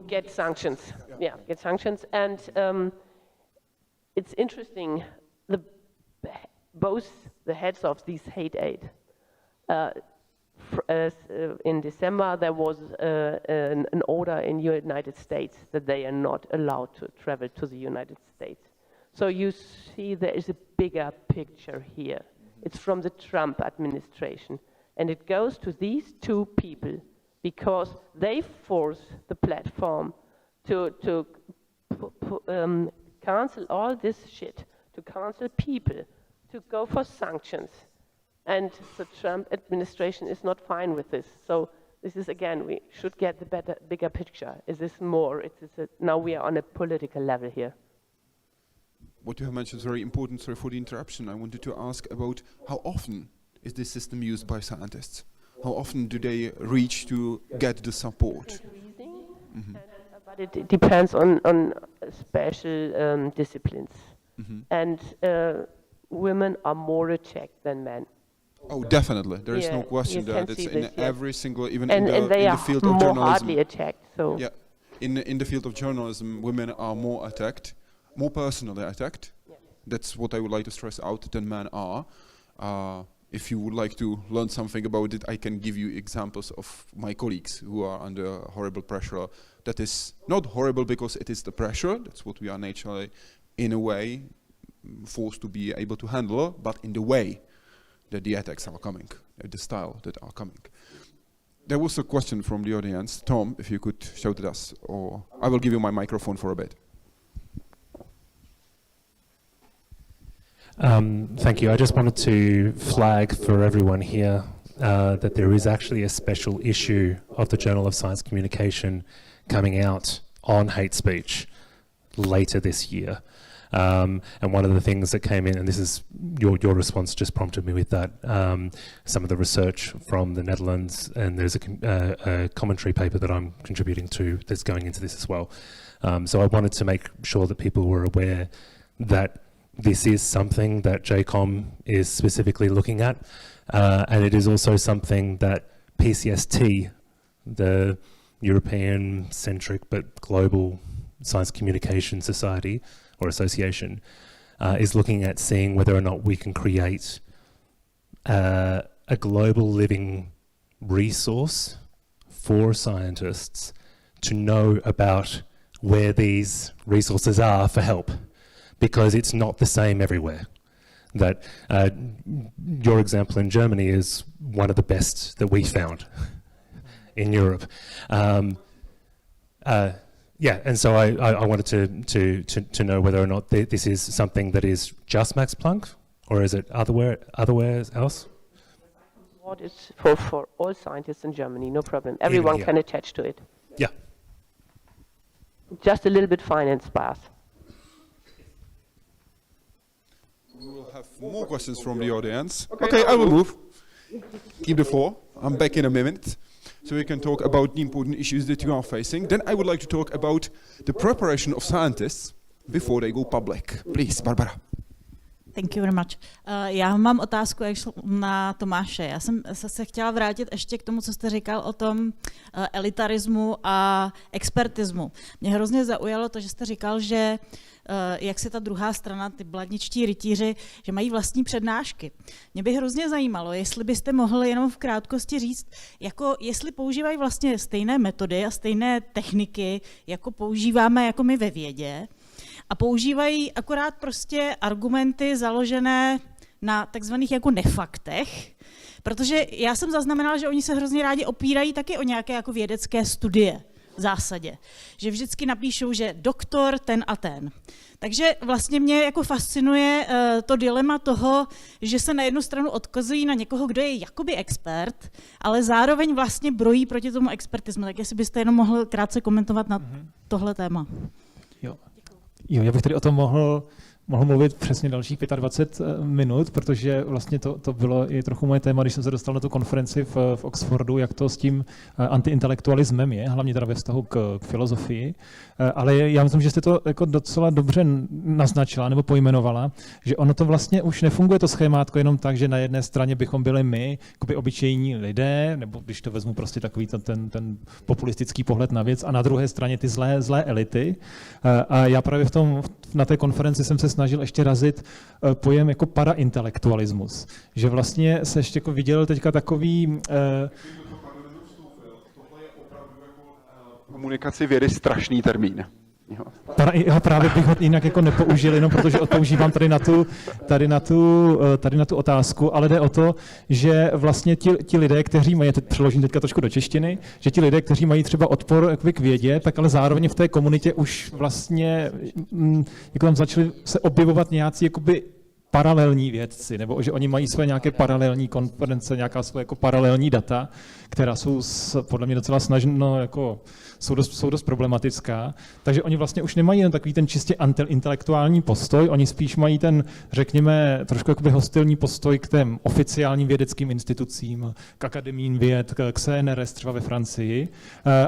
Get sanctions, get sanctions. And it's interesting, both the heads of these hate aid, in December there was an order in the United States that they are not allowed to travel to the United States. So you see there is a bigger picture here. It's from the Trump administration. And it goes to these two people because they force the platform to cancel all this shit, to cancel people, to go for sanctions. And the Trump administration is not fine with this. So this is, again, we should get the bigger picture. Is this more? Now we are on a political level here. What you have mentioned is very important. Sorry for the interruption. I wanted to ask about how often is this system used by scientists? How often do they reach to get the support? Mm-hmm. But it depends on special disciplines. Mm-hmm. And women are more attacked than men. Oh, definitely. There is no question that it's in every single, even in the field of journalism. Hardly attacked. So yeah, in the field of journalism, women are more attacked, more personally attacked. Yeah. That's what I would like to stress out than men are. If you would like to learn something about it, I can give you examples of my colleagues who are under horrible pressure. That is not horrible because it is the pressure. That's what we are naturally, in a way, forced to be able to handle, but in the way that the attacks are coming, the style that are coming. There was a question from the audience. Tom, if you could shout at us, or I will give you my microphone for a bit. Thank you. I just wanted to flag for everyone here that there is actually a special issue of the Journal of Science Communication coming out on hate speech later this year. And one of the things that came in, and this is your response just prompted me with that, some of the research from the Netherlands, and there's a commentary paper that I'm contributing to that's going into this as well. So I wanted to make sure that people were aware that this is something that JCOM is specifically looking at, and it is also something that PCST, the European-centric but global science communication society or association, is looking at seeing whether or not we can create a global living resource for scientists to know about where these resources are for help, because it's not the same everywhere. That your example in Germany is one of the best that we found in Europe. Yeah, and so I wanted to know whether or not this is something that is just Max Planck, or is it otherwhere else? report is for all scientists in Germany, no problem. Everyone can attach to it. Yeah. Just a little bit finance bias. We will have more questions from the audience. Okay, I will move. Keep the floor. I'm back in a minute. So we can talk about the important issues that you are facing. Then I would like to talk about the preparation of scientists before they go public. Please, Barbara. Thank you very much. Já mám otázku na Tomáše. Já jsem se chtěla vrátit ještě k tomu, co jste říkal o tom elitarismu a expertismu. Mě hrozně zaujalo to, že jste říkal, že jak se ta druhá strana, ty blatničtí rytíři, že mají vlastní přednášky. Mě by hrozně zajímalo, jestli byste mohli jenom v krátkosti říct, jako jestli používají vlastně stejné metody a stejné techniky, jako používáme jako my ve vědě, a používají akorát prostě argumenty založené na takzvaných jako nefaktech, protože já jsem zaznamenala, že oni se hrozně rádi opírají taky o nějaké jako vědecké studie v zásadě. Že vždycky napíšou, že doktor ten a ten. Takže vlastně mě jako fascinuje to dilema toho, že se na jednu stranu odkazují na někoho, kdo je jakoby expert, ale zároveň vlastně brojí proti tomu expertismu. Tak jestli byste jenom mohl krátce komentovat na tohle téma. Jo, já bych tady o tom mohl mluvit přesně dalších 25 minut, protože vlastně to bylo i trochu moje téma, když jsem se dostal na tu konferenci v Oxfordu, jak to s tím antiintelektualismem je, hlavně teda ve vztahu k filozofii. Ale já myslím, že jste to jako docela dobře naznačila nebo pojmenovala, že ono to vlastně už nefunguje to schémátko jenom tak, že na jedné straně bychom byli my, jakoby obyčejní lidé, nebo když to vezmu prostě takový ten populistický pohled na věc, a na druhé straně ty zlé elity. A já právě na té konferenci jsem se snažil ještě razit pojem jako paraintelektualismus, že vlastně se ještě jako viděl teďka takový... Komunikaci vědy strašný termín. Já právě bych ho jinak jako nepoužil, jenom protože odpoužívám tady na tu otázku, ale jde o to, že vlastně ti lidé, kteří mají, teď přeložím teďka trošku do češtiny, že ti lidé, kteří mají třeba odpor k vědě, tak ale zároveň v té komunitě už vlastně jako tam začali se objevovat nějací jakoby paralelní vědci, nebo že oni mají své nějaké paralelní konference, nějaká své jako paralelní data, která jsou podle mě docela jsou dost problematická. Takže oni vlastně už nemají jen takový ten čistě antiintelektuální postoj, oni spíš mají ten, řekněme, trošku jakoby hostilní postoj k těm oficiálním vědeckým institucím, k akademiím věd, k CNRS třeba ve Francii,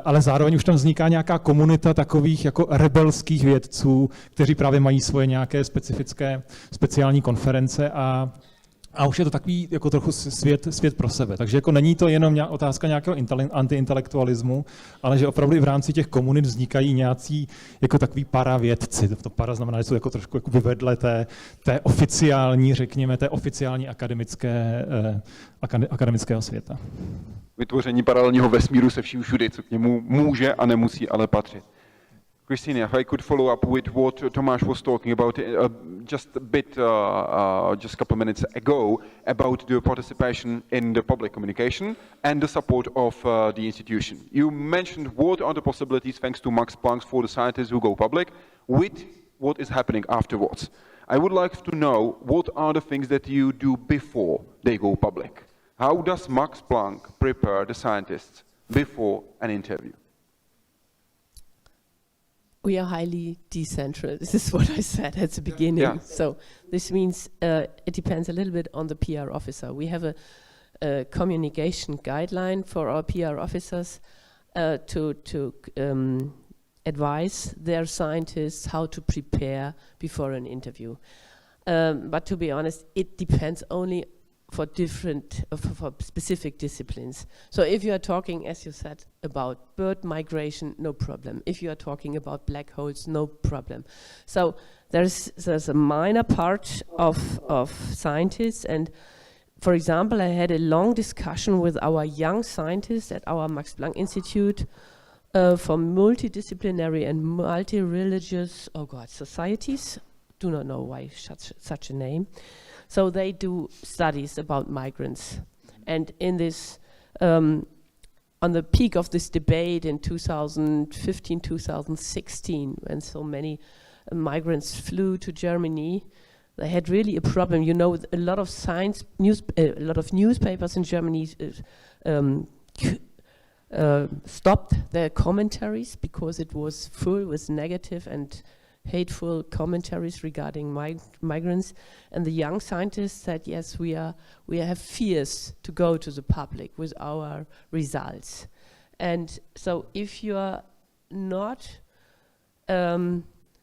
ale zároveň už tam vzniká nějaká komunita takových jako rebelských vědců, kteří právě mají svoje nějaké speciální konference a už je to takový jako trochu svět pro sebe. Takže jako není to jenom otázka nějakého antiintelektualismu, ale že opravdu i v rámci těch komunit vznikají nějací jako takový paravědci. To para znamená, že jsou jako trošku jako vedle té oficiální, řekněme, té oficiální akademického světa. Vytvoření paralelního vesmíru se vším všudy, co k němu může a nemusí ale patřit. Christina, if I could follow up with what Tomáš was talking about just a couple minutes ago about the participation in the public communication and the support of the institution. You mentioned what are the possibilities thanks to Max Planck for the scientists who go public with what is happening afterwards. I would like to know what are the things that you do before they go public. How does Max Planck prepare the scientists before an interview? We are highly decentral. This is what I said at the beginning. Yeah. So this means it depends a little bit on the PR officer. We have a communication guideline for our PR officers to advise their scientists how to prepare before an interview. But to be honest, it depends only for specific disciplines. So if you are talking, as you said, about bird migration, no problem. If you are talking about black holes, no problem. So there's a minor part of scientists, and for example, I had a long discussion with our young scientists at our Max Planck Institute for multidisciplinary and multi-religious societies. Do not know why such a name. So they do studies about migrants. And in this, on the peak of this debate in 2015, 2016, when so many migrants flew to Germany, they had really a problem. You know, a lot of a lot of newspapers in Germany stopped their commentaries because it was full with negative and hateful commentaries regarding migrants. And the young scientists said, yes, we have fears to go to the public with our results. And so if you are not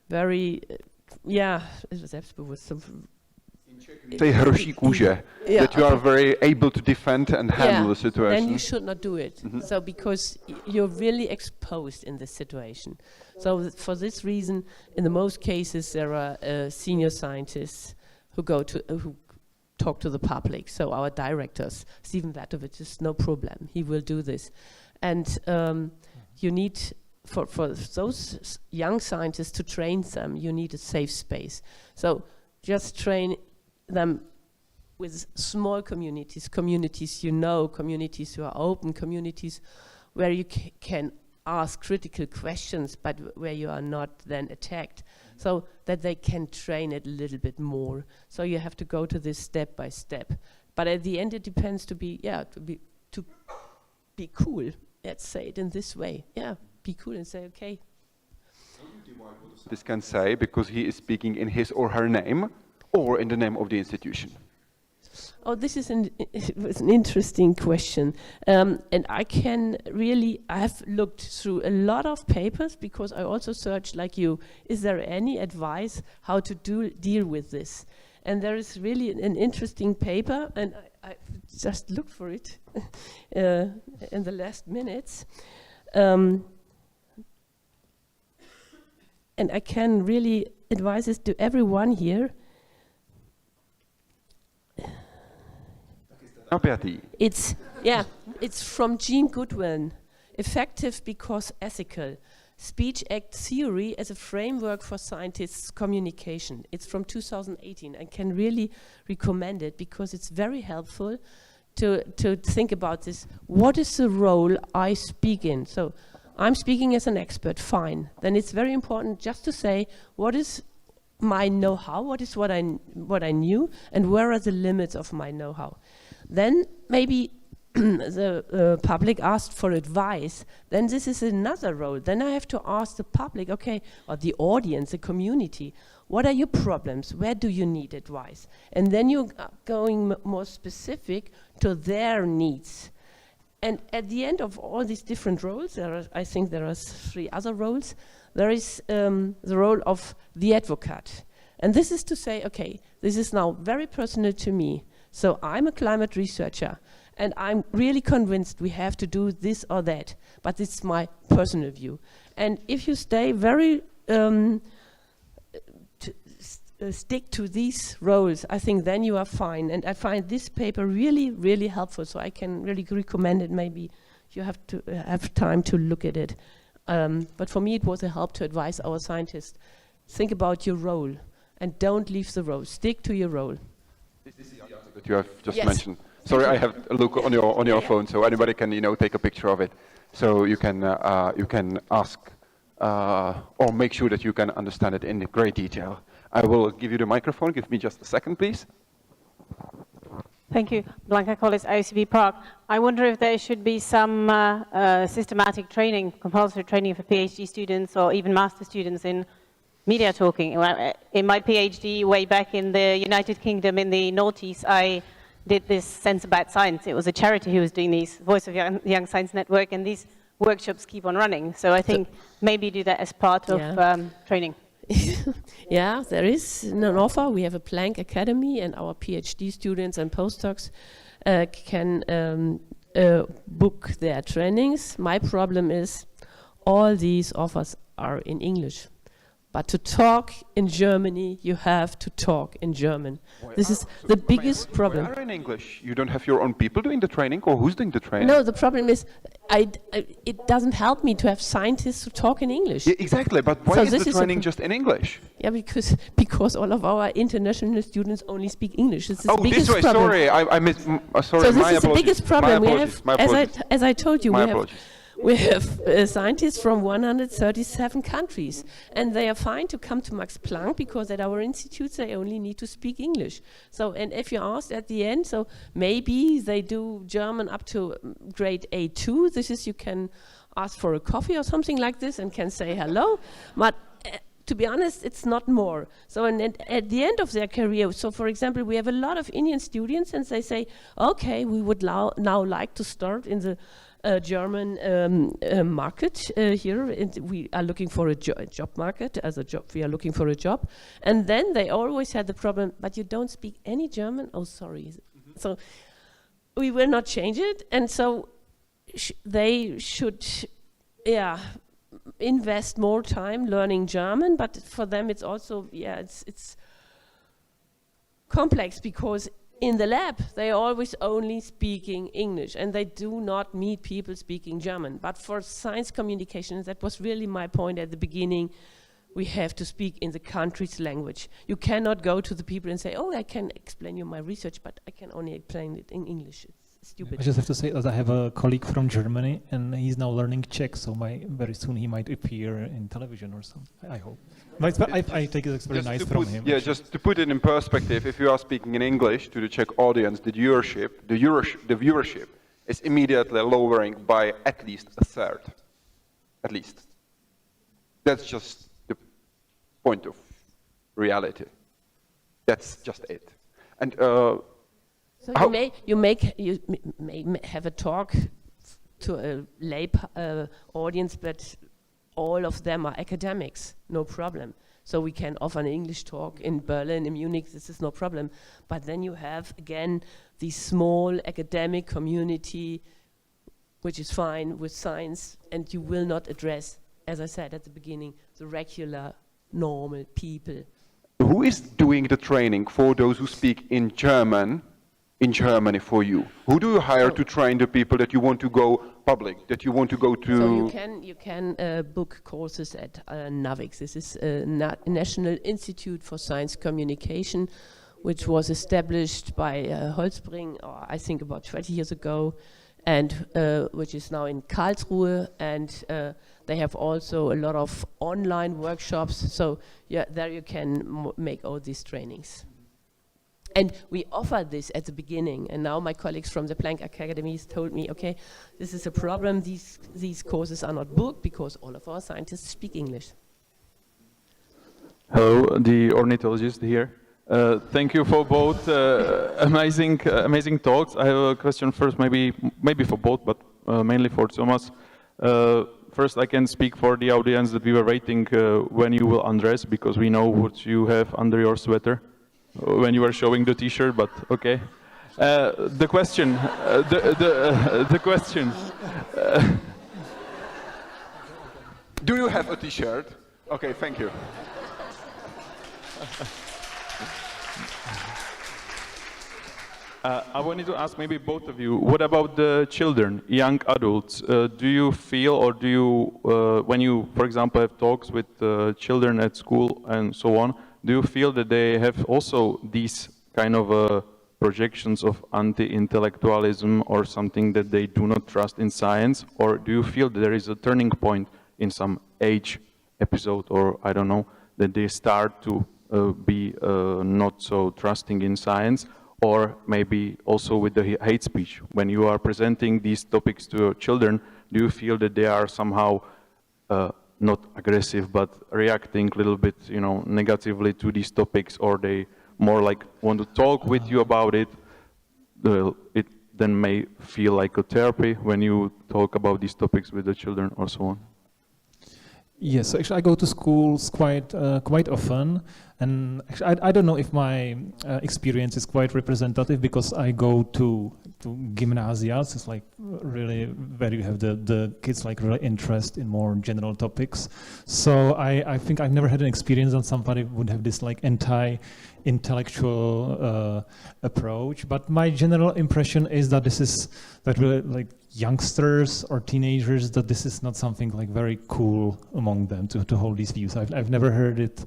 very, Tej hroší kůže, that you are very able to defend and handle the situation. Then you should not do it. So because you're really exposed in this situation. So for this reason, in the most cases, there are senior scientists who who talk to the public. So our directors, Stephen Vatovich, is no problem. He will do this. And you need, for those young scientists to train them, you need a safe space. So just train them with small communities you know, communities who are open, communities where you can ask critical questions, but where you are not then attacked, so that they can train it a little bit more. So you have to go to this step by step. But at the end, it depends to be cool. Let's say it in this way. Yeah, be cool and say, okay. This can say because he is speaking in his or her name, or in the name of the institution. Oh, this is an interesting question. And I have looked through a lot of papers because I also searched, like you, is there any advice how to deal with this? And there is really an interesting paper, and I just looked for it in the last minutes. And I can really advise this to everyone here. It's from Jean Goodwin, Effective Because Ethical, Speech Act Theory as a Framework for Scientists' Communication. It's from 2018. I can really recommend it because it's very helpful to think about this. What is the role I speak in? So I'm speaking as an expert, fine. Then it's very important just to say, what is my know-how, what is what I knew, and where are the limits of my know-how? Then maybe the public asked for advice, then this is another role. Then I have to ask the public, okay, or the audience, the community, what are your problems? Where do you need advice? And then you're going more specific to their needs. And at the end of all these different roles, I think there are 3 other roles. There is the role of the advocate. And this is to say, okay, this is now very personal to me. So I'm a climate researcher, and I'm really convinced we have to do this or that, but it's my personal view. And if you stay very stick to these roles, I think then you are fine. And I find this paper really, really helpful, so I can really recommend it. Maybe you have to have time to look at it. But for me, it was a help to advise our scientists. Think about your role, and don't leave the role. Stick to your role. This is the article that you have just mentioned. Sorry, I have a look on your phone, so anybody can take a picture of it. So you can ask or make sure that you can understand it in great detail. I will give you the microphone. Give me just a second, please. Thank you. Blanca Collis, IUCB Prague. I wonder if there should be some systematic training, compulsory training for PhD students or even master students in media talking. In my PhD way back in the United Kingdom in the noughties, I did this Sense About Science. It was a charity who was doing these Voice of Young Science Network, and these workshops keep on running. So I think maybe do that as part of training. Yeah, there is an offer. We have a Planck Academy, and our PhD students and postdocs can book their trainings. My problem is all these offers are in English. But to talk in Germany, you have to talk in German. This is the biggest problem. Why are in English? You don't have your own people doing the training, or who's doing the training? No, the problem is it doesn't help me to have scientists who talk in English. Yeah, exactly, but why is the training just in English? Yeah, because all of our international students only speak English. It's the biggest this way. problem. Sorry, I missed. Sorry, so this is the biggest problem. We have, as I told you, We have scientists from 137 countries, and they are fine to come to Max Planck because at our institutes they only need to speak English. So, and if you ask at the end, so maybe they do German up to grade A2. This is, you can ask for a coffee or something like this and can say hello. But to be honest, it's not more. So at the end of their career, so for example, we have a lot of Indian students and they say, okay, we would now like to start in the German market here. We are looking for a job market as a job. We are looking for a job. And then they always had the problem, but you don't speak any German? Oh, sorry. Mm-hmm. So we will not change it. And so they should, invest more time learning German, but for them it's also, it's complex because in the lab they always only speaking English and they do not meet people speaking German. But for science communication, that was really my point at the beginning, we have to speak in the country's language. You cannot go to the people and say, oh, I can explain you my research, but I can only explain it in English. It's stupid. I just have to say that I have a colleague from Germany and he's now learning Czech, so very soon he might appear in television or something, I hope. But I take it as very nice from him. Yeah, just to put it in perspective, if you are speaking in English to the Czech audience, the viewership is immediately lowering by at least a third. At least. That's just the point of reality. That's just it. And so you may have a talk to a lay audience, but all of them are academics, no problem. So we can offer an English talk in Berlin, in Munich, this is no problem. But then you have, again, the small academic community, which is fine with science, and you will not address, as I said at the beginning, the regular, normal people. Who is doing the training for those who speak in German in Germany for you? Who do you hire to train the people that you want to go public, that you want to go to? So you can book courses at NAVIX. This is a National Institute for Science Communication, which was established by Holzbring, I think about 20 years ago, and which is now in Karlsruhe, and they have also a lot of online workshops. So there you can make all these trainings. And we offered this at the beginning, and now my colleagues from the Planck Academies told me, okay, this is a problem, these courses are not booked because all of our scientists speak English. Hello, the ornithologist here. Thank you for both amazing talks. I have a question first, maybe for both, but mainly for Thomas. First, I can speak for the audience that we were waiting when you will undress, because we know what you have under your sweater when you were showing the T-shirt. But okay. The question. The question. Do you have a T-shirt? Okay, thank you. I wanted to ask maybe both of you, what about the children, young adults? Do you feel, or do you, when you, for example, have talks with children at school and so on, do you feel that they have also these kind of projections of anti-intellectualism or something that they do not trust in science? Or do you feel that there is a turning point in some age episode, or I don't know, that they start to be not so trusting in science? Or maybe also with the hate speech, when you are presenting these topics to your children, do you feel that they are somehow not aggressive, but reacting a little bit, negatively to these topics, or they more like want to talk with you about it? It then may feel like a therapy when you talk about these topics with the children or so on. Yes, actually I go to schools quite often, and actually I don't know if my experience is quite representative, because I go to gymnasia. It's like really where you have the kids like really interest in more general topics. So I think I've never had an experience that somebody would have this like anti-intellectual approach. But my general impression is that that really like youngsters or teenagers, that this is not something like very cool among them to hold these views. I've never heard it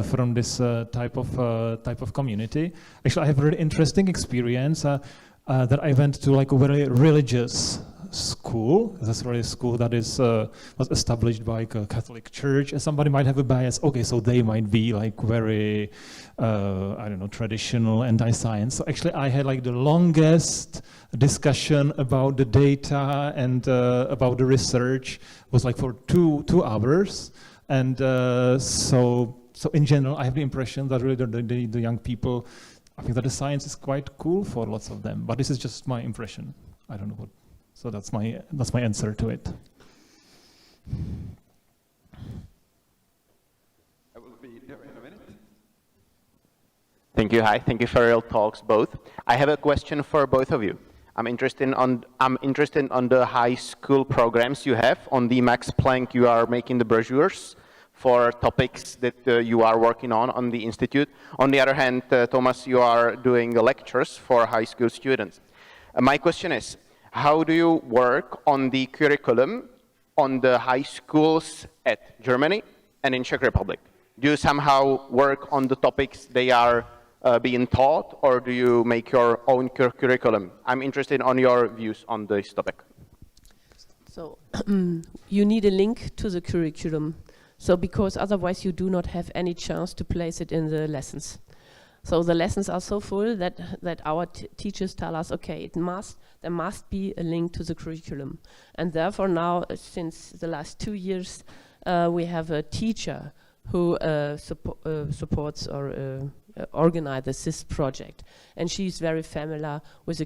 from this type of community. Actually, I have a really interesting experience that I went to like a very religious school. That's really a school that is was established by a Catholic Church, and somebody might have a bias. Okay, so they might be like very, I don't know, traditional anti-science. So actually, I had like the longest discussion about the data and about the research was like for two hours, and so in general, I have the impression that really the young people, I think that the science is quite cool for lots of them, but this is just my impression. I don't know what. So that's my answer to it. I will be there in a minute. Thank you. Hi. Thank you for your talks, both. I have a question for both of you. I'm interested on the high school programs you have. On the Max Planck, you are making the brochures for topics that you are working on the institute. On the other hand, Thomas, you are doing lectures for high school students. My question is, how do you work on the curriculum on the high schools at Germany and in Czech Republic? Do you somehow work on the topics they are being taught, or do you make your own curriculum? I'm interested on your views on this topic. So you need a link to the curriculum. So because otherwise you do not have any chance to place it in the lessons. So the lessons are so full that our teachers tell us, okay, there must be a link to the curriculum. And therefore now, since the last 2 years, we have a teacher who supports or organizes this project. And she's very familiar with the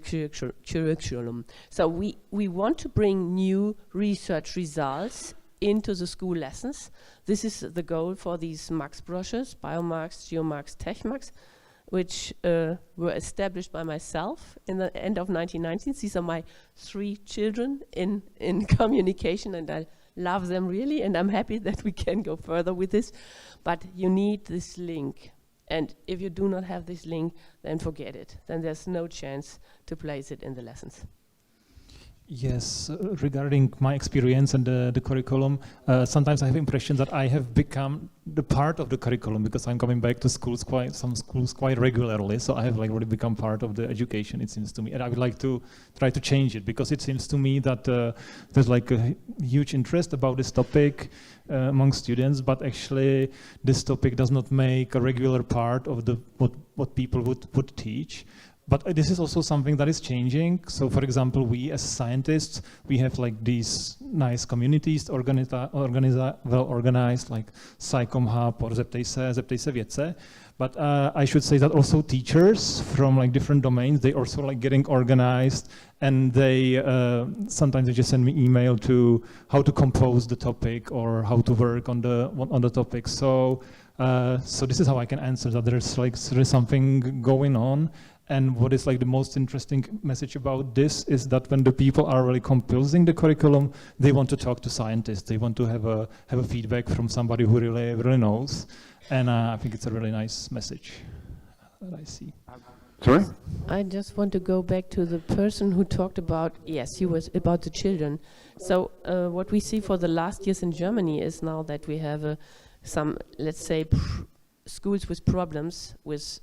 curriculum. So we want to bring new research results into the school lessons. This is the goal for these Max brochures, Biomax, Geomax, TechMax, which were established by myself in the end of 1990s. These are my 3 children in communication, and I love them really, and I'm happy that we can go further with this. But you need this link. And if you do not have this link, then forget it. Then there's no chance to place it in the lessons. Yes, regarding my experience and the curriculum, sometimes I have impression that I have become the part of the curriculum because I'm coming back to some schools quite regularly. So I have like really become part of the education, it seems to me. And I would like to try to change it because it seems to me that there's like a huge interest about this topic among students, but actually this topic does not make a regular part of the what people would teach. But this is also something that is changing. So, for example, we as scientists, we have like these nice communities, well organized, like Psychom Hub or Zeptej se vědce. But I should say that also teachers from like different domains, they also like getting organized, and they sometimes they just send me email to how to compose the topic or how to work on the topic. So this is how I can answer that. There is something going on. And what is like the most interesting message about this is that when the people are really composing the curriculum, they want to talk to scientists. They want to have a feedback from somebody who really knows. And I think it's a really nice message that I see. Sorry? I just want to go back to the person who talked about, yes, he was about the children. So what we see for the last years in Germany is now that we have some, let's say, schools with problems with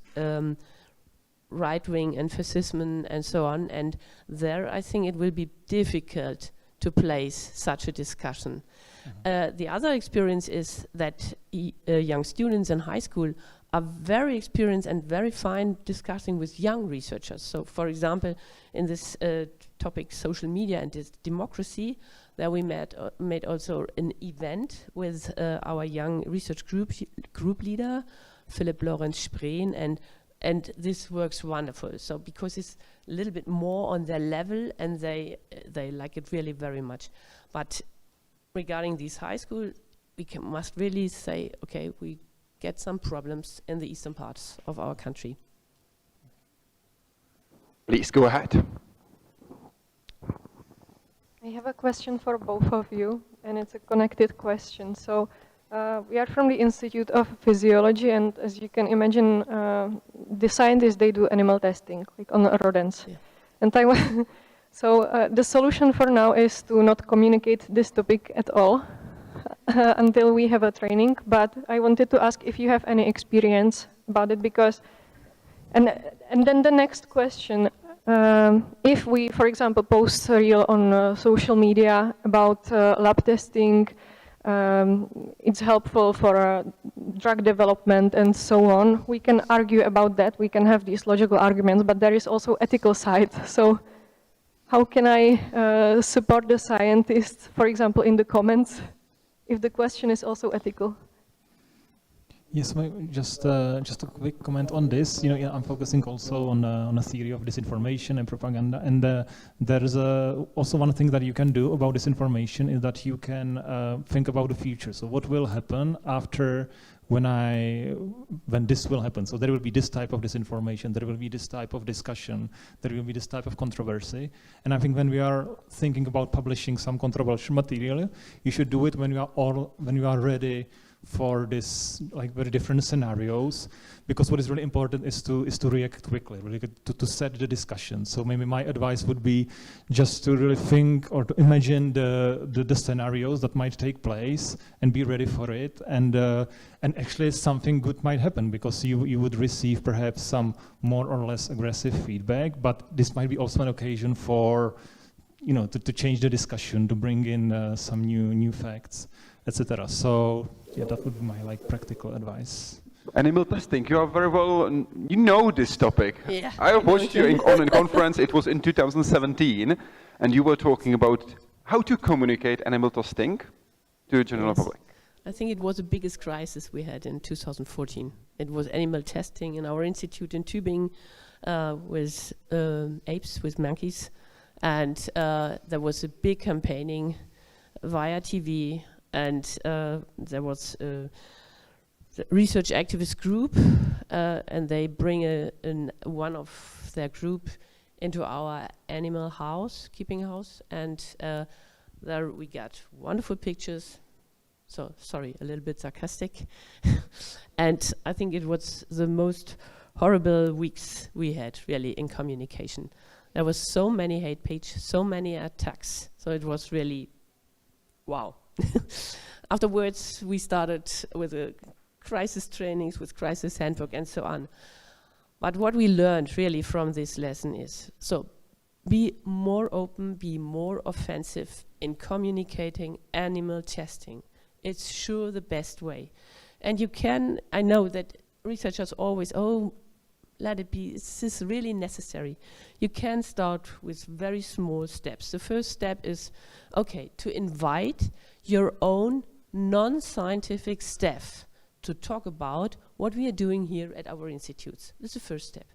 right-wing and fascism and so on, and there I think it will be difficult to place such a discussion. The other experience is that young students in high school are very experienced and very fine discussing with young researchers. So for example, in this topic social media and democracy, there we made also an event with our young research group leader, Philipp Lorenz Spreen, and this works wonderful. So because it's a little bit more on their level and they like it really very much. But regarding these high school, we must really say, okay, we get some problems in the eastern parts of our country. Please go ahead. I have a question for both of you, and it's a connected question. So we are from the Institute of Physiology, and as you can imagine, the scientists, they do animal testing, like on rodents. Yeah. And so the solution for now is to not communicate this topic at all until we have a training. But I wanted to ask if you have any experience about it, because, and then the next question, If we, for example, post a reel on social media about lab testing, it's helpful for drug development and so on. We can argue about that. We can have these logical arguments, but there is also ethical side. So how can I support the scientists, for example, in the comments, if the question is also ethical? Yes, just a quick comment on this. I'm focusing also on a theory of disinformation and propaganda, and there is also one thing that you can do about disinformation is that you can think about the future. So what will happen after when this will happen? So there will be this type of disinformation, there will be this type of discussion, there will be this type of controversy, and I think when we are thinking about publishing some controversial material, you should do it when you are ready for this very different scenarios, because what is really important is to react quickly, really to set the discussion. So maybe my advice would be just to really think or to imagine the scenarios that might take place and be ready for it, and actually something good might happen, because you would receive perhaps some more or less aggressive feedback, but this might be also an occasion for to change the discussion, to bring in some new facts, etc. So yeah, that would be my practical advice. Animal testing, you are very well, you know this topic. Yeah. I watched you on a conference, it was in 2017, and you were talking about how to communicate animal testing to the general public. I think it was the biggest crisis we had in 2014. It was animal testing in our institute in Tübingen with apes, with monkeys, and there was a big campaigning via TV, and there was a research activist group, and they bring one of their group into our animal house, keeping house, and there we got wonderful pictures. So, sorry, a little bit sarcastic. And I think it was the most horrible weeks we had, really, in communication. There was so many hate pages, so many attacks. So it was really, wow. Afterwards, we started with crisis trainings, with crisis handbook, and so on. But what we learned, really, from this lesson is, so be more open, be more offensive in communicating animal testing. It's sure the best way. And you can, I know that researchers always, let it be, is this really necessary? You can start with very small steps. The first step is, to invite your own non-scientific staff to talk about what we are doing here at our institutes. This is the first step.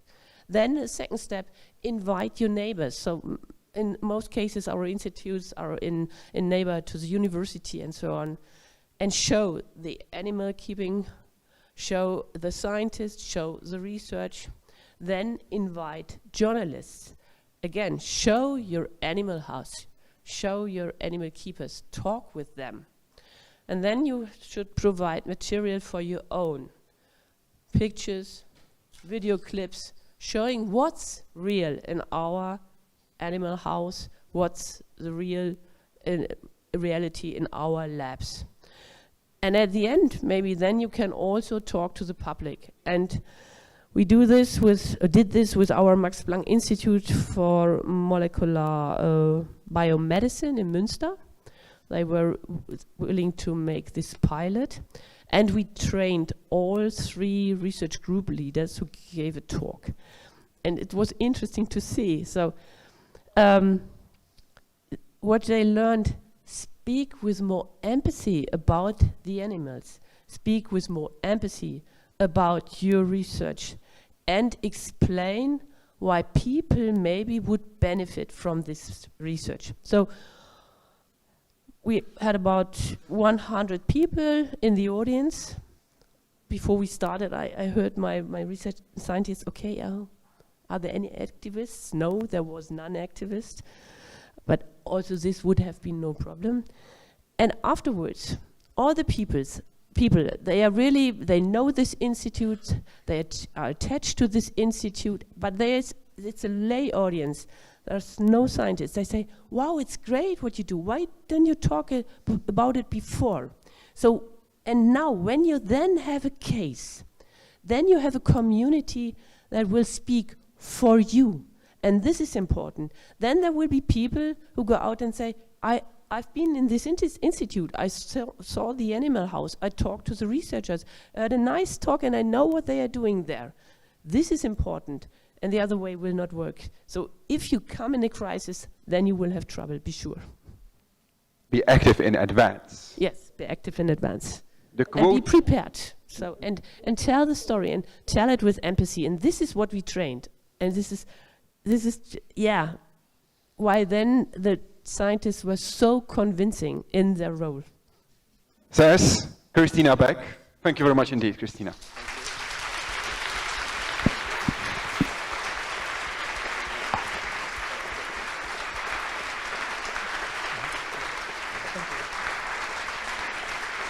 Then the second step, invite your neighbors. So in most cases, our institutes are in neighbor to the university and so on, and show the animal keeping, show the scientists, show the research, then invite journalists. Again, show your animal house, show your animal keepers, talk with them. And then you should provide material for your own. Pictures, video clips, showing what's real in our animal house, what's the real reality in our labs. And at the end, maybe then you can also talk to the public. And we did this with our Max Planck Institute for Molecular Biomedicine in Münster. They were willing to make this pilot. And we trained all 3 research group leaders who gave a talk. And it was interesting to see. So what they learned, speak with more empathy about the animals, speak with more empathy about your research, and explain why people maybe would benefit from this research. So we had about 100 people in the audience. Before we started, I heard my research scientists, are there any activists? No, there was none activist. But also this would have been no problem. And afterwards, all the people, they know this institute, they are attached to this institute, but it's a lay audience. There's no scientists. They say, wow, it's great what you do. Why didn't you talk about it before? So, and now when you then have a case, then you have a community that will speak for you. And this is important. Then there will be people who go out and say, I've been in this institute, I saw the animal house, I talked to the researchers, I had a nice talk and I know what they are doing there. This is important, and the other way will not work. So if you come in a crisis, then you will have trouble, be sure. Be active in advance. Yes, be active in advance. The quote, and be prepared. So and tell the story and tell it with empathy. And this is what we trained. And this is why then the scientists were so convincing in their role. Says Christina Beck. Thank you very much indeed, Christina.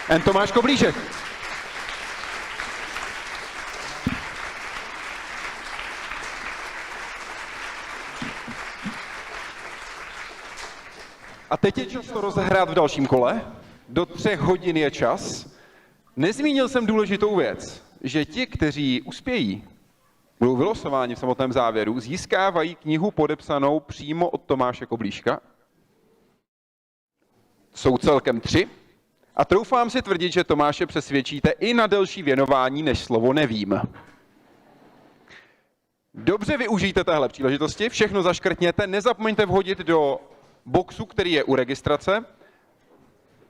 And Tomáš Koblížek. A teď je čas to rozehrát v dalším kole. Do 3 hodin je čas. Nezmínil jsem důležitou věc, že ti, kteří uspějí, budou vylosováni v samotném závěru, získávají knihu podepsanou přímo od Tomáše Koblížka. Jsou celkem 3. A troufám si tvrdit, že Tomáše přesvědčíte i na delší věnování než slovo nevím. Dobře využijte téhle příležitosti, všechno zaškrtněte, nezapomeňte vhodit do boxu, který je u registrace.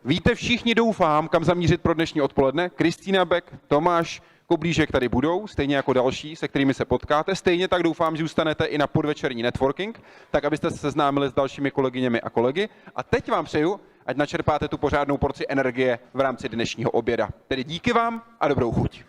Víte všichni, doufám, kam zamířit pro dnešní odpoledne. Christina Beck, Tomáš Koblížek tady budou, stejně jako další, se kterými se potkáte. Stejně tak doufám, že zůstanete i na podvečerní networking, tak abyste se seznámili s dalšími kolegyněmi a kolegy. A teď vám přeju, ať načerpáte tu pořádnou porci energie v rámci dnešního oběda. Tedy díky vám a dobrou chuť.